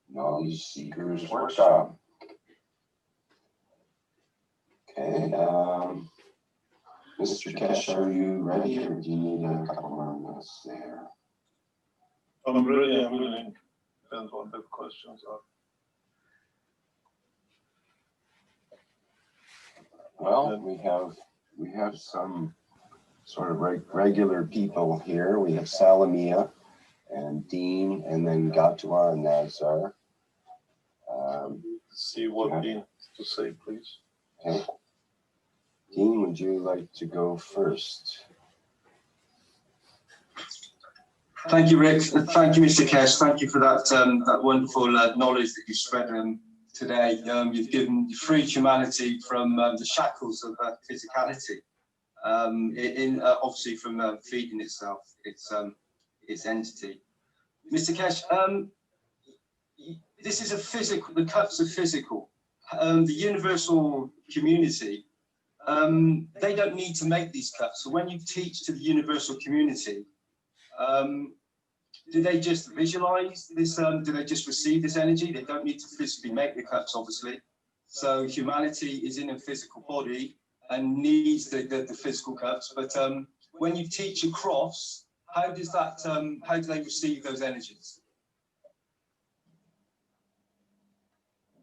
Knowledge Seekers Workshop. Okay, Mr. Keshe, are you ready, or do you need a couple more minutes there? I'm ready, I'm willing. Depends what the questions are. Well, we have some sort of regular people here. We have Salamia and Dean, and then Gatwa and Nazar. See what Dean has to say, please. Okay. Dean, would you like to go first? Thank you, Rick. Thank you, Mr. Keshe. Thank you for that that wonderful knowledge that you spread today. You've freed humanity from the shackles of physicality, obviously from feeding itself, its entity. Mr. Keshe, this is a physical. The cups are physical. The universal community, they don't need to make these cups. So when you teach to the universal community, do they just visualize this? Do they just receive this energy? They don't need to physically make the cups, obviously. So humanity is in a physical body and needs the physical cups. But when you teach across, how does that? How do they receive those energies?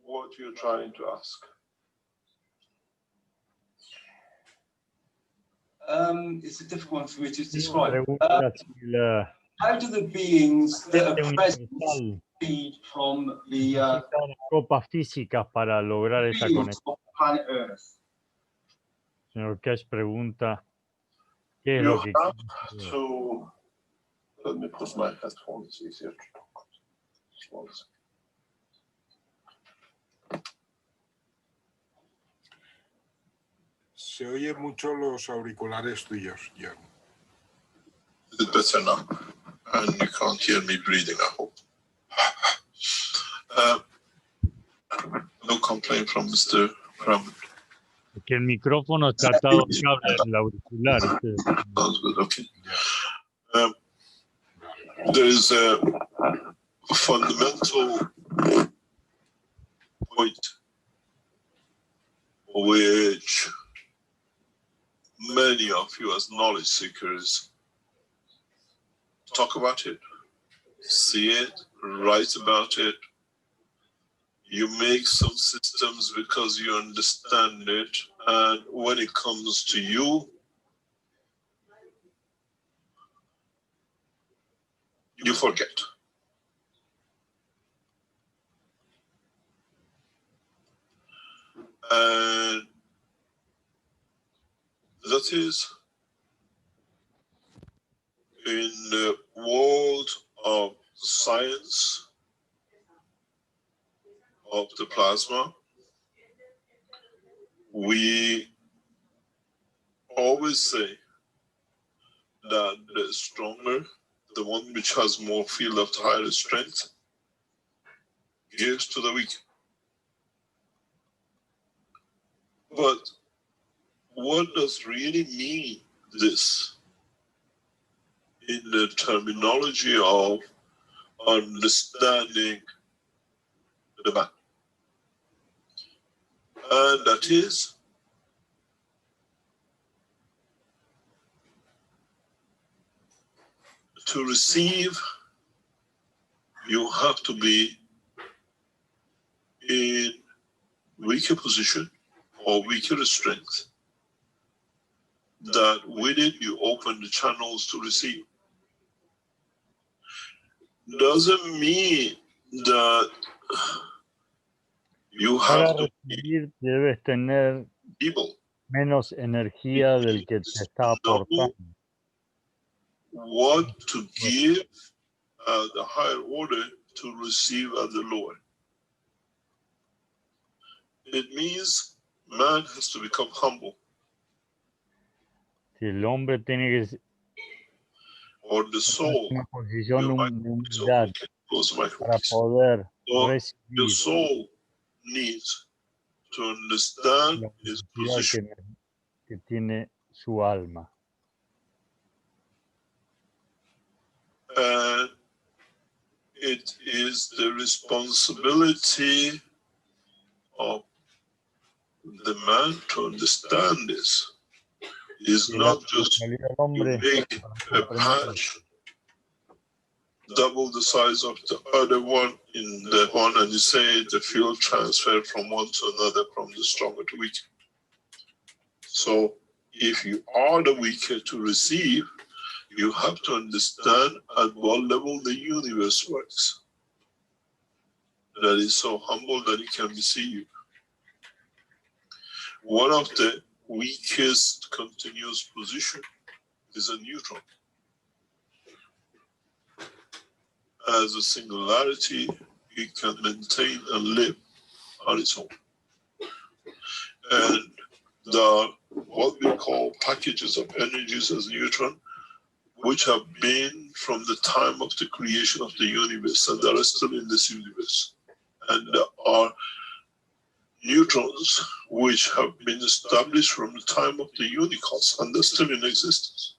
What you're trying to ask? It's a difficult one for me to describe. How do the beings that are present feed from the copas físicas para lograr esta conexión? Planet Earth? Señor Keshe pregunta, ¿qué es lo que to, let me put my headphones, it's easier to talk. Se oye mucho los auriculares tuyos, John. Is it better now? And you can't hear me breathing, I hope. No complaint from Mr. Raman. Que el micrófono está atado al cable del auricular. Sounds good, okay. There is a fundamental point which many of you as knowledge seekers talk about it, see it, write about it. You make some systems because you understand it, and when it comes to you, you forget. And that is in the world of science of the plasma. We always say that the stronger, the one which has more field of higher strength, gives to the weak. But what does really mean this in the terminology of understanding the man? And that is to receive, you have to be in weaker position or weaker strength, that with it you open the channels to receive. Doesn't mean that you have to recibir debes tener able menos energía del que te está aportando. What to give at the higher order to receive at the lower. It means man has to become humble. Si el hombre tiene que Or the soul, una posición de humildad para please. poder Or the recibir soul needs to understand la his necesidad position. que tiene su alma. And it is the responsibility of the man to understand this. It's not just to make a patch double the size of the other one in the one, and you say the field transfer from one to another, from the stronger to weaker. So if you are the weaker to receive, you have to understand at what level the universe works. That is so humble that it can receive. One of the weakest continuous position is a neutron. As a singularity, it can maintain and live on its own. And the what we call packages of energies as neutron, which have been from the time of the creation of the universe, and that are still in this universe. And there are neutrons which have been established from the time of the unicos, and they're still in existence,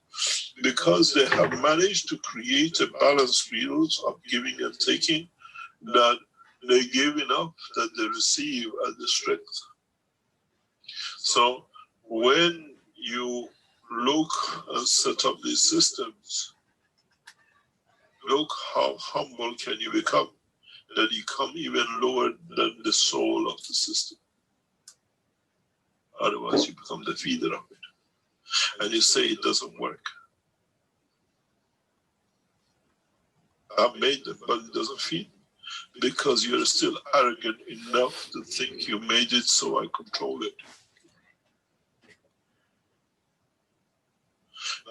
because they have managed to create a balanced field of giving and taking, that they give enough that they receive at the strength. So when you look and set up these systems, look how humble can you become, that you come even lower than the soul of the system. Otherwise you become the feeder of it. And you say it doesn't work. I made them, but it doesn't feed. Because you're still arrogant enough to think you made it, so I control it.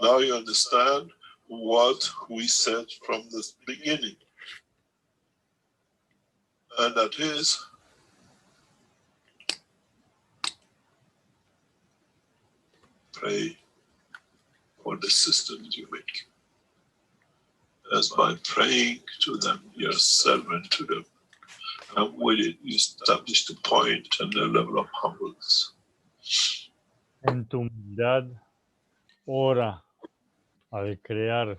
Now you understand what we said from the beginning. And that is, pray for the systems you make. As by praying to them, you're a servant to them. And with it, you establish the point and the level of humbleness. En tu humildad, ora al crear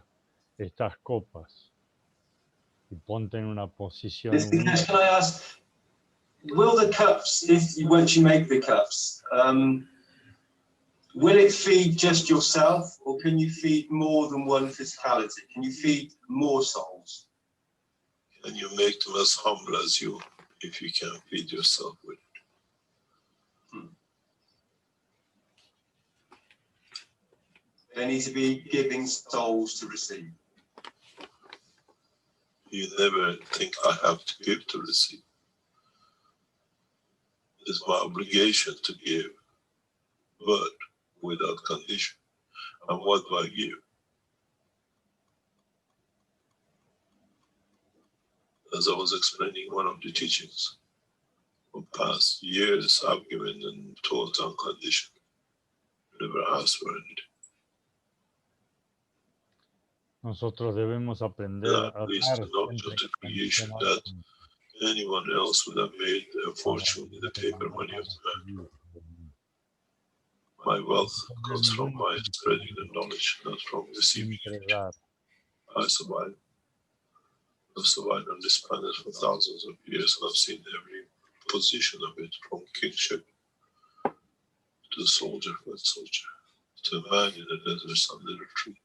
estas copas y ponte en una posición humilde. Can I ask, will the cups, once you make the cups, will it feed just yourself, or can you feed more than one physicality? Can you feed more souls? And you make them as humble as you, if you can feed yourself with it. They need to be giving souls to receive. You never think I have to give to receive. It's my obligation to give, but without condition. And what do I give? As I was explaining one of the teachings, for past years I've given and taught unconditioned. Never asked for anything. Nosotros debemos aprender a dar knowledge of the creation that anyone else would have made a fortune in the paper money of the man. My wealth comes from my spreading the knowledge, not from receiving it. I survived. I've survived on this planet for thousands of years, and I've seen every position of it, from kingship to the soldier, foot soldier, to a man in the desert under a tree.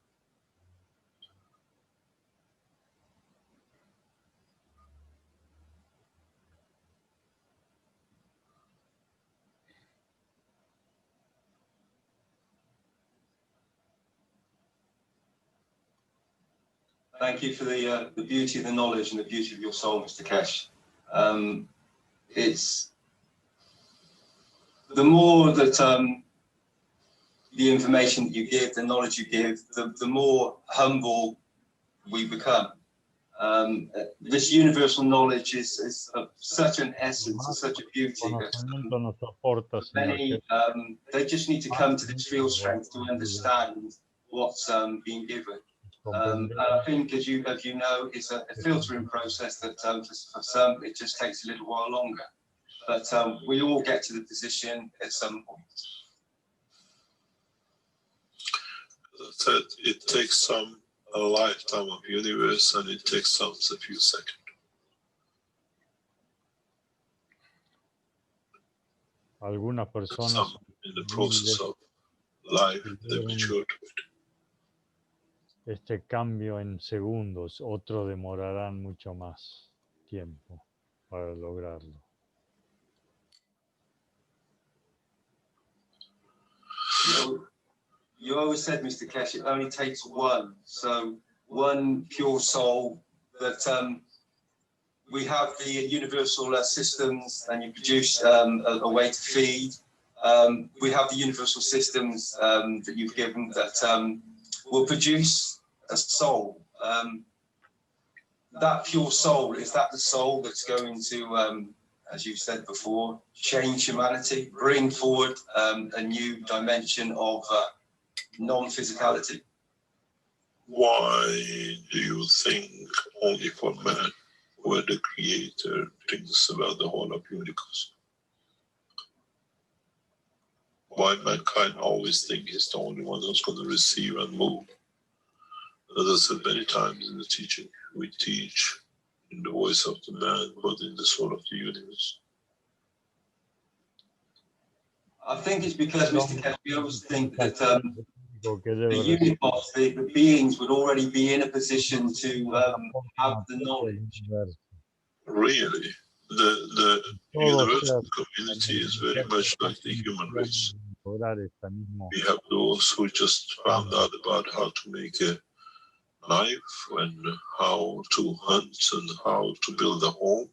Thank you for the beauty of the knowledge and the beauty of your soul, Mr. Keshe. It's the more that the information that you give, the knowledge you give, the more humble we become. This universal knowledge is of such an essence and such a beauty that many, they just need to come to this field strength to understand what's being given. I think, as you know, it's a filtering process that for some it just takes a little while longer. But we all get to the position at some point. As I said, it takes some a lifetime of universe, and it takes us a few seconds. Algunas personas Some in the process of life, they mature to it. este cambio en segundos, otros demorarán mucho más tiempo para lograrlo. You always said, Mr. Keshe, it only takes one. So one pure soul that we have the universal systems, and you produce a way to feed. We have the universal systems that you've given that will produce a soul. That pure soul, is that the soul that's going to, as you said before, change humanity, bring forward a new dimension of non-physicality? Why do you think only for man, where the Creator thinks about the whole of universe? Why mankind always think he's the only one who's going to receive and move? As I said many times in the teaching, we teach in the voice of the man, but in the soul of the universe. I think it's because, Mr. Keshe, we always think that the universe, the beings would already be in a position to have the knowledge. Really, the universal community is very much like the human race. We have those who just found out about how to make a knife and how to hunt and how to build a home.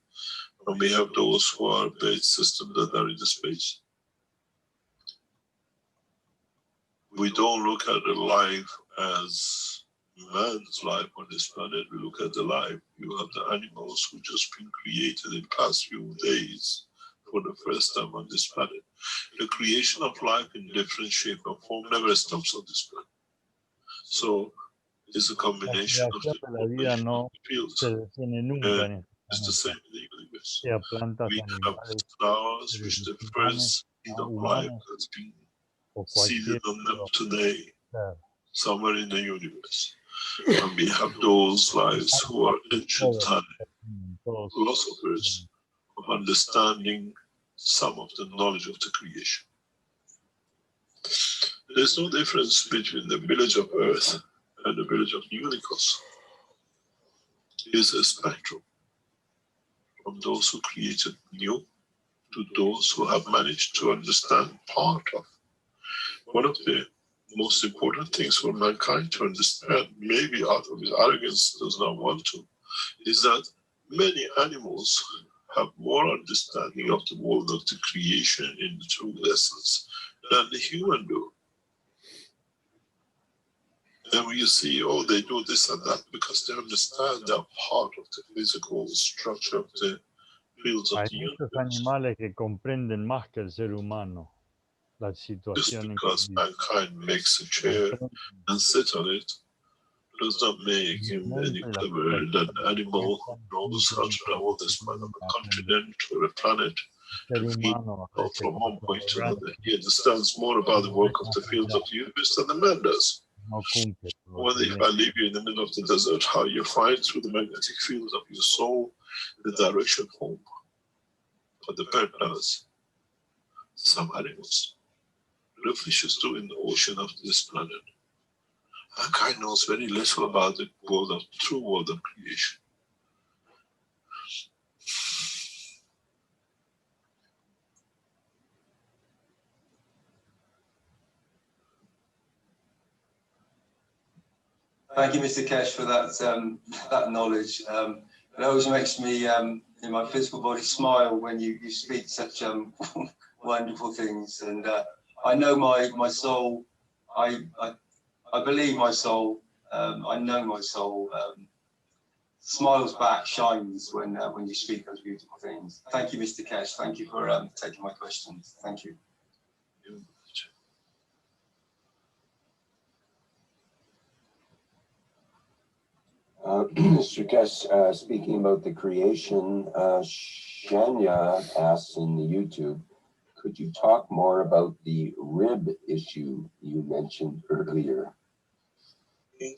And we have those who are based systems that are in the space. We don't look at the life as man's life on this planet. We look at the life. You have the animals who just been created in past few days for the first time on this planet. The creation of life in different shape and form never stops on this planet. So it's a combination of the fields. It's the same in the universe. We have stars, which the first seed of life has been seeded on them today, somewhere in the universe. And we have those lives who are ancient time philosophers of understanding some of the knowledge of the creation. There's no difference between the village of Earth and the village of Unicos. It's a spectrum from those who created new to those who have managed to understand part of. One of the most important things for mankind to understand, maybe out of his arrogance does not want to, is that many animals have more understanding of the world of the creation in the true essence than the human do. And when you see, oh, they do this and that because they understand that part of the physical structure of the fields of the universe. Animales que comprenden más que el ser humano. Just because mankind makes a chair and sit on it does not make him any cleverer than an animal who knows how to travel this part of a continent or a planet to feed from one point to another. He understands more about the work of the fields of the universe than the man does. When if I leave you in the middle of the desert, how you find through the magnetic fields of your soul the direction home. But the bird does. Some animals. The fishes do in the ocean of this planet. Mankind knows very little about the world of the true world of creation. Thank you, Mr. Keshe, for that that knowledge. It always makes me, in my physical body, smile when you speak such wonderful things. And I know my soul. I believe my soul. I know my soul smiles back, shines when you speak those beautiful things. Thank you, Mr. Keshe. Thank you for taking my questions. Thank you. Mr. Keshe, speaking about the creation, Shania asks in the YouTube, could you talk more about the rib issue you mentioned earlier?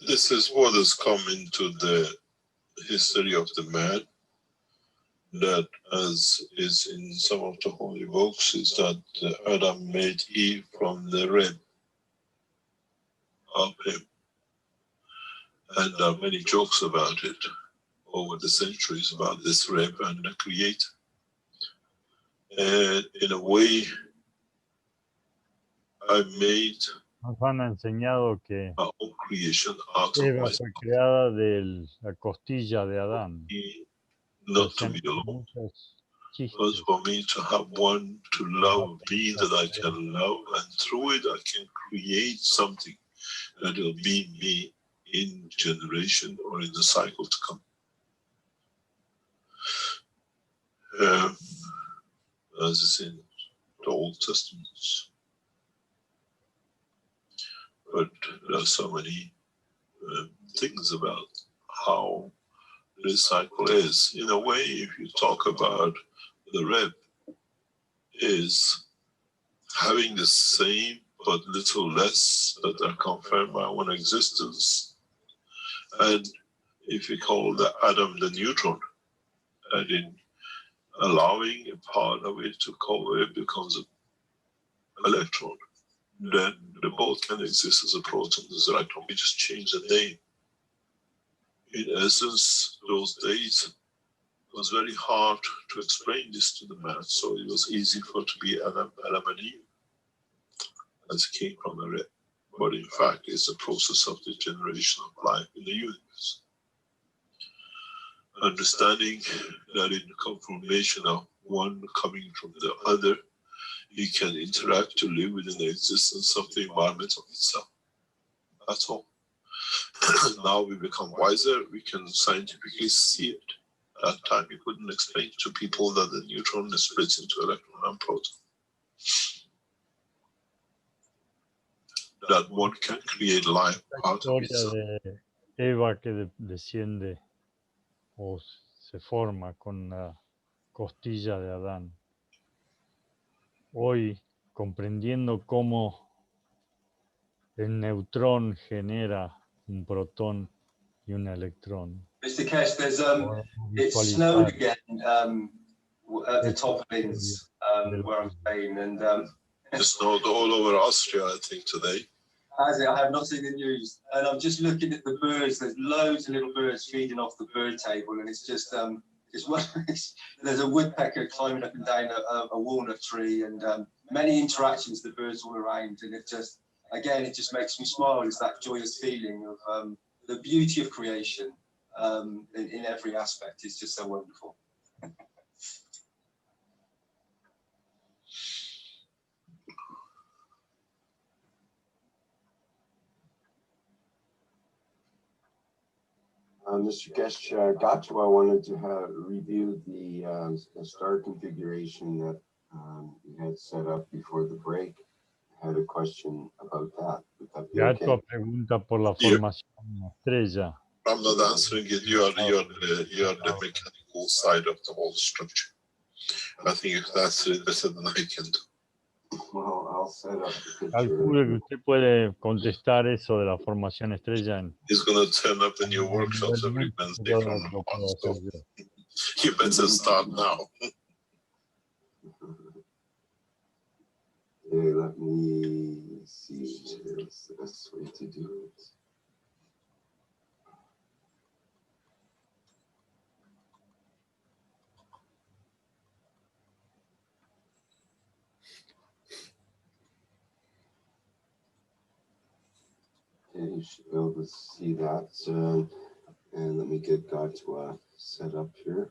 This is what has come into the history of the man, that as is in some of the holy books, is that Adam made Eve from the rib of him. And there are many jokes about it over the centuries about this rib and the creator. And in a way, I made Nos han enseñado que my own creation out of Eva myself. fue creada de la costilla de Adán. Not to be alone, Muchos but chistes. for me to have one to love me that I can love, and through it I can create something that will be me in generation or in the cycle to come. As is in the Old Testaments. But there are so many things about how this cycle is. In a way, if you talk about the rib, is having the same but little less that are confirmed by one existence. And if you call the atom the neutron, and in allowing a part of it to cover it becomes an electron, then they both can exist as a proton, as an electron. We just change the name. In essence, those days, it was very hard to explain this to the math, so it was easy for it to be Adam and Eve, as it came from the rib. But in fact, it's a process of the generation of life in the universe. Understanding that in the confirmation of one coming from the other, you can interact to live within the existence of the environment of itself. That's all. Now we become wiser, we can scientifically see it. At that time, you couldn't explain to people that the neutron is split into electron and proton. That one can create life out of itself. De Eva que desciende o se forma con la costilla de Adán. Hoy, comprendiendo cómo el neutrón genera un protón y un electrón. Mr. Keshe, it snowed again at the top of Inns, where I'm staying, and it snowed all over Austria, I think, today. Has it? I have not seen the news, and I'm just looking at the birds. There's loads of little birds feeding off the bird table, and it's just there's a woodpecker climbing up and down a walnut tree, and many interactions, the birds all around, and it just makes me smile. It's that joyous feeling of the beauty of creation in every aspect. It's just so wonderful. Mr. Keshe, Gatua wanted to review the star configuration that we had set up before the break. I had a question about that. Would that be okay? Gatua pregunta por la formación estrella. I'm not answering it. You are the mechanical side of the whole structure. I think if that's it, better than I can do. Well, I'll set up the Calculo que usted puede contestar eso de la formación estrella. He's going to turn up in your workshops every Wednesday from now on, so you better start now. Okay, let me see. What's the best way to do it? Okay, you should be able to see that. And let me get Gatua set up here.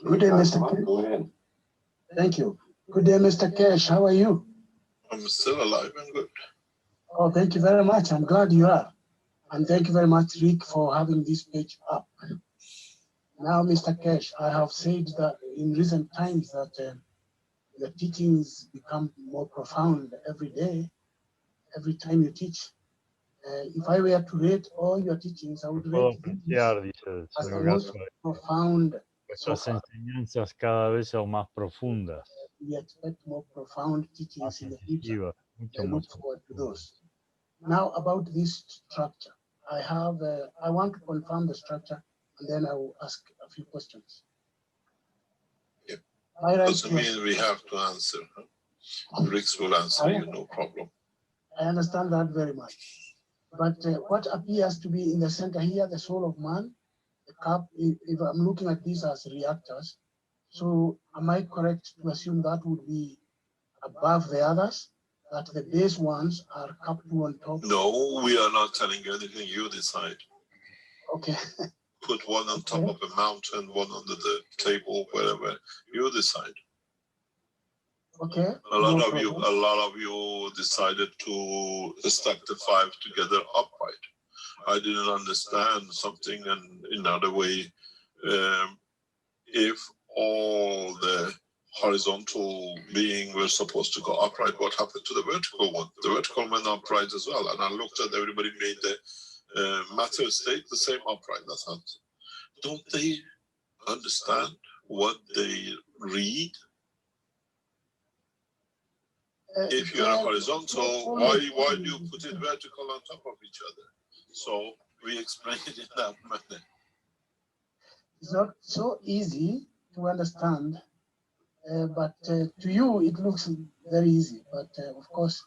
Good day, Mr. Keshe. Go ahead. Thank you. Good day, Mr. Keshe. How are you? I'm still alive and good. Oh, thank you very much. I'm glad you are. And thank you very much, Rick, for having this page up. Now, Mr. Keshe, I have said that in recent times that the teachings become more profound every day, every time you teach. If I were to rate all your teachings, I would rate as the most profound. Nuestras enseñanzas cada vez son más profundas. We expect more profound teachings in the future. I look forward to those. Now about this structure, I want to confirm the structure, and then I will ask a few questions. Yeah. Right, Doesn't mean we have to answer. Huh? Rix will answer you, no problem. I understand that very much. But what appears to be in the center here, the soul of man, the cup, if I'm looking at these as reactors, so am I correct to assume that would be above the others, that the base ones are cup 2 on top? No, we are not telling you anything, you decide. Okay. Put one on top of a mountain, one under the table, wherever, you decide. Okay. A lot of you decided to stack the 5 together upright. I didn't understand something, and in another way, if all the horizontal being were supposed to go upright, what happened to the vertical one? The vertical went upright as well, and I looked at everybody made the matter state the same upright. That's not. Don't they understand what they read? If you're horizontal, why do you put it vertical on top of each other? So we explain it in that manner. It's not so easy to understand, but to you it looks very easy. But of course,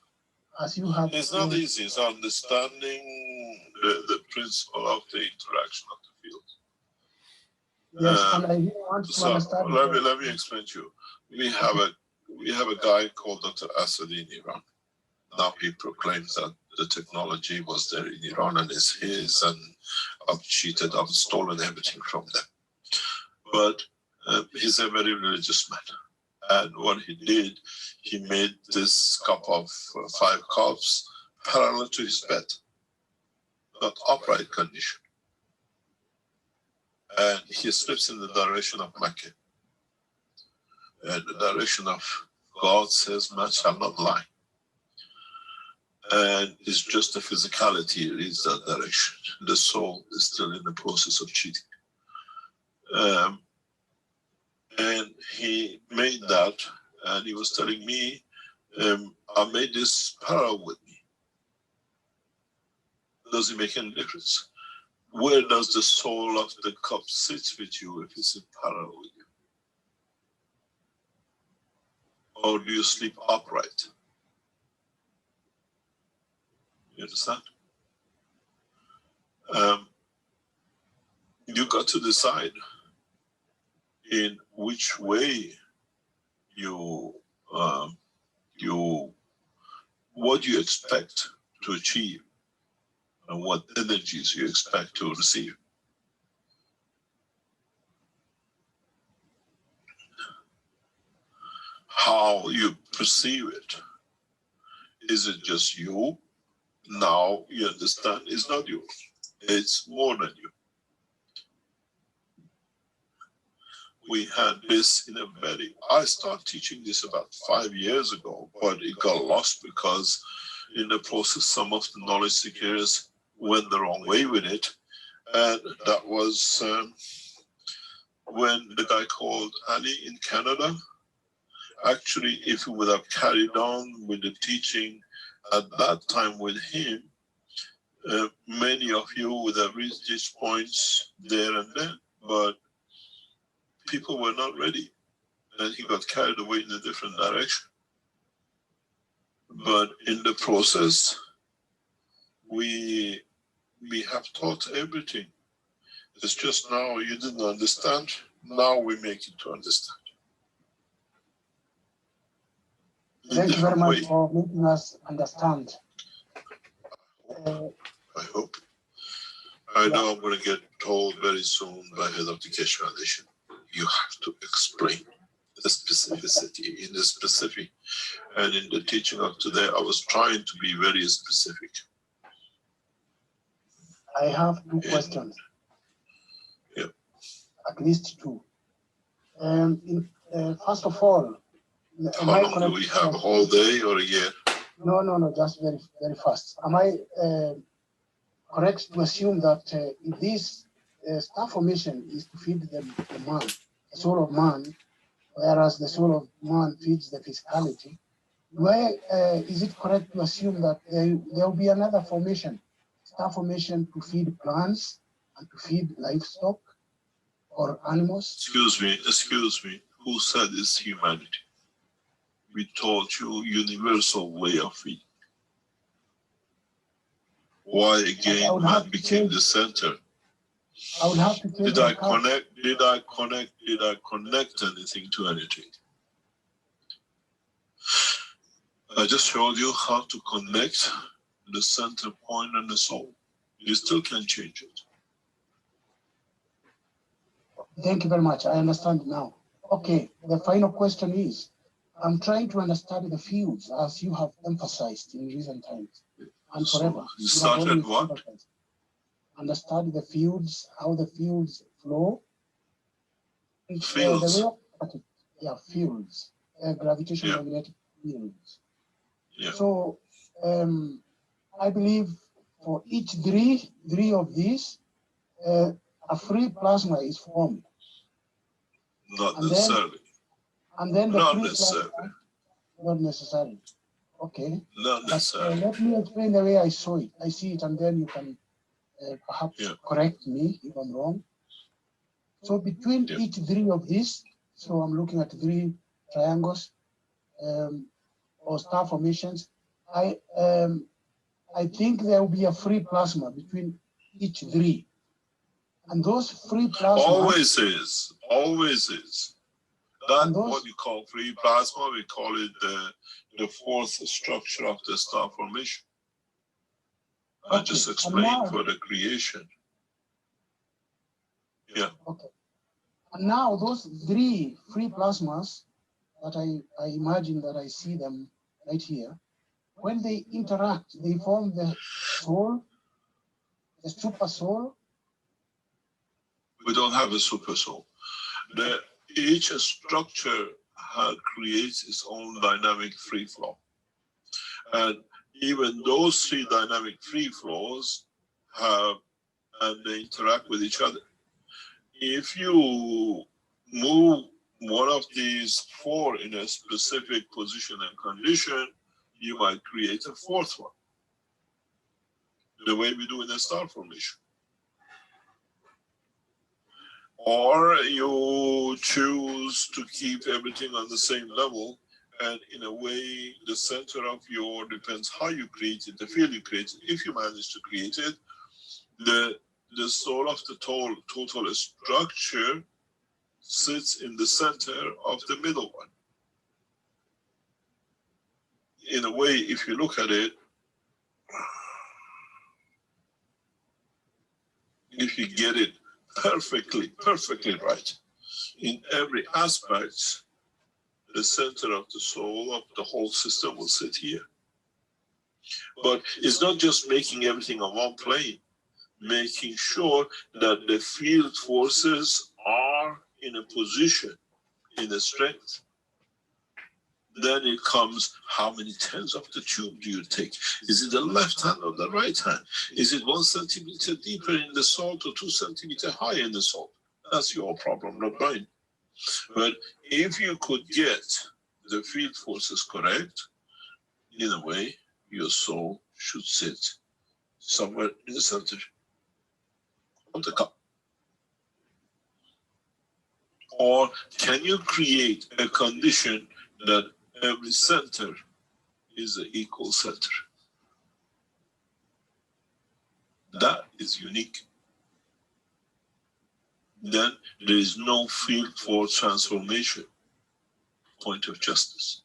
as you have, it's not easy. It's understanding the principle of the interaction of the field. Yes, and I really want to understand. Let me explain to you. We have a guy called Dr. Assad in Iran. Now he proclaims that the technology was there in Iran and is his, and I've cheated, I've stolen everything from them. But he's a very religious man. And what he did, he made this cup of 5 cups parallel to his bed, not upright condition. And he slips in the direction of Mecca. And the direction of God says, man shall not lie. And it's just the physicality reads that direction. The soul is still in the process of cheating. And he made that, and he was telling me, I made this parallel with me. Does it make any difference? Where does the soul of the cup sit with you if it's in parallel with you? Or do you sleep upright? You understand? You got to decide in which way what you expect to achieve and what energies you expect to receive. How you perceive it. Is it just you? Now you understand it's not you. It's more than you. We had this in a I started teaching this about 5 years ago, but it got lost because in the process, some of the knowledge seekers went the wrong way with it. And that was when the guy called Ali in Canada. Actually, if we would have carried on with the teaching at that time with him, many of you would have reached these points there and then, but people were not ready, and he got carried away in a different direction. But in the process, we have taught everything. It's just now you didn't understand, now we make it to understand. Thank you very much for making us understand. I hope. I know I'm going to get told very soon by head of the Keshe Foundation, you have to explain the specificity in the specific. And in the teaching of today, I was trying to be very specific. I have 2 questions. Yeah. At least 2. First of all, how long do we have? A whole day or a year? No, just very, very fast. Am I correct to assume that this star formation is to feed the man, the soul of man, whereas the soul of man feeds the physicality? is it correct to assume that there will be another formation, star formation to feed plants and to feed livestock or animals? Excuse me. Who said it's humanity? We taught you universal way of feeding. Why again man became the center? I would have to take Did I connect anything to anything? I just showed you how to connect the center point and the soul. You still can change it. Thank you very much. I understand now. Okay, the final question is, I'm trying to understand the fields as you have emphasized in recent times and forever. So you started what? Understand the fields, how the fields flow. Fields. Fields, gravitational magnetic fields. Yeah. So I believe for each three of these, a free plasma is formed. Not necessarily. And then the not free necessarily. Plasma, not necessarily. Okay. Not necessarily. Let me explain the way I saw it. I see it, and then you can perhaps correct me if I'm wrong. So between each three of these, so I'm looking at three triangles or star formations. I think there will be a free plasma between each three. And those free plasma always is. That's what you call free plasma. We call it the fourth structure of the star formation. I just explained for the creation. Yeah. Okay. And now those three free plasmas that I imagine that I see them right here, when they interact, they form the soul, the super soul. We don't have a super soul. Each structure creates its own dynamic free flow. And even those three dynamic free flows and they interact with each other. If you move one of these four in a specific position and condition, you might create a fourth one, the way we do in a star formation. Or you choose to keep everything on the same level, and in a way, the center of your, depends how you create it, the field you create it. If you manage to create it, the soul of the total structure sits in the center of the middle one. In a way, if you look at it, if you get it perfectly right, in every aspect, the center of the soul of the whole system will sit here. But it's not just making everything on one plane, making sure that the field forces are in a position, in a strength. Then it comes, how many turns of the tube do you take? Is it the left hand or the right hand? Is it 1 centimeter deeper in the salt or 2 centimeters higher in the salt? That's your problem, not mine. But if you could get the field forces correct, in a way, your soul should sit somewhere in the center of the cup. Or can you create a condition that every center is an equal center? That is unique. Then there is no field for transformation. Point of justice.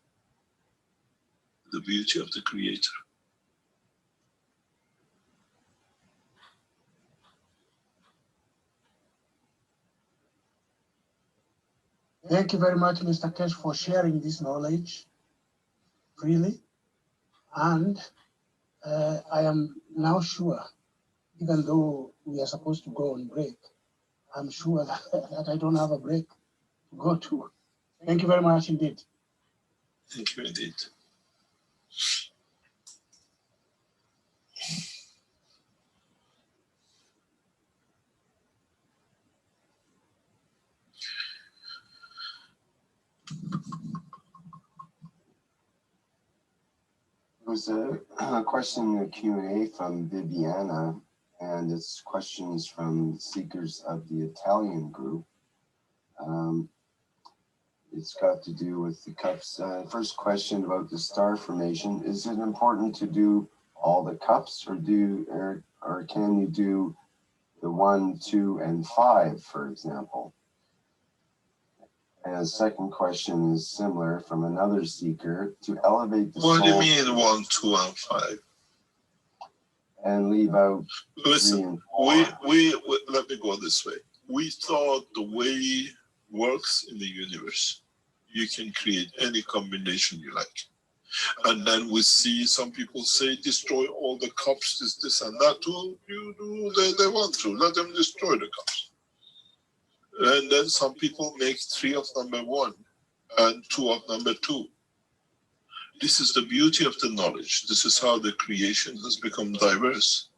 The beauty of the Creator. Thank you very much, Mr. Keshe, for sharing this knowledge freely. And I am now sure, even though we are supposed to go on break, I'm sure that I don't have a break to go to. Thank you very much indeed. Thank you indeed. there's a question in the Q&A from Viviana, and it's questions from seekers of the Italian group. It's got to do with the cups. First question about the star formation. Is it important to do all the cups, or can you do the 1, 2, and 5, for example? And a second question is similar from another seeker. To elevate the soul. What do you mean 1, 2, and 5? And leave out. Listen, let me go this way. We thought the way works in the universe, you can create any combination you like. And then we see some people say, destroy all the cups, this and that. Well, you do, they want to, let them destroy the cups. And then some people make 3 of number 1 and 2 of number 2. This is the beauty of the knowledge. This is how the creation has become diverse.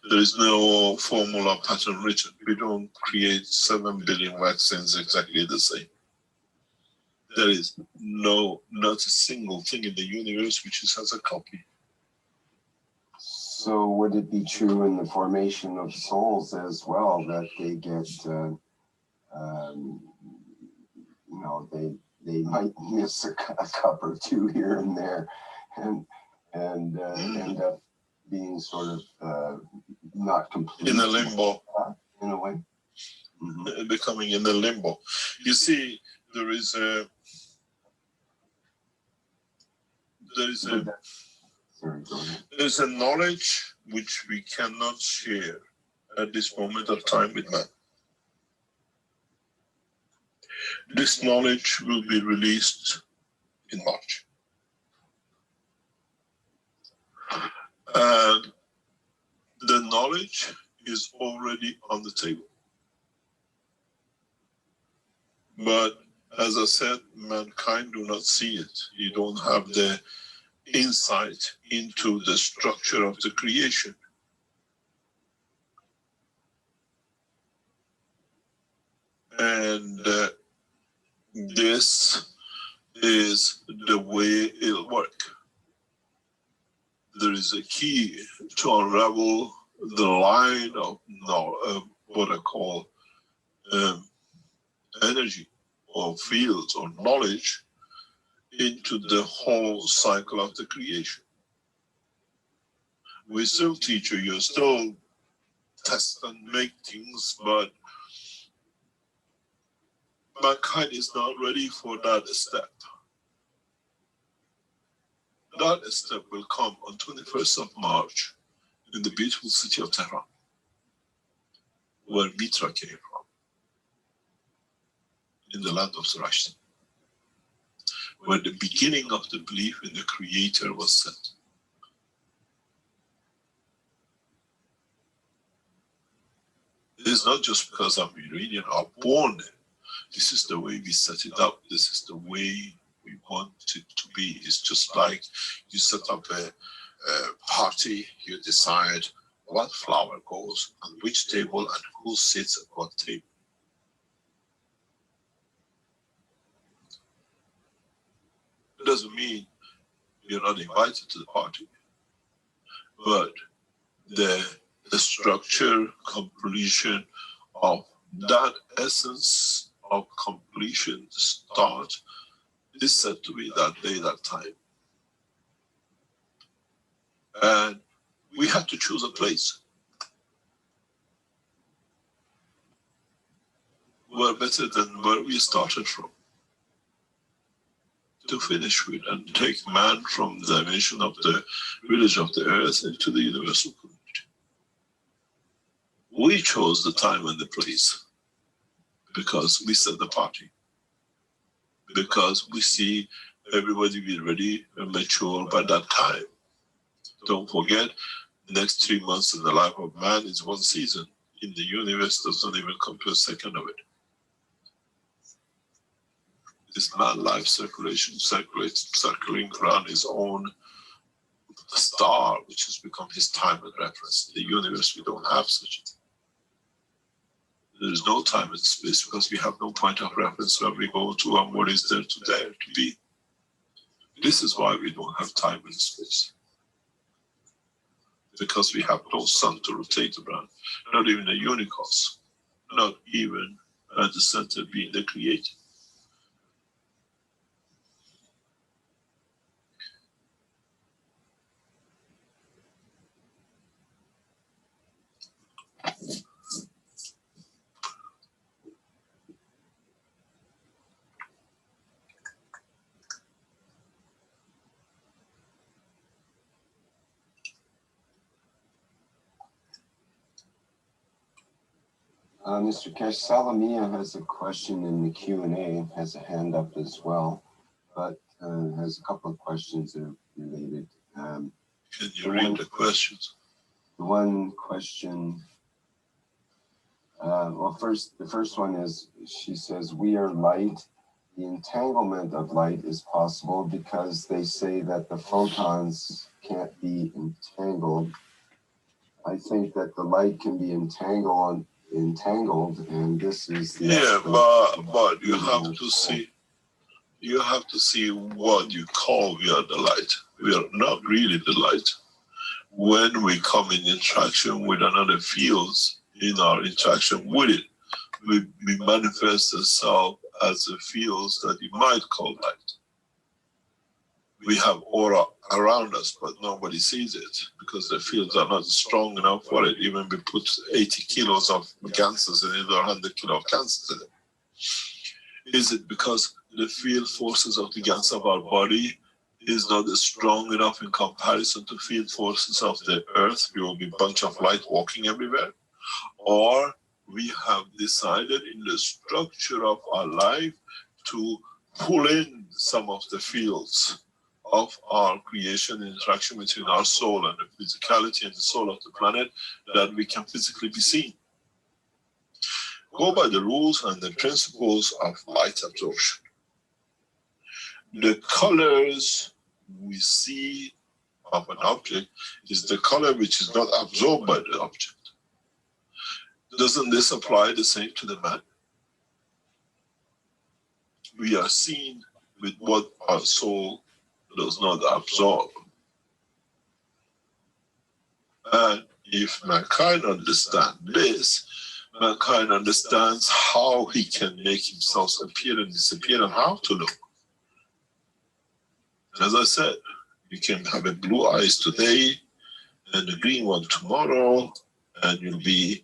There is no formula pattern written. We don't create 7 billion vaccines exactly the same. There is not a single thing in the universe which has a copy. So would it be true in the formation of souls as well, that they get, they might miss a cup or 2 here and there, and end up being sort of not complete. In a limbo. In a way. Mm-hmm. Becoming in a limbo. You see, there's a knowledge which we cannot share at this moment of time with man. This knowledge will be released in March. And the knowledge is already on the table. But as I said, mankind do not see it. You don't have the insight into the structure of the creation. And this is the way it'll work. There is a key to unravel the line of what I call energy or fields or knowledge into the whole cycle of the creation. We still teach you, you still test and make things, but mankind is not ready for that step. That step will come on 21st of March in the beautiful city of Tehran, where Mitra came from, in the land of Zoroaster, where the beginning of the belief in the Creator was set. It is not just because I'm Iranian or born there. This is the way we set it up. This is the way we want it to be. It's just like you set up a party, you decide what flower goes on which table and who sits at what table. It doesn't mean you're not invited to the party, but the structure, completion of that essence of completion, start, is said to be that day, that time. And we had to choose a place. We're better than where we started from, to finish with and take man from the dimension of the village of the earth into the universal community. We chose the time and the place because we set the party, because we see everybody be ready and mature by that time. Don't forget, the next 3 months in the life of man is 1 season. In the universe, does not even come to a second of it. This man life circulation, circling around his own star, which has become his time and reference. In the universe, we don't have such a thing. There is no time and space because we have no point of reference where we go to and what is there to be. This is why we don't have time and space. Because we have no sun to rotate around, not even a unicos, not even at the center being the creator. Mr. Keshe, Salamia has a question in the Q&A, has a hand up as well, but has a couple of questions that are related. Can you read the questions? One question, well, the first one is, she says, we are light. The entanglement of light is possible because they say that the photons can't be entangled. I think that the light can be entangled, and this is the but you have to see what you call we are the light. We are not really the light. When we come in interaction with another fields, in our interaction with it, we manifest ourselves as the fields that you might call light. We have aura around us, but nobody sees it because the fields are not strong enough for it. Even we put 80 kilos of gases in it or 100 kilos of gases in it. Is it because the field forces of the gas of our body is not strong enough in comparison to field forces of the earth? We will be a bunch of light walking everywhere. Or we have decided in the structure of our life to pull in some of the fields of our creation, interaction between our soul and the physicality and the soul of the planet, that we can physically be seen. Go by the rules and the principles of light absorption. The colors we see of an object is the color which is not absorbed by the object. Doesn't this apply the same to the man? We are seen with what our soul does not absorb. And if mankind understands this, mankind understands how he can make himself appear and disappear and how to look. As I said, you can have a blue eyes today and a green one tomorrow, and you'll be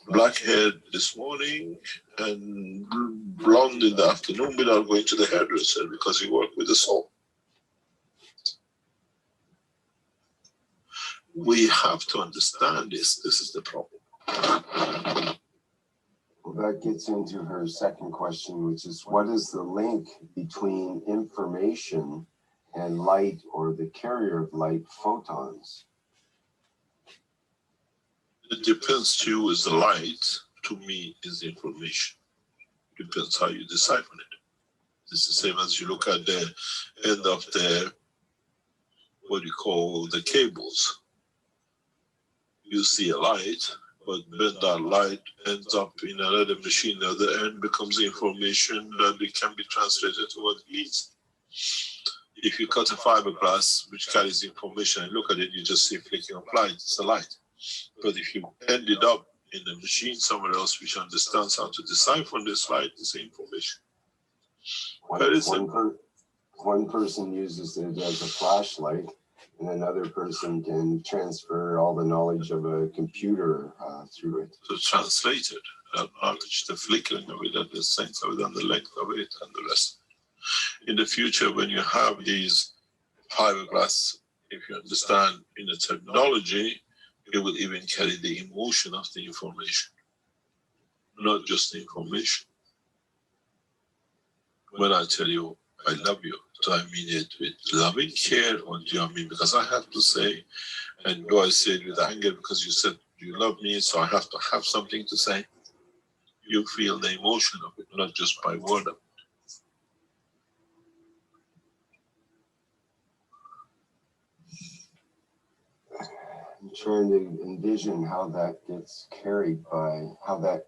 black haired this morning and blonde in the afternoon without going to the hairdresser because you work with the soul. We have to understand this. This is the problem. Well, that gets into her second question, which is, what is the link between information and light, or the carrier of light, photons? It depends to you is the light, to me is information. Depends how you decipher it. It's the same as you look at the end of the, what you call the cables. You see a light, but when that light ends up in another machine, the other end becomes information that it can be translated to what it means. If you cut a fiberglass which carries information and look at it, you just see a flicking of light, it's a light. But if you end it up in a machine somewhere else which understands how to decipher this light, it's information. One person uses it as a flashlight, and another person can transfer all the knowledge of a computer through it. To translate it, that knowledge, the flickering of it, the sense of it, and the length of it, and the rest. In the future, when you have these fiberglass, if you understand in the technology, it will even carry the emotion of the information, not just the information. When I tell you, I love you, do I mean it with loving care, or do I mean because I have to say, and do I say it with anger because you said you love me, so I have to have something to say? You feel the emotion of it, not just by word of it. I'm trying to envision how that gets carried by, how that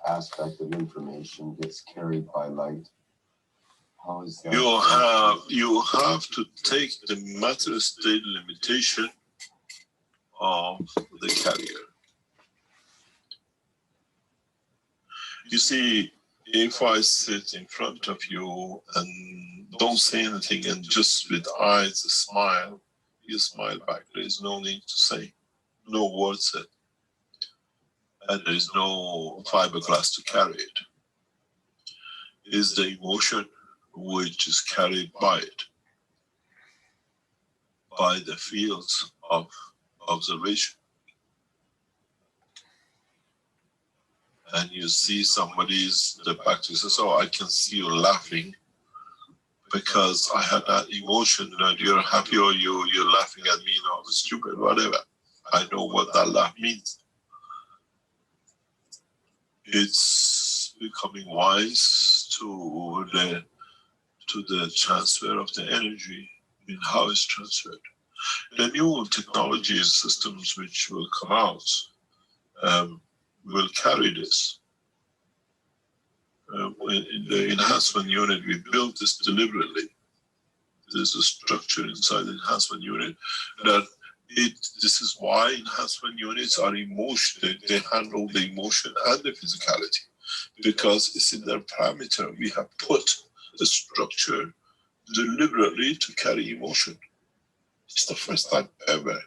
aspect of information gets carried by light. How is that? You have to take the matter state limitation of the carrier. You see, if I sit in front of you and don't say anything and just with eyes smile, you smile back. There is no need to say, no words said, and there is no fiberglass to carry it. It's the emotion which is carried by it, by the fields of observation. And you see somebody's, the practice says, oh, I can see you laughing because I had that emotion that you're happy or you're laughing at me, you know, stupid, whatever. I know what that laugh means. It's becoming wise to the transfer of the energy in how it's transferred. The new technology systems which will come out will carry this. In the enhancement unit, we built this deliberately. There's a structure inside the enhancement unit that this is why enhancement units are emotional. They handle the emotion and the physicality because it's in their parameter. We have put the structure deliberately to carry emotion. It's the first time ever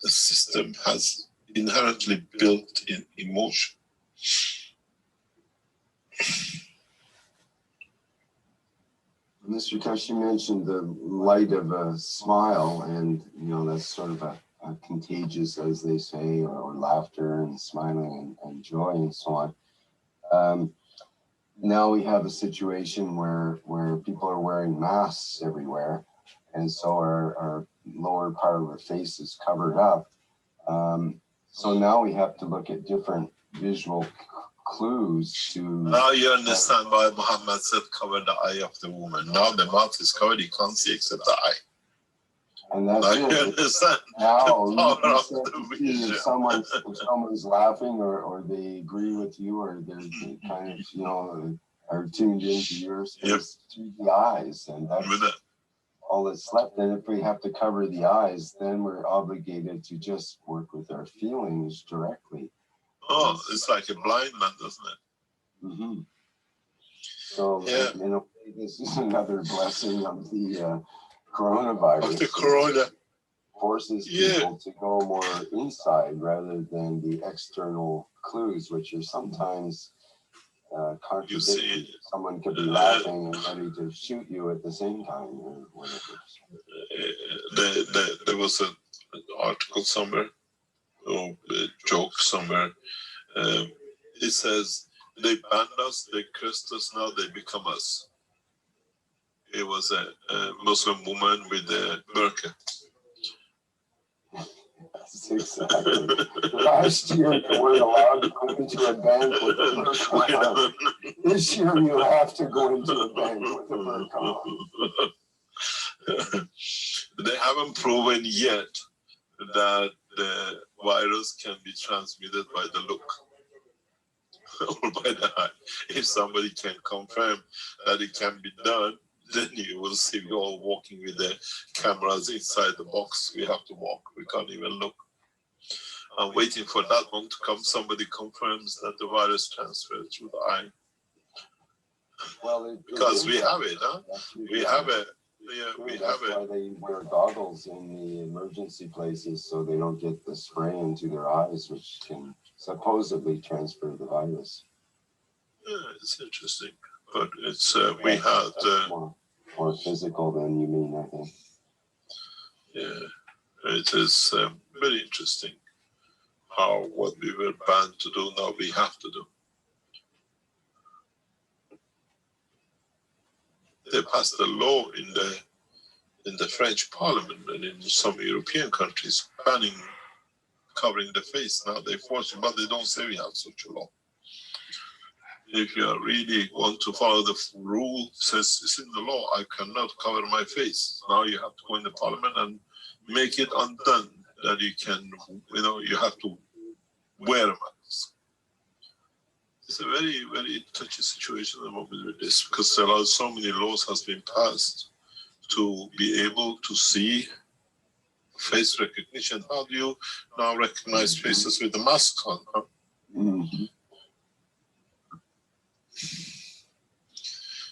the system has inherently built in emotion. Mr. Keshe, you mentioned the light of a smile, and you know that's sort of a contagious, as they say, or laughter and smiling and joy and so on. Now we have a situation where people are wearing masks everywhere, and so our lower part of our face is covered up. So now we have to look at different visual clues to... Now you understand why Muhammad said cover the eye of the woman. Now the mouth is covered, you can't see except the eye. And that's now it. You understand now, the power of the vision. If someone's laughing or they agree with you or they're kind of, you know, are tuned into your space through the eyes. And that's all that's left. And if we have to cover the eyes, then we're obligated to just work with our feelings directly. Oh, it's like a blind man, doesn't it? Mm-hmm. So, in a way, this is another blessing of the coronavirus. Of the corona. Forces people to go more inside rather than the external clues, which are sometimes contradictory. Someone could be laughing and ready to shoot you at the same time, or whatever. There was an article somewhere, or a joke somewhere. It says, they banned us, they cursed us, now they become us. It was a Muslim woman with a burqa. Yes, exactly. Last year you weren't allowed to go into a bank with a burqa on. This year you have to go into a bank with a burqa on. They haven't proven yet that the virus can be transmitted by the look or by the eye. If somebody can confirm that it can be done, then you will see we all walking with the cameras inside the box. We have to walk. We can't even look. I'm waiting for that one to come. Somebody confirms that the virus transfers through the eye. Well, because we have it, huh? We have it. Yeah, sure, we that's have it. why they wear goggles in the emergency places so they don't get the spray into their eyes, which can supposedly transfer the virus. Yeah, it's interesting, but it's we had more physical than you mean, I think. Yeah, it is very interesting how what we were banned to do now we have to do. They passed a law in the French Parliament and in some European countries banning covering the face. Now they force it, but they don't say we have such a law. If you really want to follow the rule, says it's in the law, I cannot cover my face. Now you have to go in the parliament and make it undone that you can, you know, you have to wear a mask. it's a very, very touchy situation at the moment with this, because there are so many laws has been passed to be able to see face recognition. How do you now recognize faces with the mask on? Huh?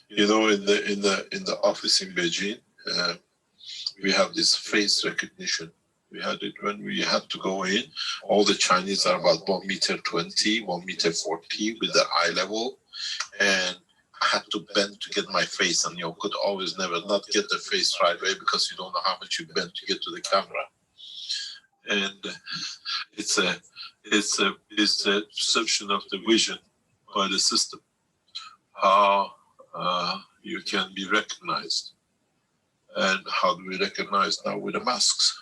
You know, in the office in Beijing, we have this face recognition. We had it when we had to go in. All the Chinese are about 1.20 meters, 1.40 meters with the eye level, and I had to bend to get my face, and you could always never not get the face right away because you don't know how much you bend to get to the camera. And it's a perception of the vision by the system, how you can be recognized. And how do we recognize now with the masks?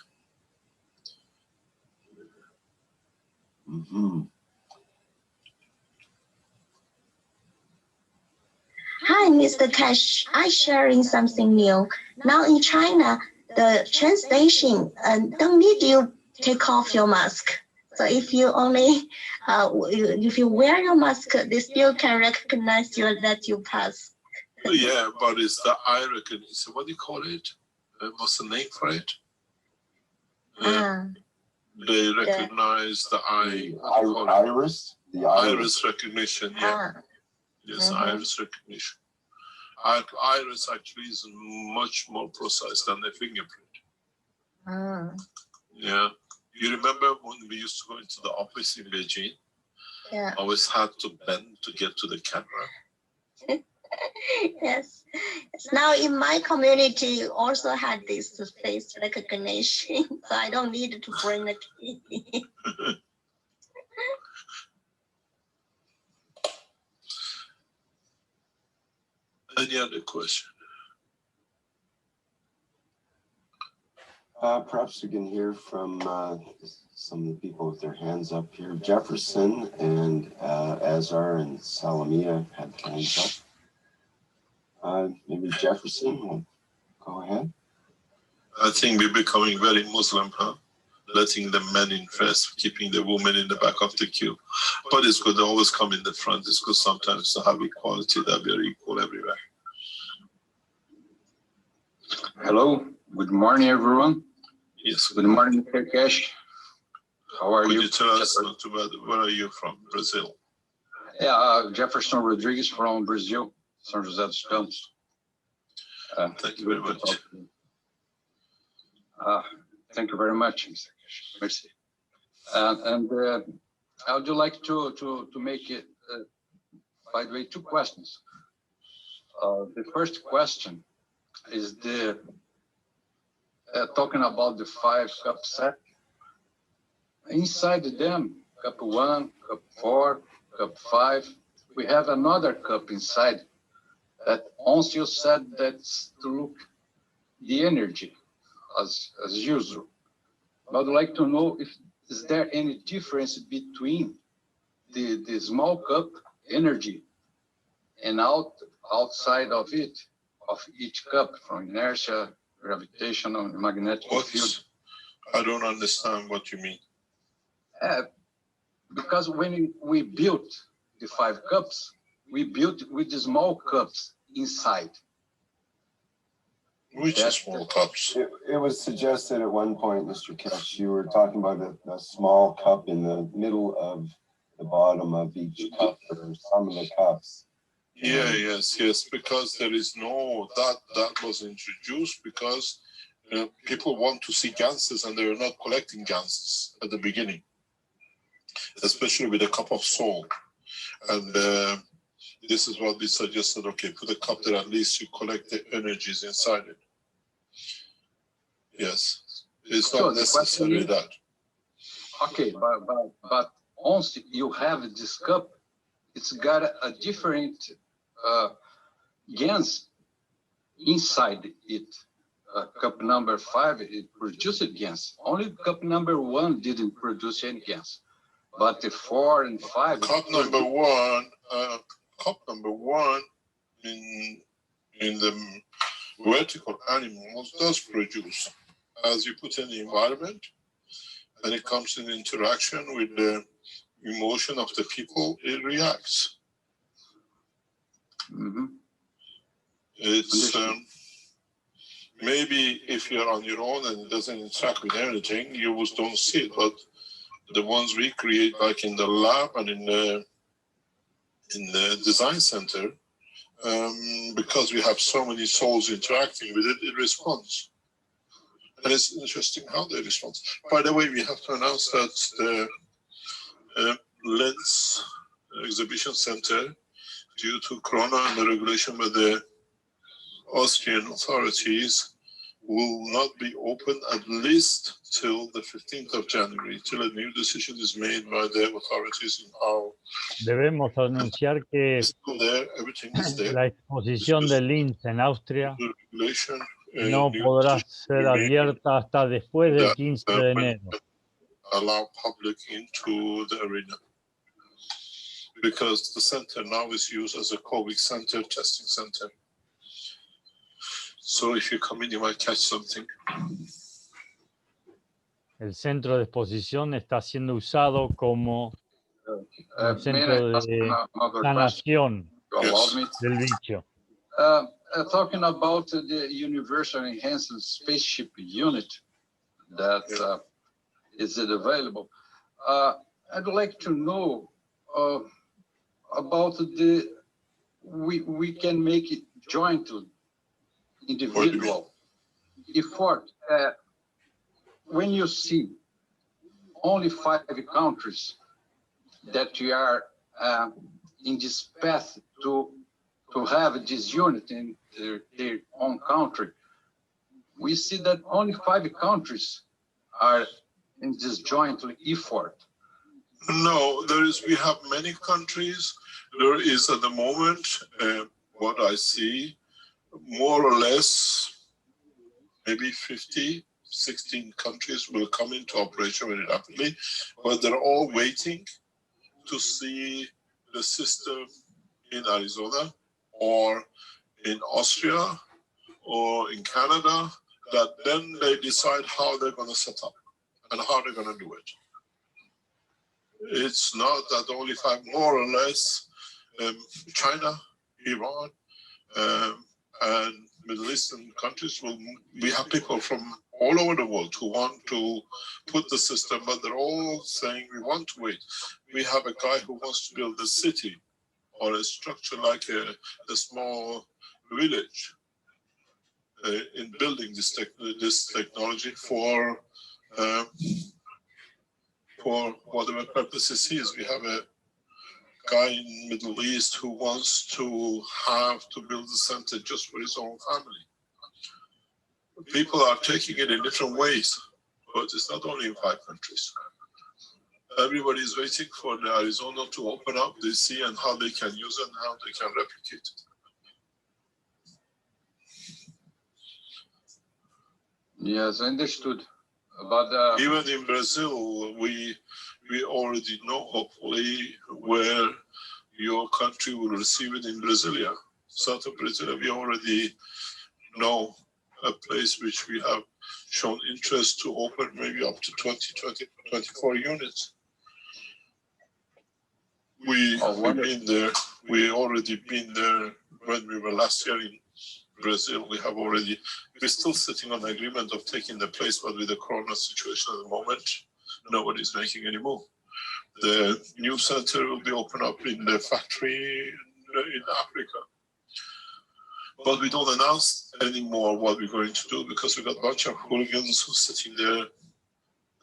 Hi, Mr. Keshe. I'm sharing something new. Now in China, the train station don't need you take off your mask. So if you only, if you wear your mask, they still can recognize you that you pass. Yeah, but it's the eye recognition. So what do you call it? What's the name for it? They recognize the eye. Iris? The iris recognition, yeah. Yes, iris recognition. Iris actually is much more precise than the fingerprint. Yeah. You remember when we used to go into the office in Beijing? Yeah. Always had to bend to get to the camera. Yes. Now in my community also had this face recognition, so I don't need to bring the key. Any other question? Perhaps we can hear from some of the people with their hands up here. Jefferson and Azar and Salamia had hands up. Maybe Jefferson will go ahead. I think we're becoming very Muslim, huh? Letting the men in first, keeping the women in the back of the queue. But it's good to always come in the front. It's good sometimes to have equality, that we're equal everywhere. Hello, good morning, everyone. Yes. Good morning, Mr. Keshe. How are you? Could you tell us, not too bad, where are you from? Brazil? Yeah, Jefferson Rodriguez from Brazil, São José dos Campos. Thank you very much. Thank you very much, Mr. Keshe. Merci. And I would like to make it, by the way, two questions. The first question is talking about the 5-cup set. Inside them, cup 1, cup 4, cup 5, we have another cup inside that once you said that's to look the energy as usual. I would like to know if is there any difference between the small cup energy and outside of it, of each cup, from inertia, gravitational, magnetic field. I don't understand what you mean. Because when we built the 5 cups, we built with the small cups inside. Which small cups? It was suggested at one point, Mr. Keshe, you were talking about the small cup in the middle of the bottom of each cup, or some of the cups. Yeah, yes, because there is no, that was introduced because people want to see ganses and they were not collecting ganses at the beginning, especially with a cup of salt. And this is what we suggested, okay, put a cup there, at least you collect the energies inside it. Yes, it's not necessarily that. Okay, but once you have this cup, it's got a different gas inside it. Cup number 5, it produced gas. Only cup number 1 didn't produce any gas. But the 4 and 5. Cup number one in the vertical animals does produce. As you put in the environment, and it comes in interaction with the emotion of the people, it reacts. It's maybe if you're on your own and it doesn't interact with anything, you just don't see it. But the ones we create, like in the lab and in the design center, because we have so many souls interacting with it, it responds. And it's interesting how they respond. By the way, we have to announce that the Linz Exhibition Center, due to Corona and the regulation by the Austrian authorities, will not be open at least till the 15th of January, till a new decision is made by the authorities in how. Debemos anunciar que there, everything is there. la exposición de Linz en Austria no podrá ser abierta hasta después del 15 de enero. Allow public into the arena, because the center now is used as a COVID center, testing center. So if you come in, you might catch something. El centro de exposición está siendo usado como un centro de sanación del bicho. Talking about the Universal Enhanced Spaceship Unit that is available, I'd like to know about we can make it jointly, individual effort. When you see only 5 countries that we are in this path to have this unit in their own country, we see that only 5 countries are in this jointly effort. No, we have many countries. There is at the moment, what I see, more or less, maybe 16 countries will come into operation very rapidly, but they're all waiting to see the system in Arizona or in Austria or in Canada, that then they decide how they're going to set up and how they're going to do it. It's not that only 5, more or less, China, Iran, and Middle Eastern countries we have people from all over the world who want to put the system, but they're all saying we want to wait. We have a guy who wants to build a city or a structure like a small village in building this technology for whatever purposes he is. We have a guy in Middle East who wants to build a center just for his own family. People are taking it in different ways, but it's not only in 5 countries. Everybody is waiting for the Arizona to open up, they see and how they can use it and how they can replicate it. Yes, understood. But even in Brazil, we already know, hopefully, where your country will receive it in Brasilia. South of Brasilia, we already know a place which we have shown interest to open maybe up to 24 units. We've been there. We already been there when we were last year in Brazil. We're still sitting on the agreement of taking the place, but with the Corona situation at the moment, nobody's making any move. The new center will be opened up in the factory in Africa. But we don't announce anymore what we're going to do, because we've got a bunch of hooligans who are sitting there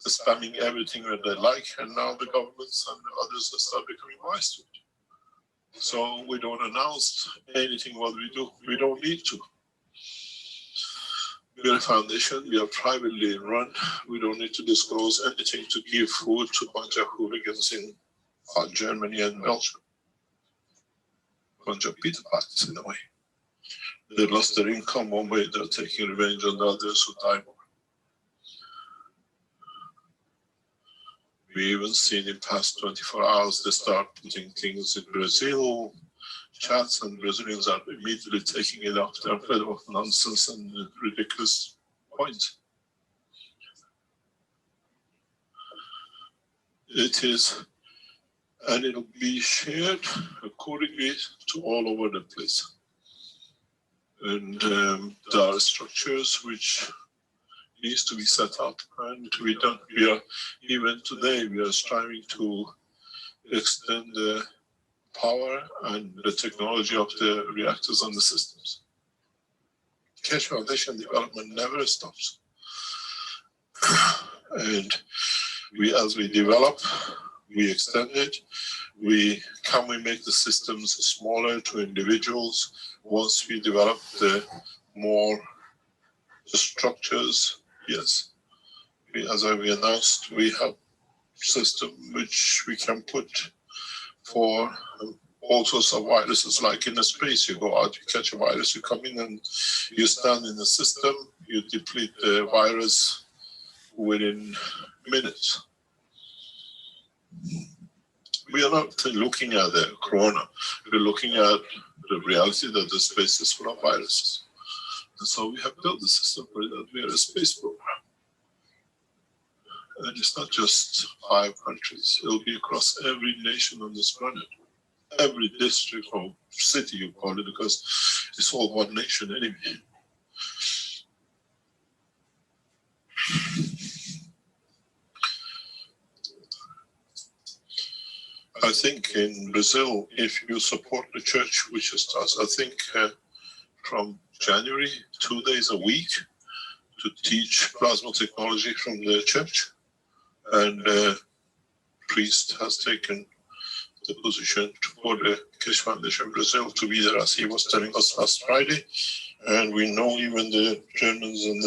spamming everything that they like, and now the governments and the others start becoming wise to it. So we don't announce anything what we do. We don't need to. We're a foundation, we are privately run. We don't need to disclose anything to give food to a bunch of hooligans in Germany and Belgium. A bunch of Peter Pats in a way. They lost their income one way, they're taking revenge on the others who die more. We even seen in past 24 hours, they start putting things in Brazil, chats, and Brazilians are immediately taking it off their head of nonsense and ridiculous points. It is and it'll be shared accordingly to all over the place. And there are structures which needs to be set up and to be done. We are, even today, we are striving to extend the power and the technology of the reactors and the systems. Keshe Foundation development never stops. And as we develop, we extend it. Can we make the systems smaller to individuals? Once we develop the structures, yes. As we announced, we have system which we can put for all sorts of viruses, like in the space. You go out, you catch a virus, you come in and you stand in the system, you deplete the virus within minutes. We are not looking at the corona, we're looking at the reality that the space is full of viruses. And so we have built the system for that. We are a space program. And it's not just 5 countries, it'll be across every nation on this planet. Every district or city, you call it, because it's all one nation anyway. I think in Brazil, if you support the church, which starts, I think, from January, 2 days a week to teach plasma technology from the church. And the priest has taken the position for the Keshe Foundation Brazil to be there, as he was telling us last Friday. And we know even the Germans and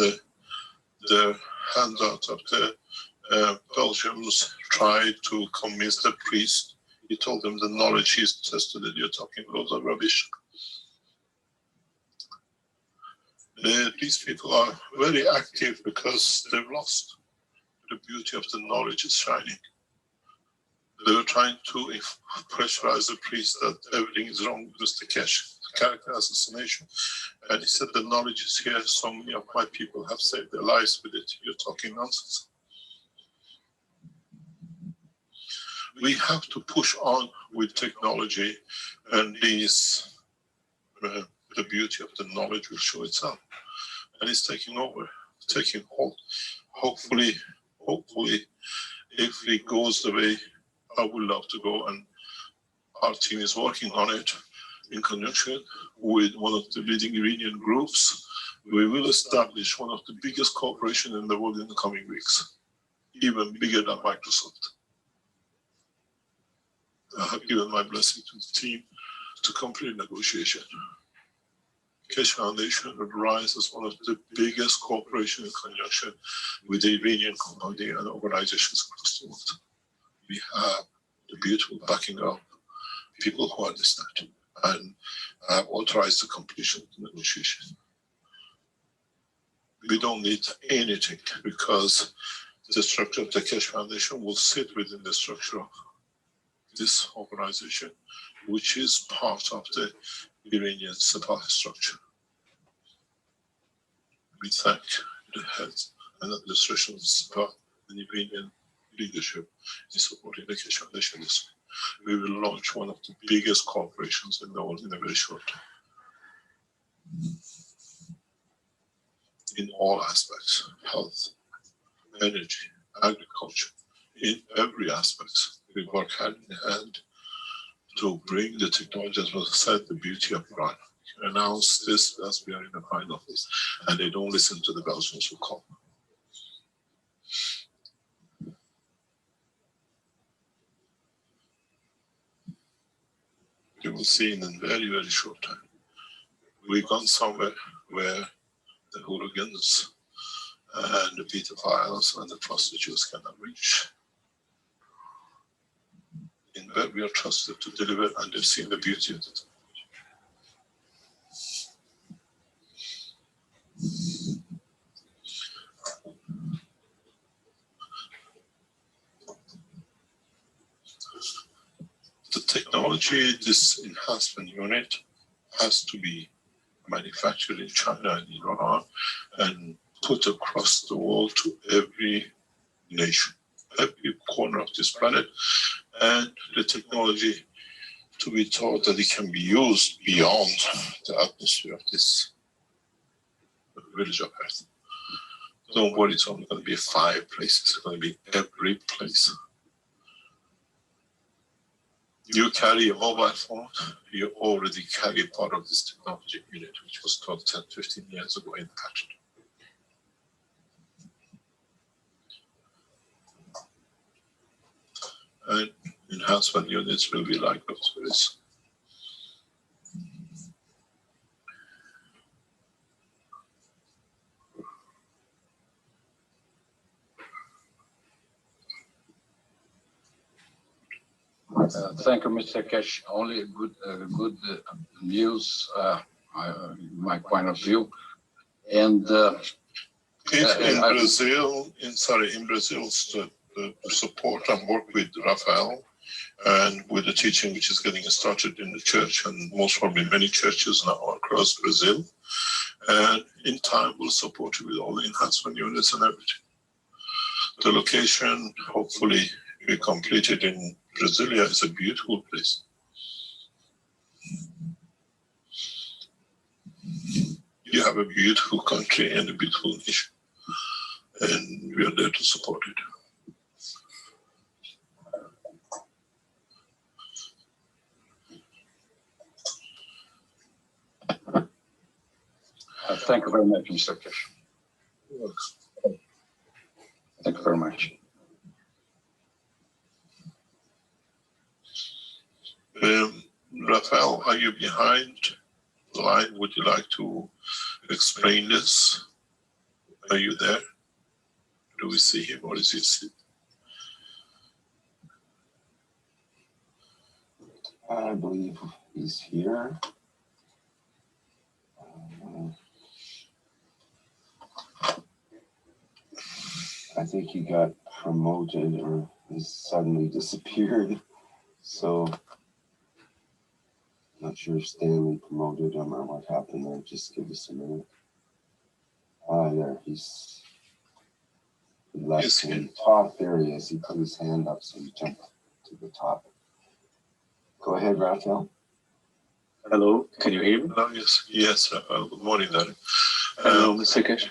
the handout of the Belgians tried to convince the priest. He told them the knowledge he's tested that you're talking loads of rubbish. These people are very active because they've lost. The beauty of the knowledge is shining. They were trying to pressurize the priest that everything is wrong with Mr. Keshe, character assassination. And he said, the knowledge is here. So many of my people have saved their lives with it. You're talking nonsense. We have to push on with technology, and these, the beauty of the knowledge will show itself. And it's taking over, taking hold. Hopefully, if it goes the way I would love to go, and our team is working on it in conjunction with one of the leading Iranian groups, we will establish one of the biggest corporations in the world in the coming weeks, even bigger than Microsoft. I have given my blessing to the team to complete negotiation. Keshe Foundation would rise as one of the biggest corporations in conjunction with the Iranian community and organizations across the world. We have the beautiful backing of people who understand and have authorized the completion of the negotiation. We don't need anything because the structure of the Keshe Foundation will sit within the structure of this organization, which is part of the Iranian Sepah structure. We thank the heads and administration of Sepah and Iranian leadership in supporting the Keshe Foundation this week. We will launch one of the biggest corporations in the world in a very short time. In all aspects, health, energy, agriculture, in every aspect. We work hand in hand to bring the technology, as was said, the beauty of Iran. Announce this as we are in the final phase, and they don't listen to the Belgians who come. You will see in a very, very short time. We've gone somewhere where the hooligans and the pedophiles and the prostitutes cannot reach. In where we are trusted to deliver, and they've seen the beauty of it. The technology, this enhancement unit, has to be manufactured in China and Iran and put across the world to every nation, every corner of this planet. and the technology to be taught that it can be used beyond the atmosphere of this village of Earth. Don't worry, it's only going to be 5 places. It's going to be every place. You carry a mobile phone, you already carry part of this technology unit, which was taught 10, 15 years ago in action. And enhancement units will be like those. Thank you, Mr. Keshe. Only good news, my point of view. And in Brazil, to support and work with Rafael and with the teaching which is getting started in the church, and most probably many churches now across Brazil. And in time, we'll support you with all the enhancement units and everything. The location, hopefully, be completed in Brasilia. Is a beautiful place. You have a beautiful country and a beautiful nation, and we are there to support it. Thank you very much, Mr. Keshe. Thank you very much. Rafael, are you behind the line? Would you like to explain this? Are you there? Do we see him, or is he asleep? I believe he's here. I think he got promoted or he suddenly disappeared. So not sure if Stanley promoted him or what happened there. Just give us a minute. There he left to the top. There he is. He put his hand up, so he jumped to the top. Go ahead, Rafael. Hello, can you hear me? Hello, yes, Rafael. Good morning, Darren. Hello, Mr. Keshe.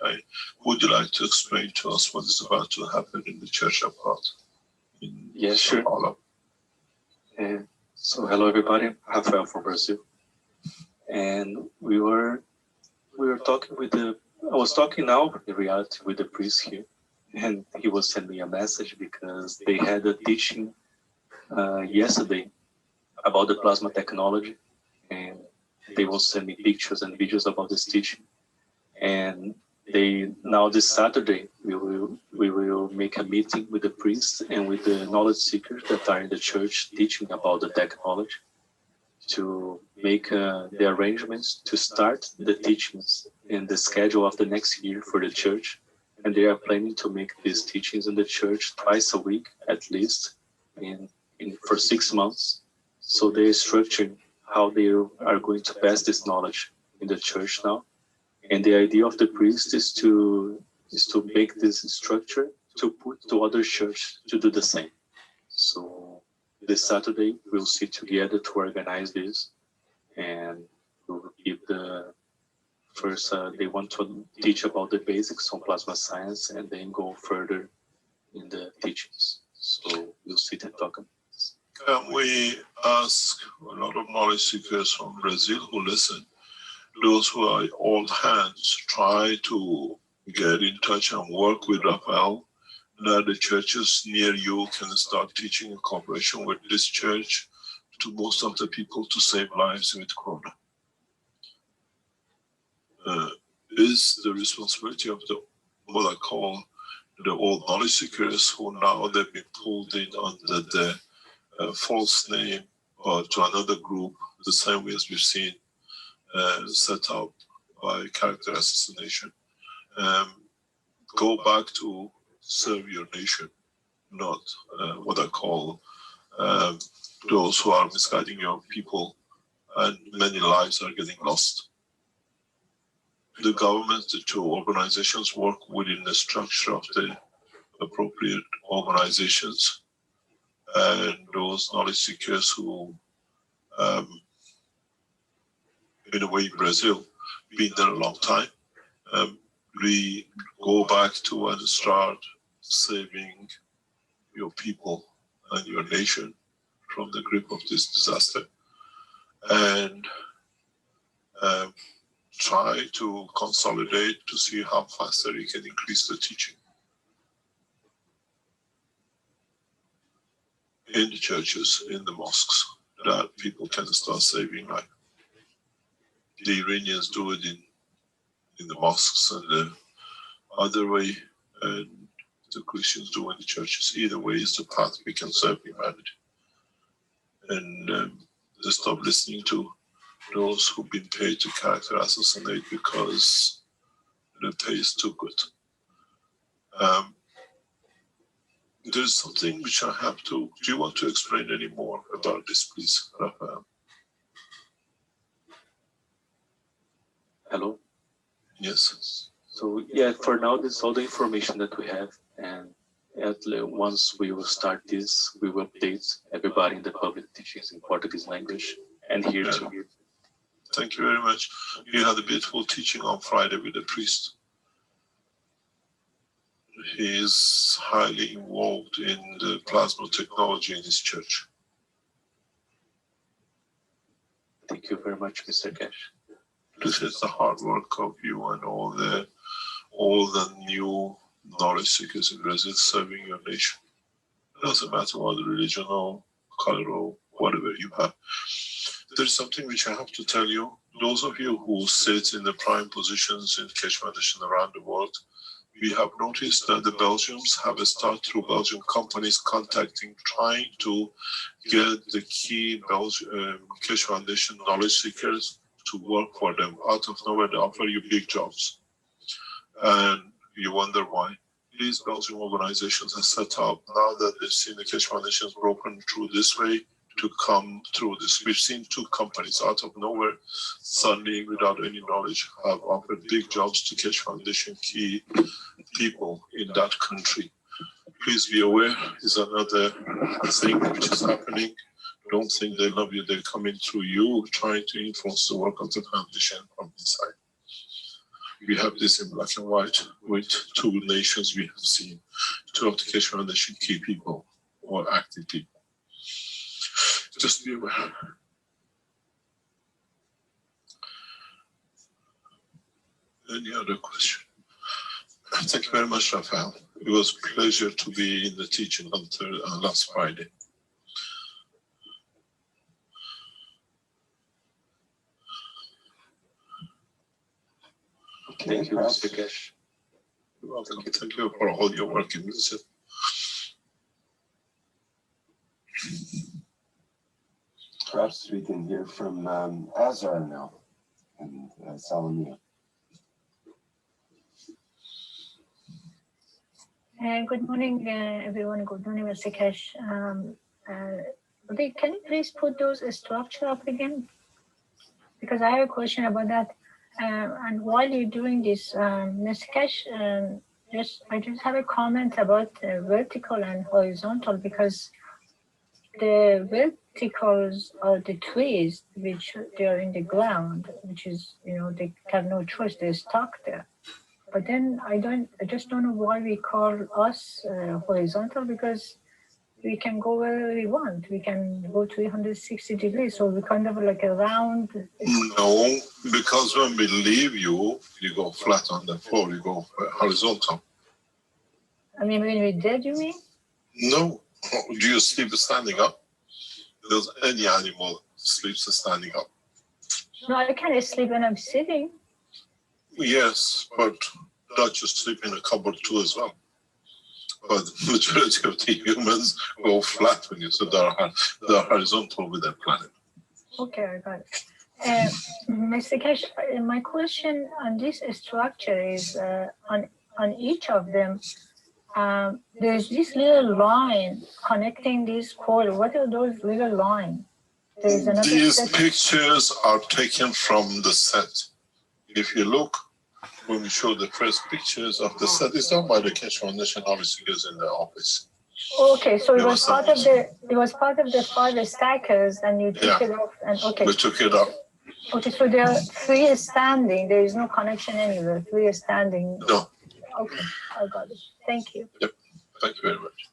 Hi. Would you like to explain to us what is about to happen in the Church of God? Yes, sure. So hello everybody, Rafael from Brazil. And we were talking with I was talking now in reality with the priest here, and he was sending me a message because they had a teaching yesterday about the plasma technology, and they will send me pictures and videos about this teaching. And now this Saturday we will make a meeting with the priests and with the knowledge seekers that are in the church teaching about the technology to make the arrangements to start the teachings in the schedule of the next year for the church. And they are planning to make these teachings in the church twice a week at least for 6 months. So they're structuring how they are going to pass this knowledge in the church now. And the idea of the priest is to make this structure to put to other churches to do the same. So this Saturday we'll sit together to organize this, and we'll give the first. They want to teach about the basics on plasma science, and then go further in the teachings. So we'll sit and talk about this. Can we ask a lot of knowledge seekers from Brazil who listen? Those who are old hands, try to get in touch and work with Rafael, that the churches near you can start teaching in cooperation with this church to most of the people to save lives with Corona. Is the responsibility of what I call the old knowledge seekers, who now they've been pulled in under the false name or to another group, the same way as we've seen set up by character assassination. Go back to serve your nation, not what I call those who are misguiding your people, and many lives are getting lost. The government, the two organizations work within the structure of the appropriate organizations, and those knowledge seekers who, in a way, Brazil, been there a long time, we go back to and start saving your people and your nation from the grip of this disaster, and try to consolidate to see how faster you can increase the teaching in the churches, in the mosques, that people can start saving life. The Iranians do it in the mosques, and the other way, and the Christians do in the churches. Either way is the path we can serve humanity. And stop listening to those who've been paid to character assassinate because the pay is too good. There's something which I have to, do you want to explain any more about this, please, Rafael? Hello? Yes. So yeah, for now, this is all the information that we have. And once we will start this, we will update everybody in the public teachings in Portuguese language and here too. Thank you very much. You had a beautiful teaching on Friday with the priest. He is highly involved in the plasma technology in his church. Thank you very much, Mr. Keshe. This is the hard work of you and all the new knowledge seekers in Brazil serving your nation. It doesn't matter what religion or color or whatever you have. There's something which I have to tell you. Those of you who sit in the prime positions in Keshe Foundation around the world, we have noticed that the Belgians have started through Belgian companies contacting, trying to get the key Keshe Foundation knowledge seekers to work for them. Out of nowhere, they offer you big jobs. And you wonder why. These Belgian organizations are set up now that they've seen the Keshe Foundation is broken through this way to come through this. We've seen two companies out of nowhere, suddenly without any knowledge, have offered big jobs to Keshe Foundation key people in that country. Please be aware, is another thing which is happening. Don't think they love you, they're coming through you, trying to influence the work of the foundation from inside. We have this in black and white with two nations we have seen, two of the Keshe Foundation key people or active people. Just be aware. Any other question? Thank you very much, Rafael. It was a pleasure to be in the teaching on last Friday. Thank you, Mr. Keshe. You're welcome. Thank you for all your work in music. Perhaps we can hear from Azar now and Salamia. Good morning, everyone. Good morning, Mr. Keshe. Can you please put those structure up again? Because I have a question about that. And while you're doing this, Mr. Keshe, I just have a comment about vertical and horizontal, because the verticals are the trees which they are in the ground, which is, they have no choice, they're stuck there. But then I just don't know why we call us horizontal, because we can go wherever we want. We can go 360 degrees. So we kind of like a round. No, because when we leave you, you go flat on the floor, you go horizontal. I mean, when we're dead, you mean? No. Do you sleep standing up? Does any animal sleeps standing up? No, I can't sleep when I'm sitting. Yes, but not just sleep in a cupboard too as well. But the majority of the humans go flat when you sit there, they're horizontal with their planet. Okay, I got it. Mr. Keshe, my question on this structure is on each of them, there's this little line connecting this core. What are those little lines? These pictures are taken from the set. If you look, when we show the first pictures of the set, it's done by the Keshe Foundation, obviously, is in the office. Okay, so it was part of the 5 stackers, and you took it off, and okay. We took it off. Okay, so they are freestanding. There is no connection anywhere. Freestanding. No. Okay, I got it. Thank you. Yep. Thank you very much.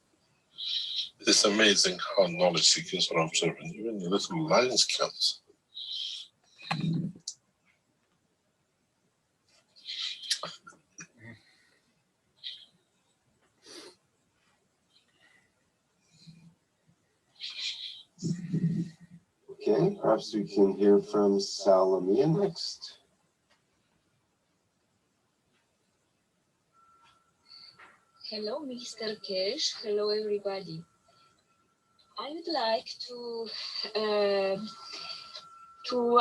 It's amazing how knowledge seekers are observing. Even the little lines counts. Okay, perhaps we can hear from Salamia next. Hello, Mr. Keshe. Hello, everybody. I would like to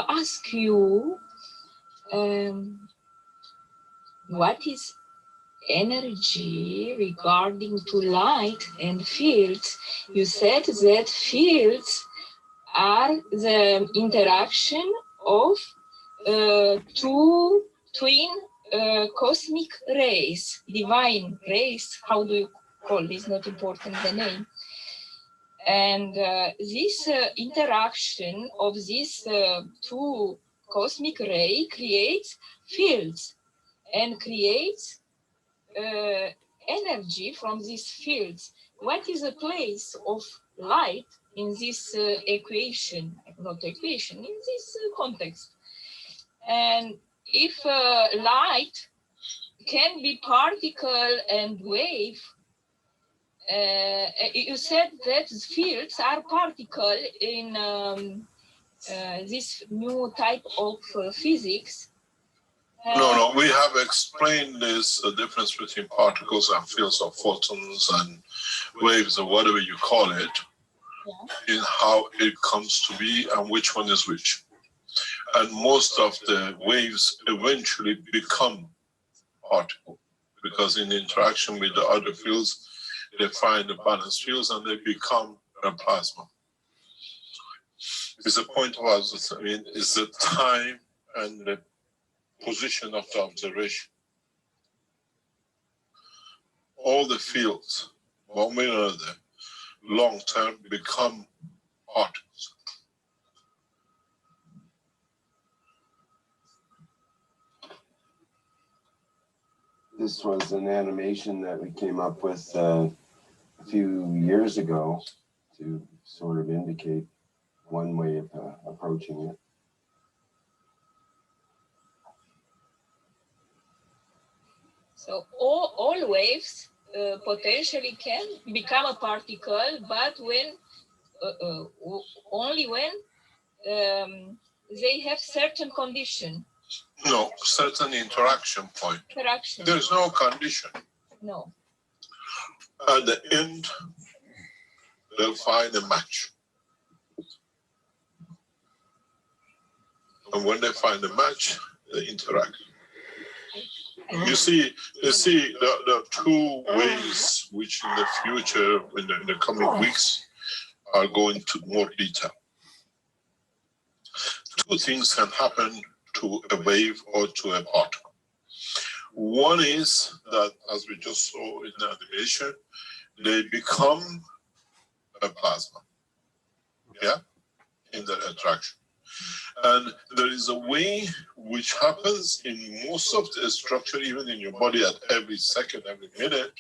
ask you what is energy regarding to light and fields. You said that fields are the interaction of two twin cosmic rays, divine rays. How do you call this? Not important, the name. And this interaction of these two cosmic rays creates fields and creates energy from these fields. What is the place of light in this equation, not equation, in this context? And if light can be particle and wave, you said that fields are particle in this new type of physics. No, we have explained this difference between particles and fields of photons and waves or whatever you call it, in how it comes to be and which one is which. And most of the waves eventually become particle because in interaction with the other fields, they find the balanced fields and they become a plasma. It's the point of ours, I mean, is the time and the position of the observation. All the fields, one way or another, long term become particles. This was an animation that we came up with a few years ago to sort of indicate one way of approaching it. So all waves potentially can become a particle, but when only when they have certain condition. No, certain interaction point. Interaction. There's no condition. No. At the end, they'll find a match. And when they find a match, they interact. You see the two ways which in the future, in the coming weeks, are going to more detail. Two things can happen to a wave or to a particle. One is that, as we just saw in the animation, they become a plasma, in their attraction. And there is a way which happens in most of the structure, even in your body at every second, every minute,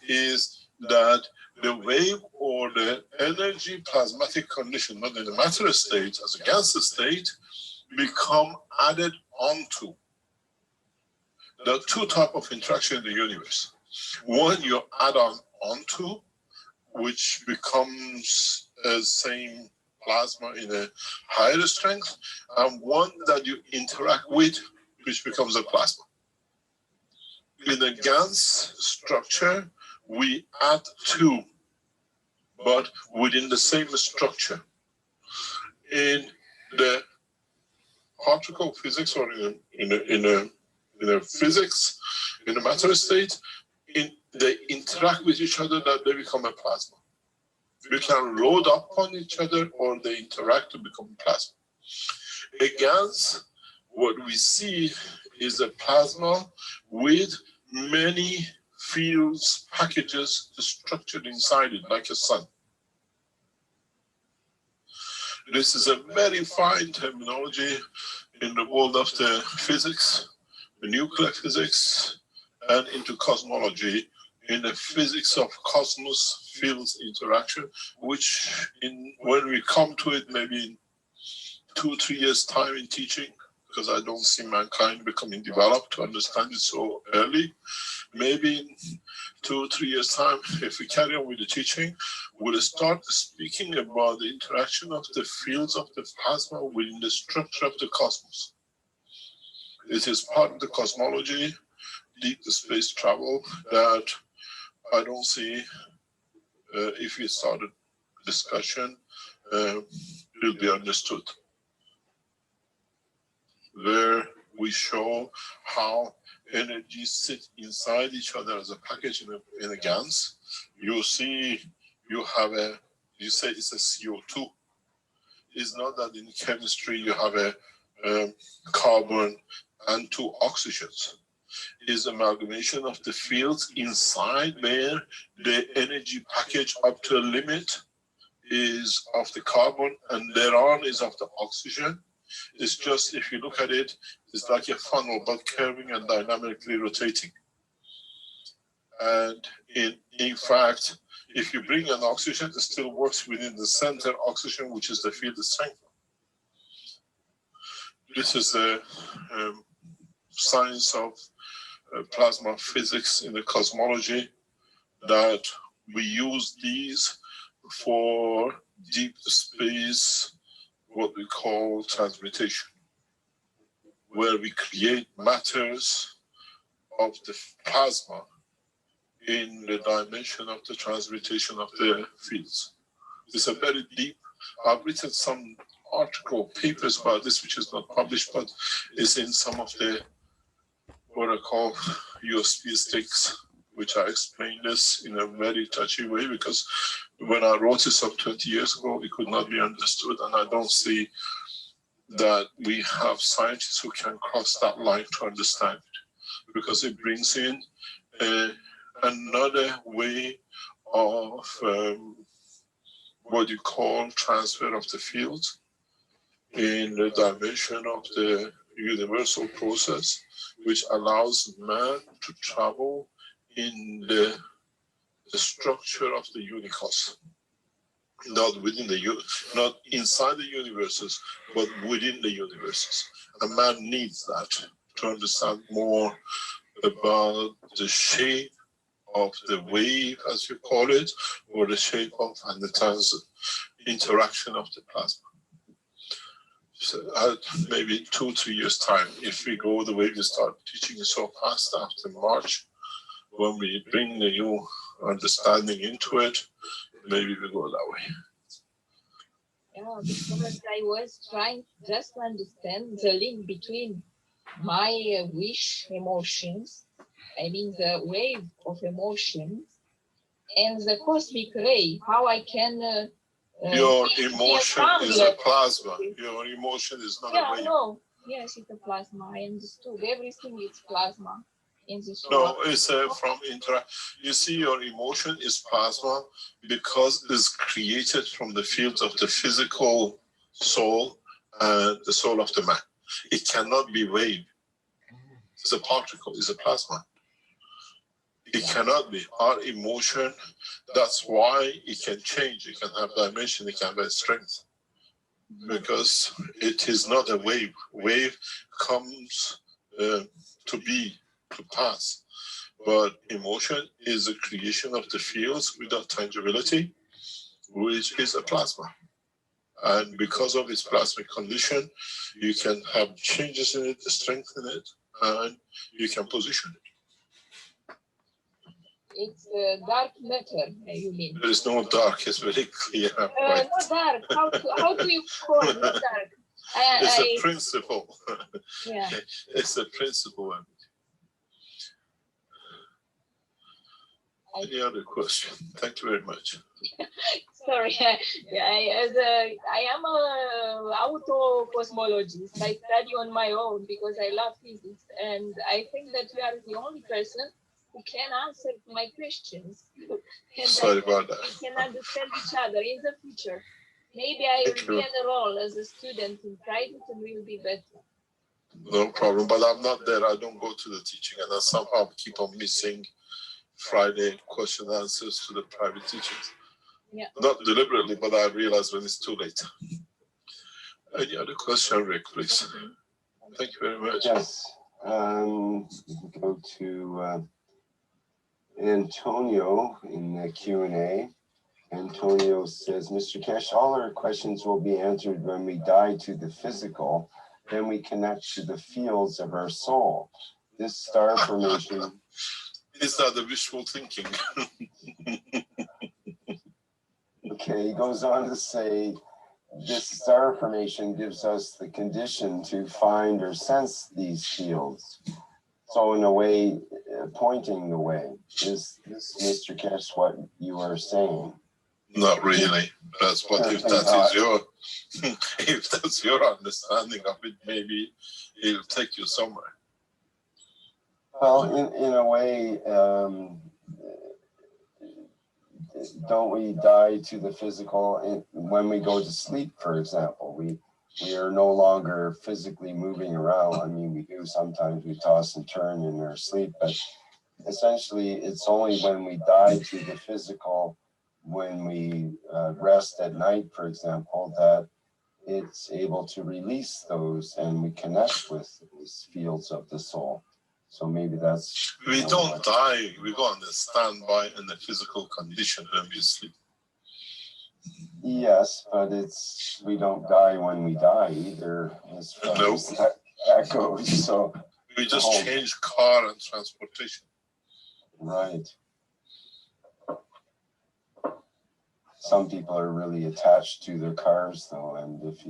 is that the wave or the energy plasmatic condition, not in the matter state, as a gas state, become added onto. There are two types of interaction in the universe. One you add onto, which becomes the same plasma in a higher strength, and one that you interact with, which becomes a plasma. In the gas structure, we add two, but within the same structure. In the particle physics or in a physics, in a matter state, they interact with each other that they become a plasma. We can load up on each other or they interact to become plasma. A gas, what we see is a plasma with many fields, packages structured inside it like a sun. This is a very fine terminology in the world of the physics, the nuclear physics, and into cosmology, in the physics of cosmos fields interaction, which when we come to it, maybe in 2-3 years time in teaching, because I don't see mankind becoming developed to understand it so early. Maybe in 2-3 years time, if we carry on with the teaching, we'll start speaking about the interaction of the fields of the plasma within the structure of the cosmos. It is part of the cosmology, deep space travel, that I don't see, if we started discussion, will be understood. Where we show how energies sit inside each other as a package in a GANs. You see, you say it's a CO2. It's not that in chemistry you have a carbon and 2 oxygens. Is amalgamation of the fields inside where the energy package up to a limit is of the carbon and thereon is of the oxygen. It's just, if you look at it, it's like a funnel, but curving and dynamically rotating. And in fact, if you bring an oxygen, it still works within the center oxygen, which is the field strength. This is the science of plasma physics in the cosmology, that we use these for deep space, what we call transmutation, where we create matters of the plasma in the dimension of the transmutation of the fields. It's a very deep, I've written some article papers about this, which is not published, but is in some of the what I call USB sticks, which I explain this in a very touchy way, because when I wrote it some 20 years ago, it could not be understood, and I don't see that we have scientists who can cross that line to understand it, because it brings in another way of what you call transfer of the field in the dimension of the universal process, which allows man to travel in the structure of the unicos, not within not inside the universes, but within the universes. And man needs that to understand more about the shape of the wave, as you call it, or the shape of and the interaction of the plasma. So maybe 2-3 years time, if we go the way we start teaching so fast after March, when we bring the new understanding into it, maybe we go that way. Yeah, because I was trying just to understand the link between my wish emotions, I mean the wave of emotions, and the cosmic ray, how I can your emotion is a plasma. Your emotion is not a wave. No. Yes, it's a plasma. I understood. Everything is plasma in this world. No, it's from You see, your emotion is plasma because it's created from the fields of the physical soul and the soul of the man. It cannot be wave. It's a particle. It's a plasma. It cannot be. Our emotion, that's why it can change. It can have dimension. It can have strength. Because it is not a wave. Wave comes to be, to pass. But emotion is a creation of the fields without tangibility, which is a plasma. And because of its plasmic condition, you can have changes in it, strengthen it, and you can position it. It's dark matter, you mean? There is no dark, it's very clear. Right? No dark, how do you call it dark? It's a principle. Yeah. It's a principle. Any other question? Thank you very much. Sorry, I am an auto-cosmologist. I study on my own because I love physics. And I think that you are the only person who can answer my questions. And Sorry about that. we can understand each other in the future. Maybe I will be enrolled as a student in private and will be better. No problem, but I'm not there. I don't go to the teaching, and I somehow keep on missing Friday question answers to the private teachings. Yeah. Not deliberately, but I realize when it's too late. Any other question, Rick, please? Thank you very much. Yes. We can go to Antonio in the Q&A. Antonio says, Mr. Keshe, all our questions will be answered when we die to the physical, then we connect to the fields of our soul. This star formation. Is that the wishful thinking? Okay, he goes on to say, this star formation gives us the condition to find or sense these fields. So in a way, pointing the way. Is this, Mr. Keshe, what you are saying? Not really. That's what if that is your if that's your understanding of it, maybe it'll take you somewhere. Well, in a way, don't we die to the physical when we go to sleep, for example? We are no longer physically moving around. I mean, we do sometimes, we toss and turn in our sleep, but essentially it's only when we die to the physical, when we rest at night, for example, that it's able to release those and we connect with these fields of the soul. So maybe that's... We don't die, we go on the standby in the physical condition when we sleep. Yes, but we don't die when we die either, as far as that goes. So we just change car and transportation. Right. Some people are really attached to their cars, though, and if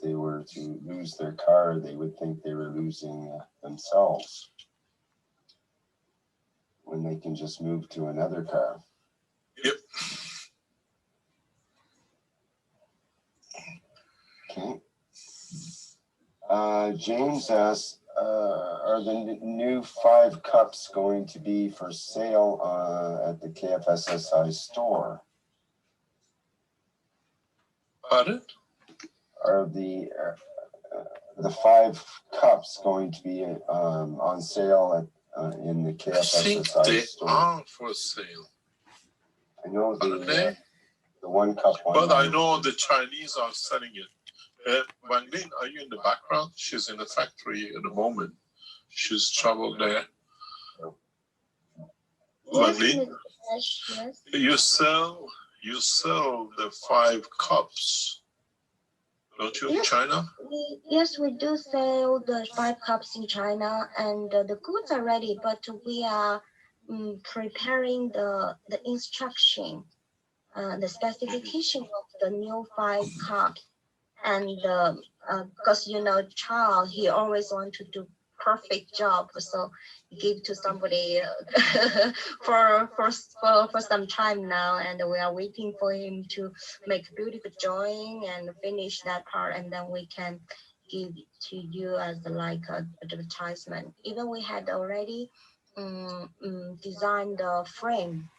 they were to lose their car, they would think they were losing themselves when they can just move to another car. Yep. Okay. James asks, are the new 5 cups going to be for sale at the KF SSI store? Pardon? Are the 5 cups going to be on sale in the KF SSI store? I think they are for sale. I know the 1 cup one. But I know the Chinese are selling it. Wang Lin, are you in the background? She's in the factory at the moment. She's traveled there. Wang Lin, Yes. you sell the 5 cups, don't you, in China? Yes, we do sell the 5 cups in China, and the goods are ready, but we are preparing the instruction, the specification of the new 5 cups. And because, you know, Charles, he always wants to do perfect job, so give to somebody for some time now, and we are waiting for him to make beautiful drawing and finish that part, and then we can give it to you as like an advertisement. Even we had already designed the frame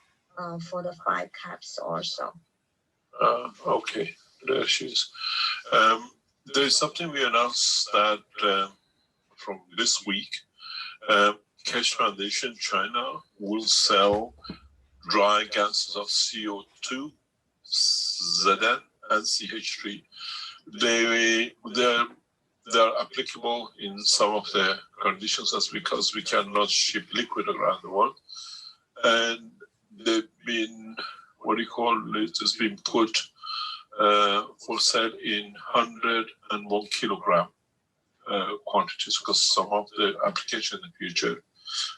for the 5 cups also. Okay, there she is. There's something we announced that from this week, Keshe Foundation China will sell dry gases of CO2, Zn, and CH3. They're applicable in some of the conditions, as because we cannot ship liquid around the world, and they've been, what do you call it? It's been put for sale in 100 and 1 kilogram quantities, because some of the application in the future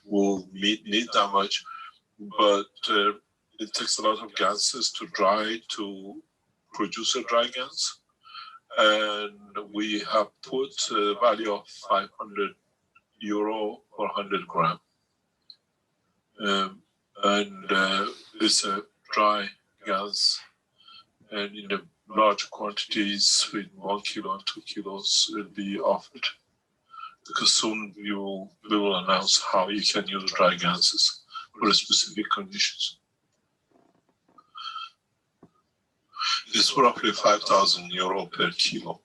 will need that much, but it takes a lot of gases to dry to produce a dry gas, and we have put a value of €500 for 100 gram, and it's a dry gas, and in the large quantities with 1 kilo and 2 kilos will be offered. because soon we will announce how you can use dry gases for specific conditions. It's roughly 5,000 euro per kilo.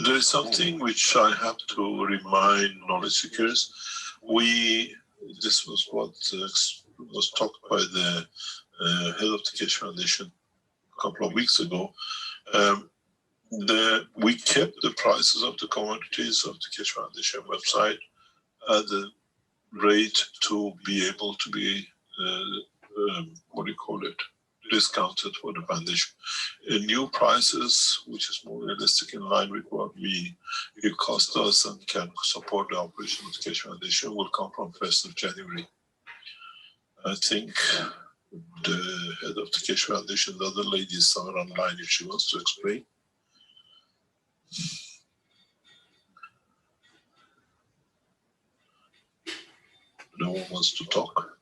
There is something which I have to remind knowledge seekers. This was what was talked by the head of the Keshe Foundation a couple of weeks ago. We kept the prices of the commodities of the Keshe Foundation website at the rate to be able to be, discounted for the foundation. New prices, which is more realistic in line with what it cost us and can support the operation of the Keshe Foundation, will come from 1st of January. I think the head of the Keshe Foundation, the other lady is somewhere online if she wants to explain. No one wants to talk.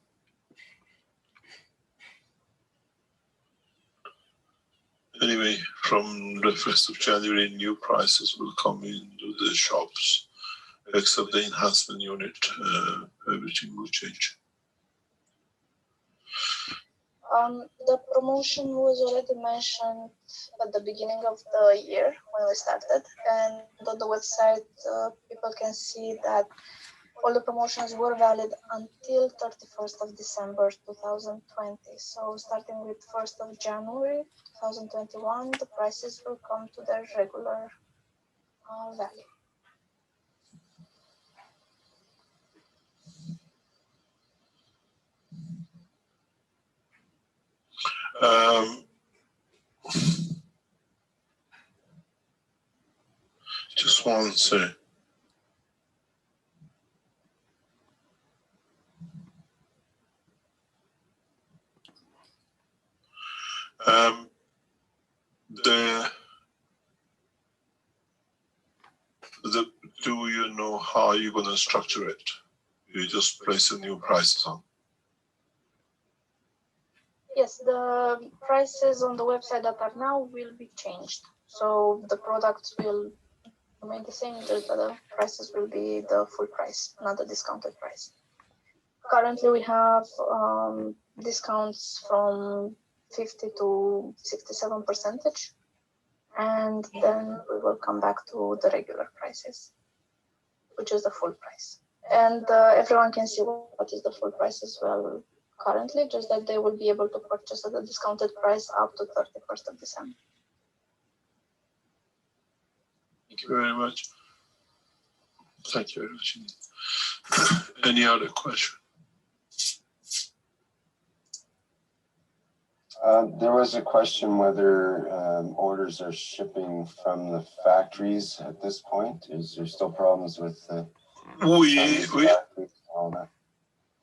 Anyway, from the 1st of January, new prices will come into the shops, except the enhancement unit, everything will change. The promotion was already mentioned at the beginning of the year when we started, and on the website people can see that all the promotions were valid until 31st of December 2020. So starting with 1st of January 2021, the prices will come to their regular value. Just one second. Do you know how you're going to structure it? You just place the new prices on. Yes, the prices on the website that are now will be changed. So the products will remain the same, the prices will be the full price, not the discounted price. Currently we have discounts from 50 to 67%, and then we will come back to the regular prices, which is the full price. And everyone can see what is the full price as well currently, just that they will be able to purchase at the discounted price up to 31st of December. Thank you very much. Thank you very much. Any other question? There was a question whether orders are shipping from the factories at this point. Is there still problems with the all that?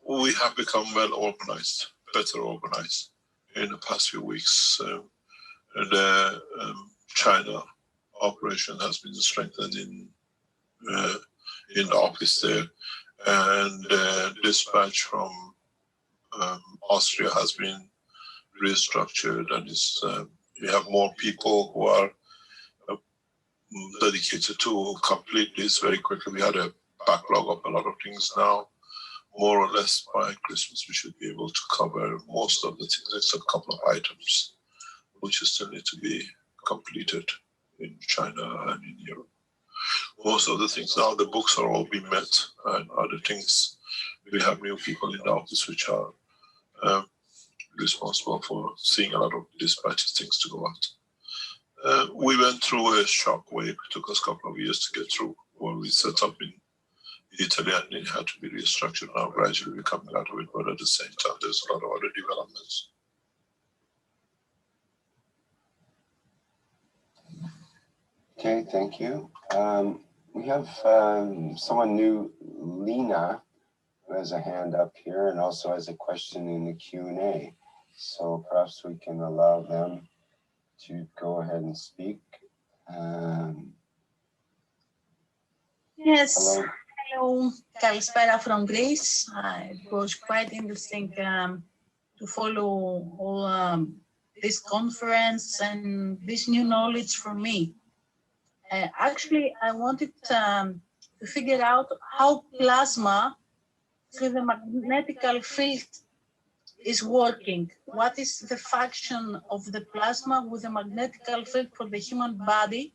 We have become well organized, better organized in the past few weeks. The China operation has been strengthened in the office there, and dispatch from Austria has been restructured, and we have more people who are dedicated to complete this very quickly. We had a backlog of a lot of things now. More or less by Christmas, we should be able to cover most of the things, except a couple of items, which still need to be completed in China and in Europe. Most of the things now, the books are all being met, and other things, we have new people in the office which are responsible for seeing a lot of dispatches, things to go out. We went through a shock wave. It took us a couple of years to get through what we set up in Italy, and it had to be restructured. Now gradually we're coming out of it, but at the same time there's a lot of other developments. Okay, thank you. We have someone new, Lena, who has a hand up here and also has a question in the Q&A. So perhaps we can allow them to go ahead and speak. Yes. Hello, Kalispera from Greece. It was quite interesting to to follow all this conference and this new knowledge for me. Actually, I wanted to figure out how plasma through the magnetical field is working. What is the function of the plasma with the magnetical field for the human body?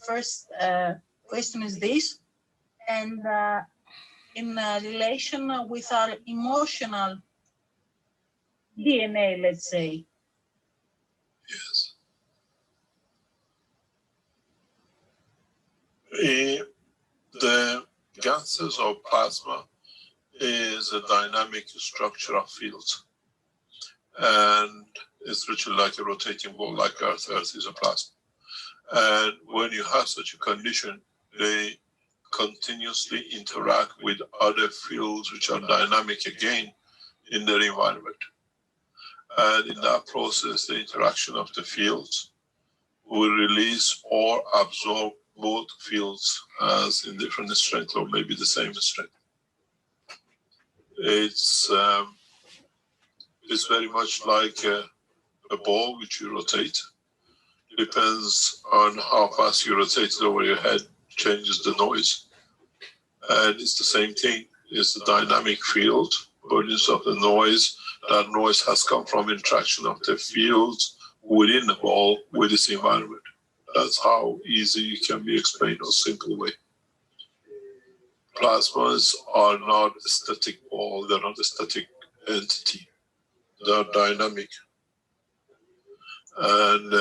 First question is this. And in relation with our emotional DNA, let's say. Yes. The gases of plasma is a dynamic structure of fields. And it's literally like a rotating ball, like Earth. Earth is a plasma. And when you have such a condition, they continuously interact with other fields which are dynamic again in their environment. And in that process, the interaction of the fields will release or absorb both fields as in different strength or maybe the same strength. It's very much like a ball which you rotate. It depends on how fast you rotate it over your head, changes the noise. And it's the same thing. It's the dynamic field, burdens of the noise. That noise has come from interaction of the fields within the ball with its environment. That's how easy it can be explained in a simple way. Plasmas are not a static ball, they're not a static entity. They're dynamic. And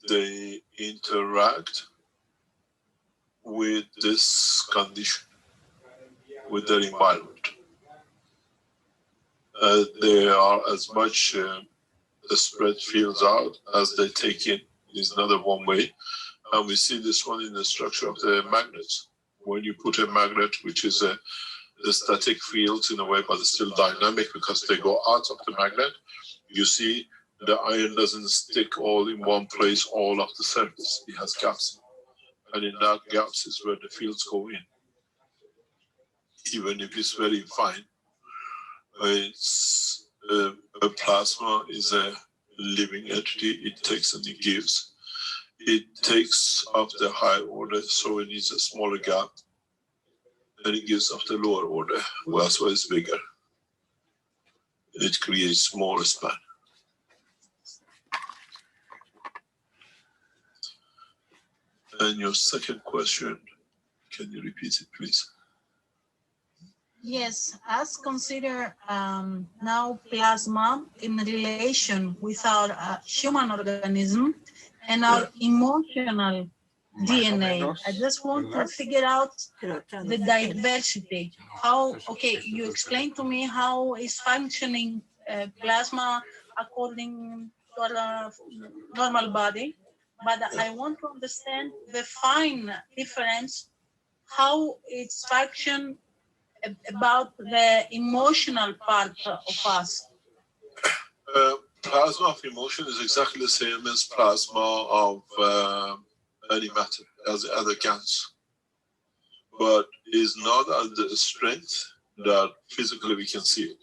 they interact with this condition, with their environment. They are as much spread fields out as they take in. Is another one way. And we see this one in the structure of the magnets. When you put a magnet, which is the static fields in a way, but it's still dynamic because they go out of the magnet, you see the iron doesn't stick all in one place, all of the surface. It has gaps. And in that gaps is where the fields go in. Even if it's very fine, it's a plasma is a living entity. It takes and it gives. It takes of the high order, so it needs a smaller gap, and it gives of the lower order. Well, that's why it's bigger. It creates smaller span. And your second question, can you repeat it, please? Yes, as consider now plasma in relation with our human organism and our emotional DNA. I just want to figure out the diversity. How, okay, you explained to me how is functioning plasma according to our normal body, but I want to understand the fine difference, how it's function about the emotional part of us. Plasma of emotion is exactly the same as plasma of any matter, as the other gans, but is not at the strength that physically we can see it.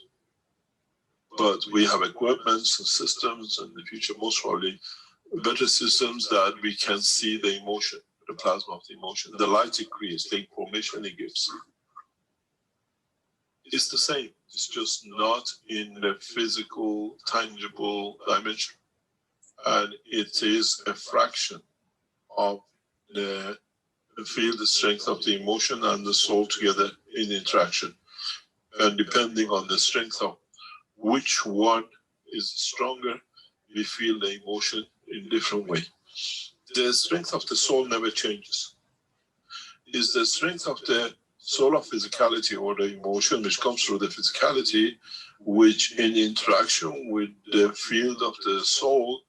But we have equipments and systems, and in the future most probably better systems that we can see the emotion, the plasma of the emotion, the light it creates, the information it gives. It's the same. It's just not in the physical, tangible dimension. And it is a fraction of the field strength of the emotion and the soul together in interaction. And depending on the strength of which one is stronger, we feel the emotion in different way. The strength of the soul never changes. It's the strength of the soul of physicality or the emotion which comes through the physicality, which in interaction with the field of the soul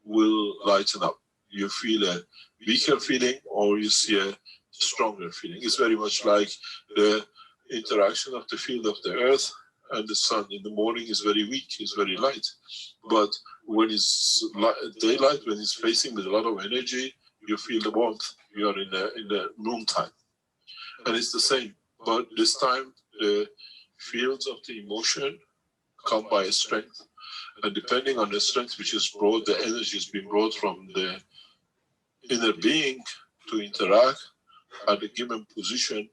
will lighten up. You feel a weaker feeling or you see a stronger feeling. It's very much like the interaction of the field of the earth and the sun. In the morning is very weak, it's very light. But when it's daylight, when it's facing with a lot of energy, you feel the warmth. You are in the noontime. And it's the same, but this time the fields of the emotion come by a strength. And depending on the strength which is brought, the energy is being brought from the inner being to interact at a given position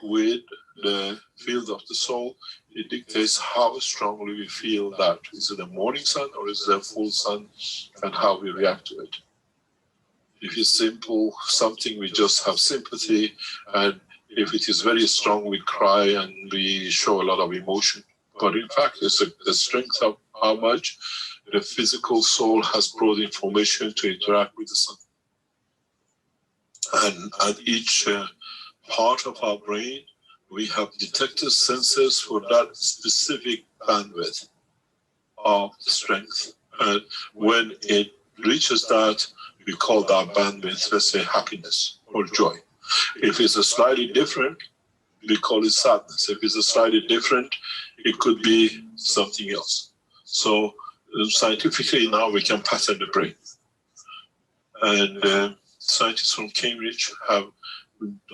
with the field of the soul. It dictates how strongly we feel that. Is it a morning sun or is it a full sun, and how we react to it. If it's simple, something, we just have sympathy, and if it is very strong, we cry and we show a lot of emotion. But in fact, it's the strength of how much the physical soul has brought information to interact with the sun. And at each part of our brain, we have detector sensors for that specific bandwidth of strength. And when it reaches that, we call that bandwidth, let's say, happiness or joy. If it's a slightly different, we call it sadness. If it's a slightly different, it could be something else. So scientifically now we can pattern the brain. And scientists from Cambridge have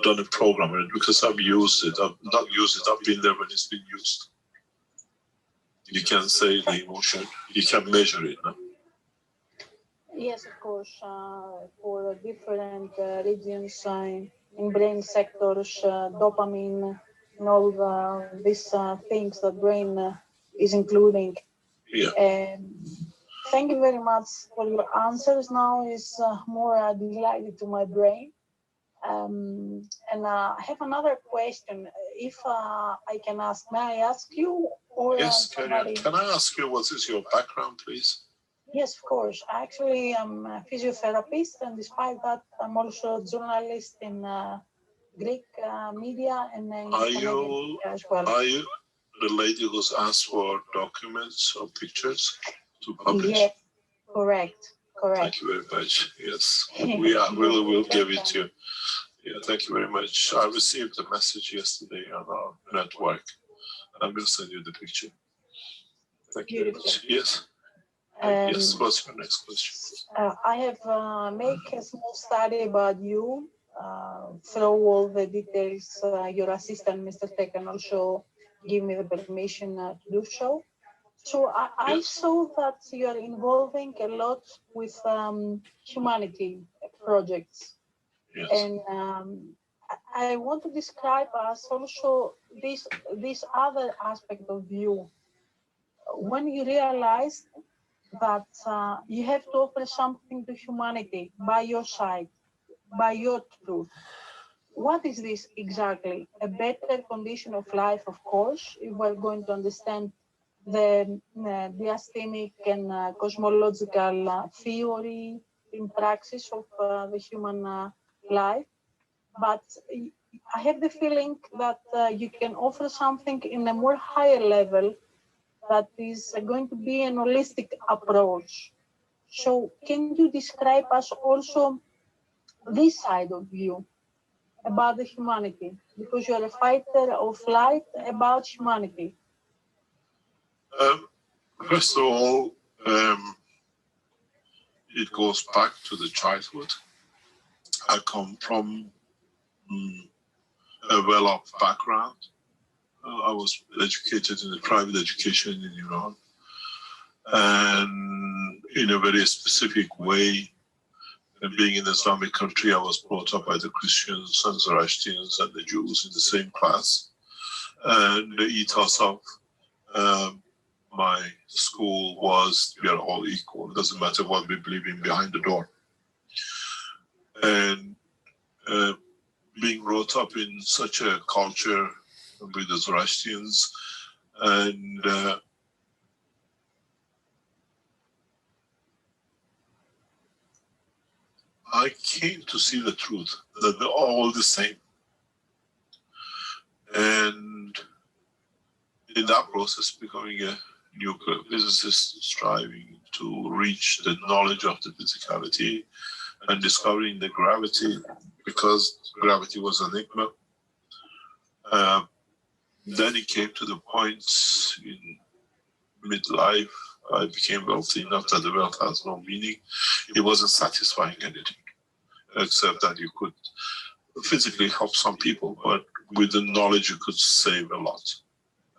done a program on it because I've used it. I've not used it, I've been there when it's been used. You can say the emotion, you can measure it now. Yes, of course, for different regions in brain sectors, dopamine, and all these things that brain is including. Yeah. Thank you very much for your answers. Now is more delighted to my brain. And I have another question. If I can ask, may I ask you? Or yes, can I ask you what is your background, please? Yes, of course. Actually, I'm a physiotherapist, and despite that, I'm also a journalist in Greek media and in Canadian media as well. Are you the lady who's asked for documents or pictures to publish? Yes, correct. Thank you very much. Yes, we'll give it to you. Yeah, thank you very much. I received a message yesterday on our network. I'm going to send you the picture. Thank you very much. Yes. Yes, what's your next question? I have made a small study about you through all the details. Your assistant, Mr. Tech, can also give me the permission to do so. So I saw that you are involving a lot with humanity projects. Yes. And I want to describe us also this other aspect of you. When you realize that you have to offer something to humanity by your side, by your truth. What is this exactly? A better condition of life, of course, if we're going to understand the diastemic and cosmological theory in praxis of the human life. But I have the feeling that you can offer something in a more higher level that is going to be an holistic approach. So can you describe us also this side of you about the humanity? Because you're a fighter of light about humanity. First of all, it goes back to the childhood. I come from a well-off background. I was educated in a private education in Iran. And in a very specific way, and being in an Islamic country, I was brought up by the Christians and Zoroastrians and the Jews in the same class. And the ethos of my school was we are all equal. It doesn't matter what we believe in behind the door. And being brought up in such a culture with the Zoroastrians, and I came to see the truth, that they're all the same. And in that process, becoming a nuclear physicist, striving to reach the knowledge of the physicality and discovering the gravity, because gravity was an enigma. Then it came to the point in midlife, I became wealthy enough that the wealth has no meaning. It wasn't satisfying anything, except that you could physically help some people, but with the knowledge you could save a lot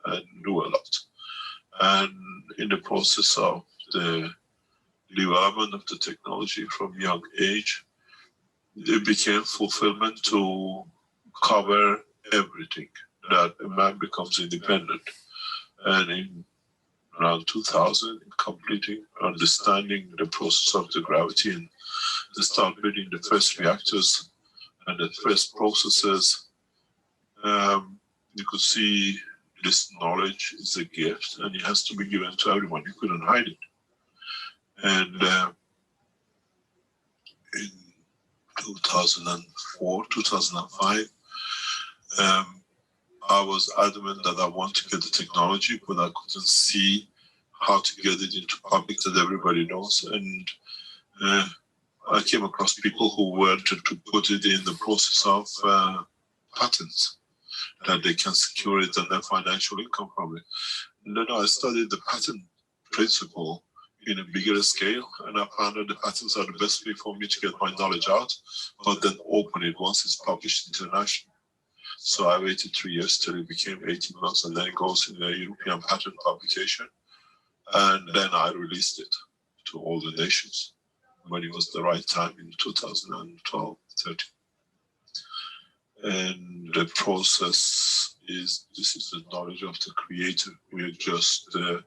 and do a lot. And in the process of the development of the technology from young age, it became fulfillment to cover everything, that a man becomes independent. And in around 2000, completing, understanding the process of the gravity, and they start building the first reactors and the first processes. You could see this knowledge is a gift and it has to be given to everyone. You couldn't hide it. And in 2004, 2005, I was adamant that I want to get the technology, but I couldn't see how to get it into public that everybody knows. And I came across people who wanted to put it in the process of patents, that they can secure it and their financial income from it. And then I studied the patent principle in a bigger scale, and I found that the patents are the best way for me to get my knowledge out, but then open it once it's published internationally. So I waited 3 years till it became 18 months, and then it goes in the European patent publication. And then I released it to all the nations when it was the right time in 2012, 13. And the process is, this is the knowledge of the creator. We are just the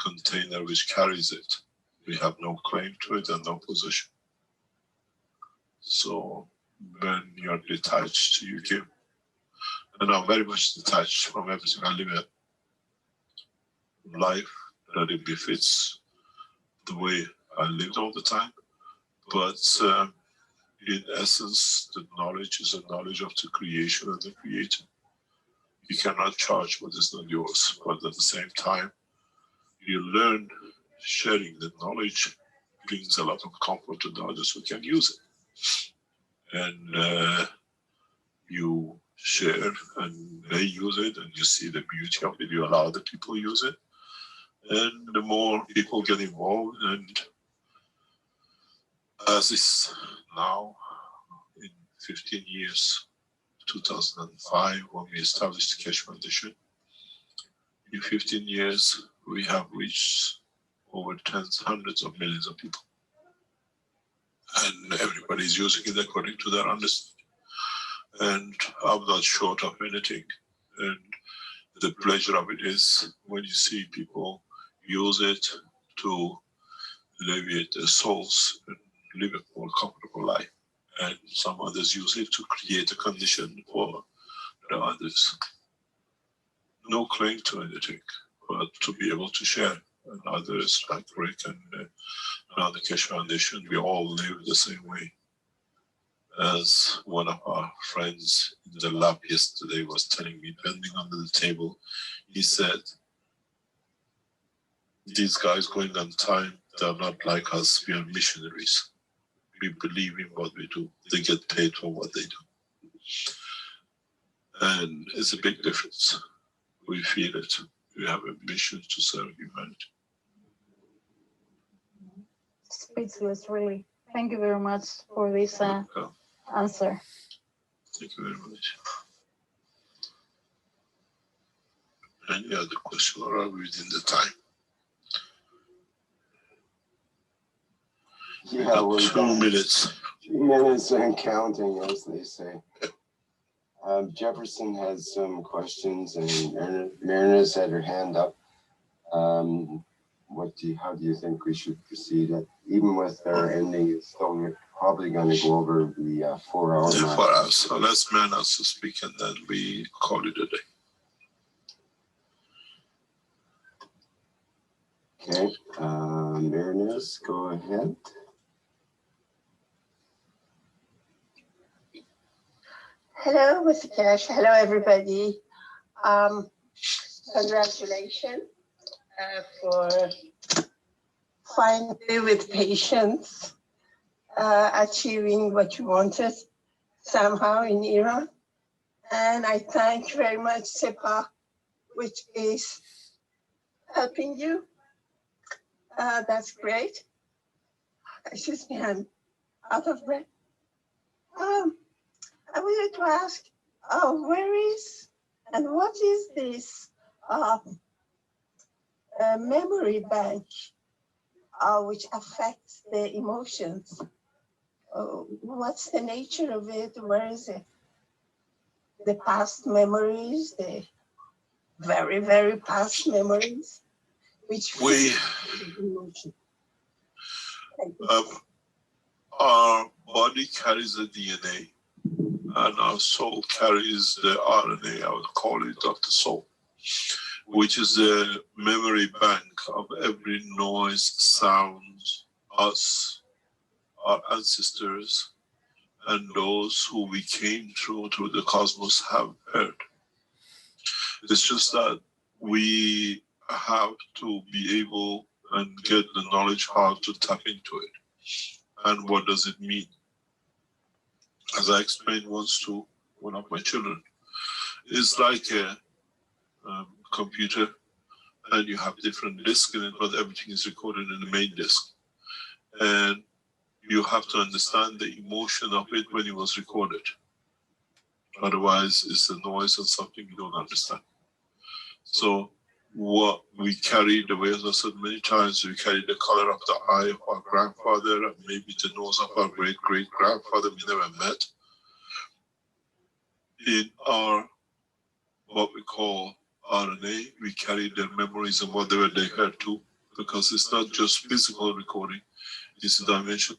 container which carries it. We have no claim to it and no possession. So when you're detached, you give. And I'm very much detached from everything. I live a life that it befits the way I lived all the time. But in essence, the knowledge is a knowledge of the creation and the creator. You cannot charge what is not yours, but at the same time, you learn sharing the knowledge brings a lot of comfort to the others who can use it. And you share and they use it, and you see the beauty of it, you allow the people use it. And the more people get involved, and as is now, in 15 years, 2005, when we established the Keshe Foundation, in 15 years, we have reached over hundreds of millions of people. And everybody's using it according to their understanding. And I'm not short of anything. And the pleasure of it is when you see people use it to alleviate their souls and live a more comfortable life. And some others use it to create a condition for the others. No claim to anything, but to be able to share. And others like Rick and around the Keshe Foundation, we all live the same way. As one of our friends in the lab yesterday was telling me, bending under the table, he said, these guys going on time, they're not like us, we are missionaries. We believe in what we do. They get paid for what they do. And it's a big difference. We feel it. We have a mission to serve humanity. Speechless, really. Thank you very much for this answer. Thank you very much. Any other question, or are we within the time? Yeah, we're 2 minutes. 2 minutes and counting, as they say. Jefferson has some questions, and Marina's had her hand up. How do you think we should proceed? Even with our ending, it's still probably going to go over the 4 hour mark. 4 hours. So let's man us to speak, and then we call it a day. Okay, Marinez, go ahead. Hello, Mr. Keshe. Hello, everybody. Congratulations for finally, with patience, achieving what you wanted somehow in Iran. And I thank very much SEPA, which is helping you. That's great. Excuse me, I'm out of breath. I wanted to ask, where is and what is this memory bank which affects the emotions? What's the nature of it? Where is it? The past memories, the very, very past memories, which emotion. Our body carries the DNA, and our soul carries the RNA, I would call it, of the soul, which is the memory bank of every noise, sound, us, our ancestors, and those who we came through the cosmos have heard. It's just that we have to be able and get the knowledge how to tap into it. And what does it mean? As I explained once to one of my children, it's like a computer, and you have different disks in it, but everything is recorded in the main disk. And you have to understand the emotion of it when it was recorded. Otherwise, it's a noise and something you don't understand. So what we carry, the way, as I said many times, we carry the color of the eye of our grandfather and maybe the nose of our great-great-grandfather we never met. In our, what we call RNA, we carry their memories and whatever they heard too, because it's not just physical recording, it's a dimension.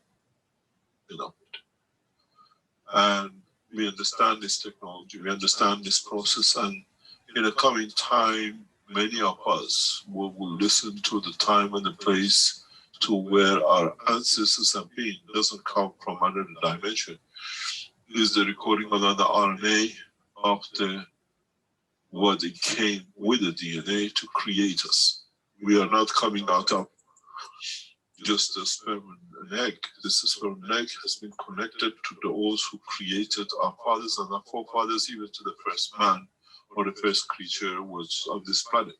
And we understand this technology, we understand this process, and in the coming time, many of us will listen to the time and the place to where our ancestors have been. It doesn't come from another dimension. It is the recording on the RNA of what it came with the DNA to create us. We are not coming out of just a sperm and an egg. This sperm and egg has been connected to those who created our fathers and our forefathers, even to the first man or the first creature was of this planet.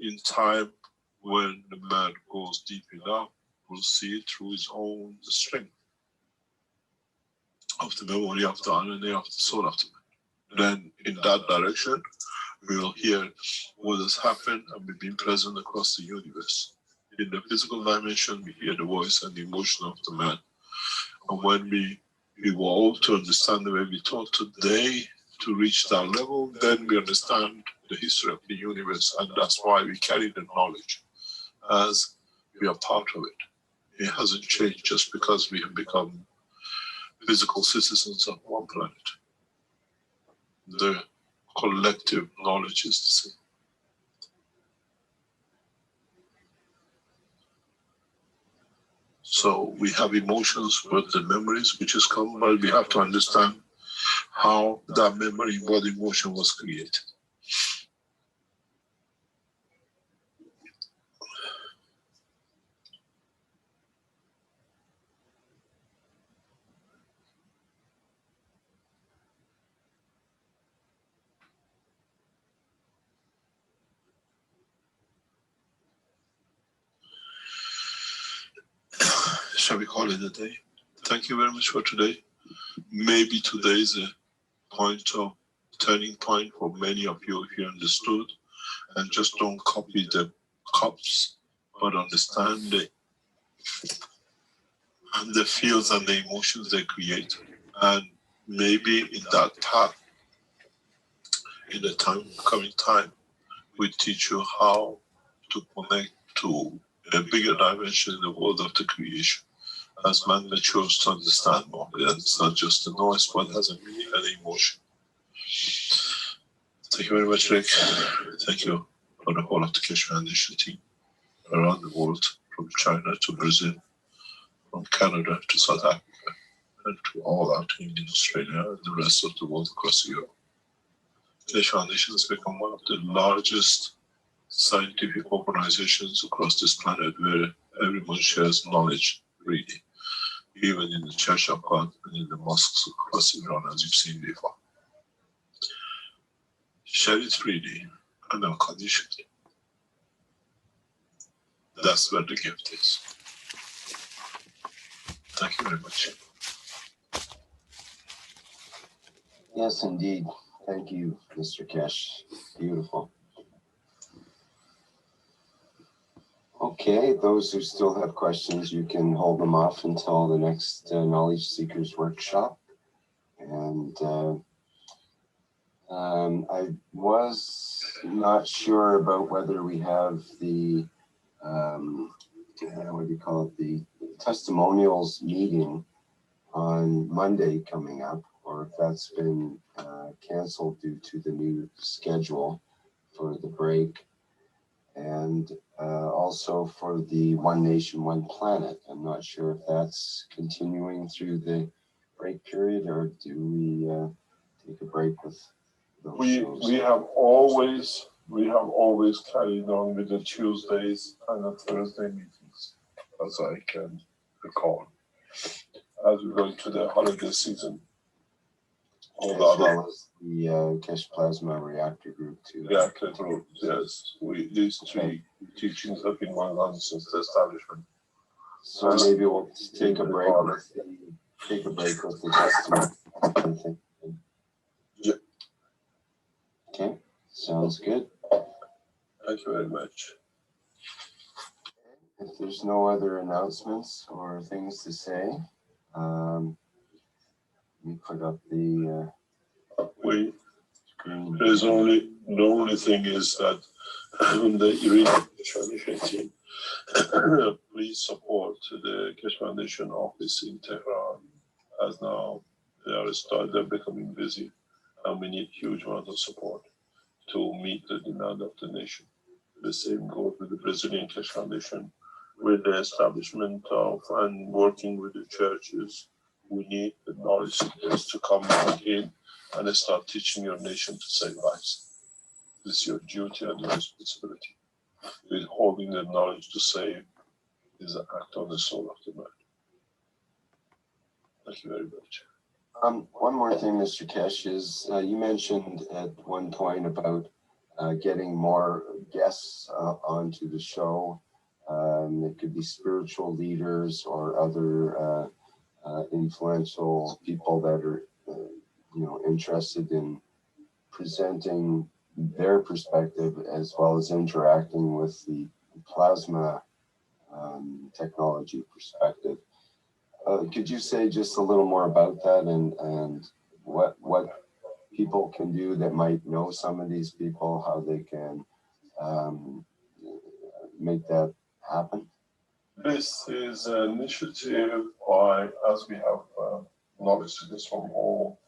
In time, when the man goes deep enough, we'll see it through his own strength of the memory of the RNA of the soul of the man. Then in that direction, we will hear what has happened and we've been present across the universe. In the physical dimension, we hear the voice and the emotion of the man. And when we evolve to understand the way we talk today, to reach that level, then we understand the history of the universe, and that's why we carry the knowledge as we are part of it. It hasn't changed just because we have become physical citizens of one planet. The collective knowledge is the same. So we have emotions with the memories which has come, but we have to understand how that memory, what emotion was created. Shall we call it a day? Thank you very much for today. Maybe today is a point of turning point for many of you if you understood, and just don't copy the cups, but understand the feels and the emotions they create. And maybe in that path, in the coming time, we teach you how to connect to a bigger dimension in the world of the creation. As man matures to understand more, and it's not just a noise, but has a meaning and emotion. Thank you very much, Rick. Thank you for the whole of the Keshe Foundation team around the world, from China to Brazil, from Canada to South Africa, and to all our team in Australia and the rest of the world across Europe. Keshe Foundation has become one of the largest scientific organizations across this planet, where everyone shares knowledge freely, even in the Church of God and in the mosques across Iran, as you've seen before. Share it freely and unconditionally. That's where the gift is. Thank you very much. Yes, indeed. Thank you, Mr. Keshe. Beautiful. Okay, those who still have questions, you can hold them off until the next Knowledge Seekers workshop. And I was not sure about whether we have the, what do you call it, the testimonials meeting on Monday coming up, or if that's been canceled due to the new schedule for the break. And also for the One Nation, One Planet. I'm not sure if that's continuing through the break period, or do we take a break with those shows? We have always carried on with the Tuesdays and the Thursday meetings, as I can recall, as we go into the holiday season. As well as the Keshe Plasma Reactor Group too. Reactor Group, yes. These three teachings have been going on since the establishment. So maybe we'll take a break with the testimony. Yeah. Okay, sounds good. Thank you very much. If there's no other announcements or things to say, we put up the screen. The only thing is that the Iranian Foundation team, please support the Keshe Foundation office in Tehran, as now they're becoming busy, and we need huge amount of support to meet the demand of the nation. The same goes with the Brazilian Keshe Foundation, with the establishment of and working with the churches. We need the knowledge seekers to come back in and start teaching your nation to save lives. This is your duty and your responsibility. Withholding the knowledge to save is an act on the soul of the man. Thank you very much. One more thing, Mr. Keshe, is you mentioned at one point about getting more guests onto the show. It could be spiritual leaders or other influential people that are, interested in presenting their perspective as well as interacting with the plasma technology perspective. Could you say just a little more about that and what people can do that might know some of these people, how they can make that happen? This is an initiative by, as we have knowledge seekers from all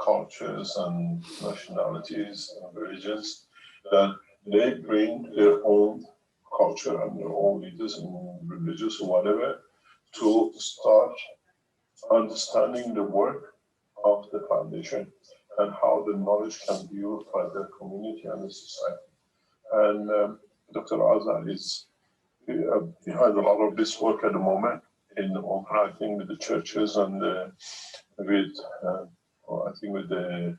cultures and nationalities and religions, that they bring their own culture and their own leaders and religious or whatever to start understanding the work of the foundation and how the knowledge can be used by the community and the society. And Dr. Azar is behind a lot of this work at the moment in interacting with the churches and with the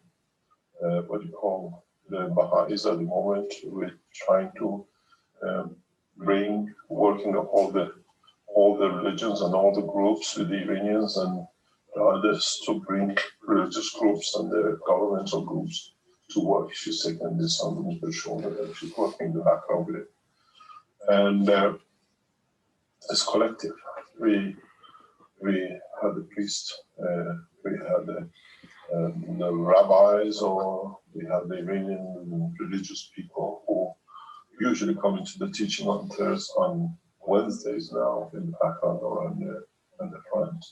what you call the Baha'is at the moment, with trying to working of all the religions and all the groups with the Iranians and the others to bring religious groups and the governmental groups to work. She's taking this on the shoulder and she's working in the background with it. And it's collective. We had the priest, we had the rabbis, or we had the Iranian religious people who usually come into the teaching on Wednesdays now in the background or on the front.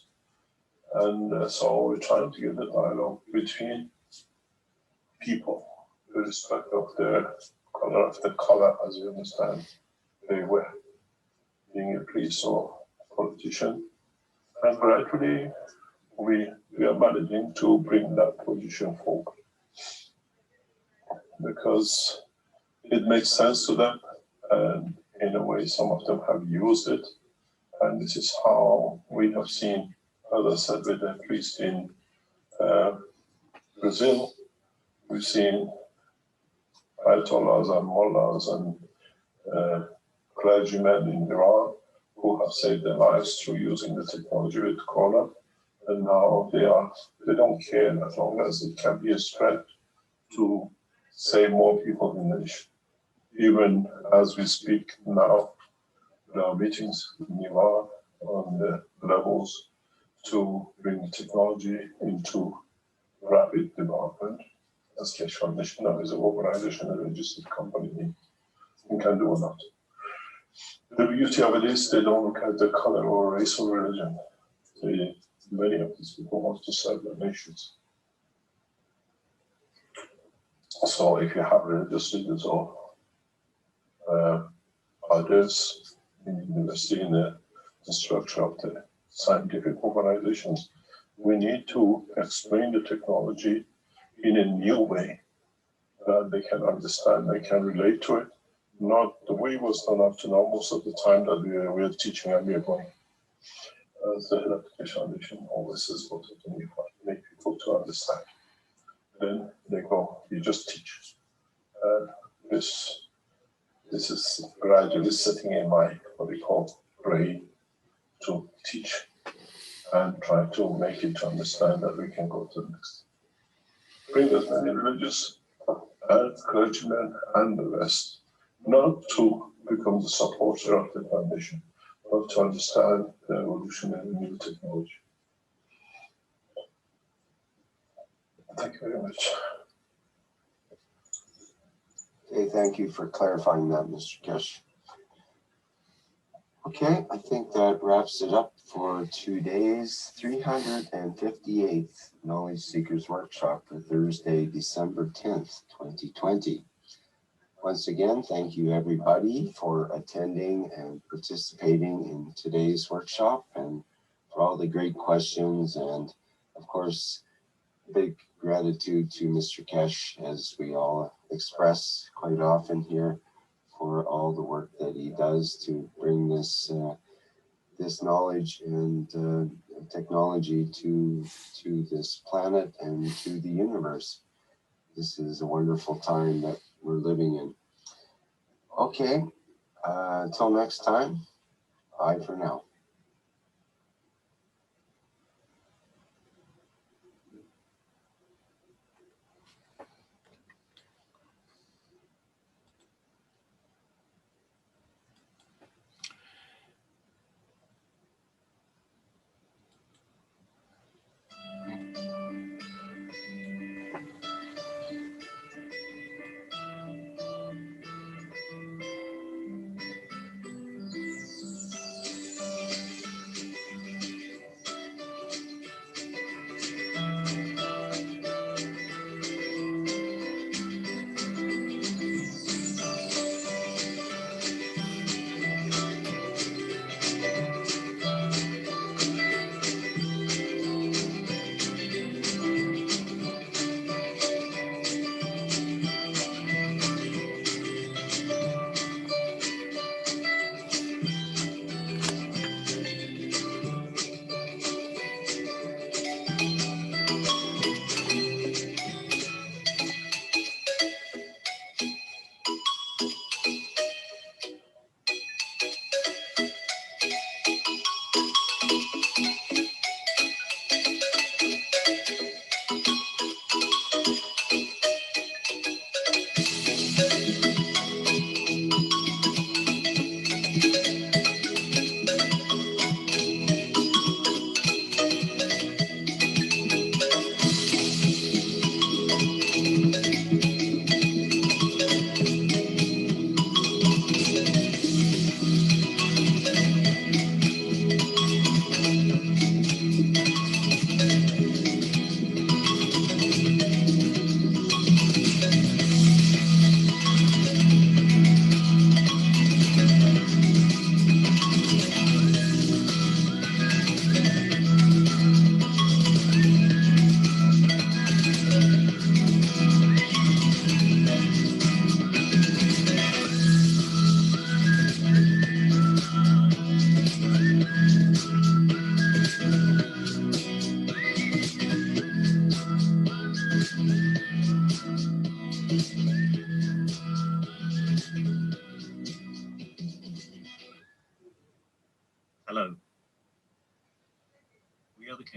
And so we're trying to get the dialogue between people, irrespective of their color, as you understand they were, being a priest or politician. And gradually we are managing to bring that position forward because it makes sense to them, and in a way some of them have used it, and this is how we have seen, as I said, with the priest in Brazil, we've seen ayatollahs and mullahs and clergymen in Iran who have saved their lives through using the technology with Corona, And now they don't care as long as it can be a strength to save more people in the nation. Even as we speak now, there are meetings in Iran on the levels to bring technology into rapid development. As Keshe Foundation now is an organization, a registered company, we can do a lot. The beauty of it is they don't look at the color or race or religion. Many of these people want to serve their nations. So if you have religious leaders or others in the university, in the structure of the scientific organizations, we need to explain the technology in a new way that they can understand, they can relate to it. Not the way it was done up to now, most of the time that we are teaching and we are going. As the head of the Keshe Foundation always says, what to make people to understand. Then they go, you just teach. And this is gradually sitting in my, what we call, brain to teach and try to make it to understand that we can go to the next. Bring as many religious and clergymen and the rest, not to become the supporter of the foundation, but to understand the evolution and the new technology. Thank you very much. Okay, thank you for clarifying that, Mr. Keshe. Okay, I think that wraps it up for today's 358th Knowledge Seekers Workshop for Thursday, December 10th, 2020. Once again, thank you everybody for attending and participating in today's workshop and for all the great questions, and of course, big gratitude to Mr. Keshe, as we all express quite often here, for all the work that he does to bring this this knowledge and technology to this planet and to the universe. This is a wonderful time that we're living in. Okay, until next time, bye for now.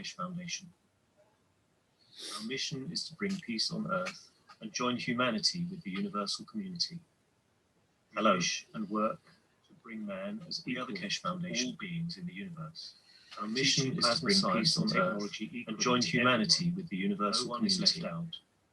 Keshe Foundation. Our mission is to bring peace on earth and join humanity with the universal community. Hello, and work to bring man as equal to the Keshe Foundation, all beings in the universe. Our mission is to bring peace on earth and join humanity with the universal community.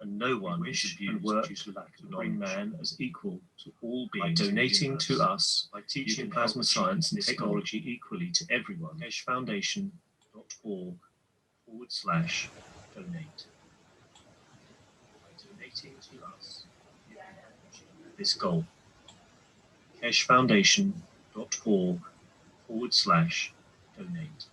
And no one should work to bring man as equal to all beings. By donating to us, by teaching plasma science and technology equally to everyone. KesheFoundation.org/donate. By donating to us, you can achieve this goal. KesheFoundation.org/donate.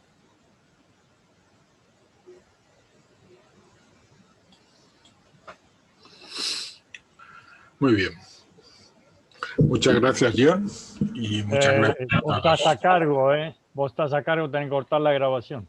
Muy bien. Muchas gracias, John. Y muchas gracias. Vos estás a cargo, ¿eh? Vos estás a cargo, tenés que cortar la grabación.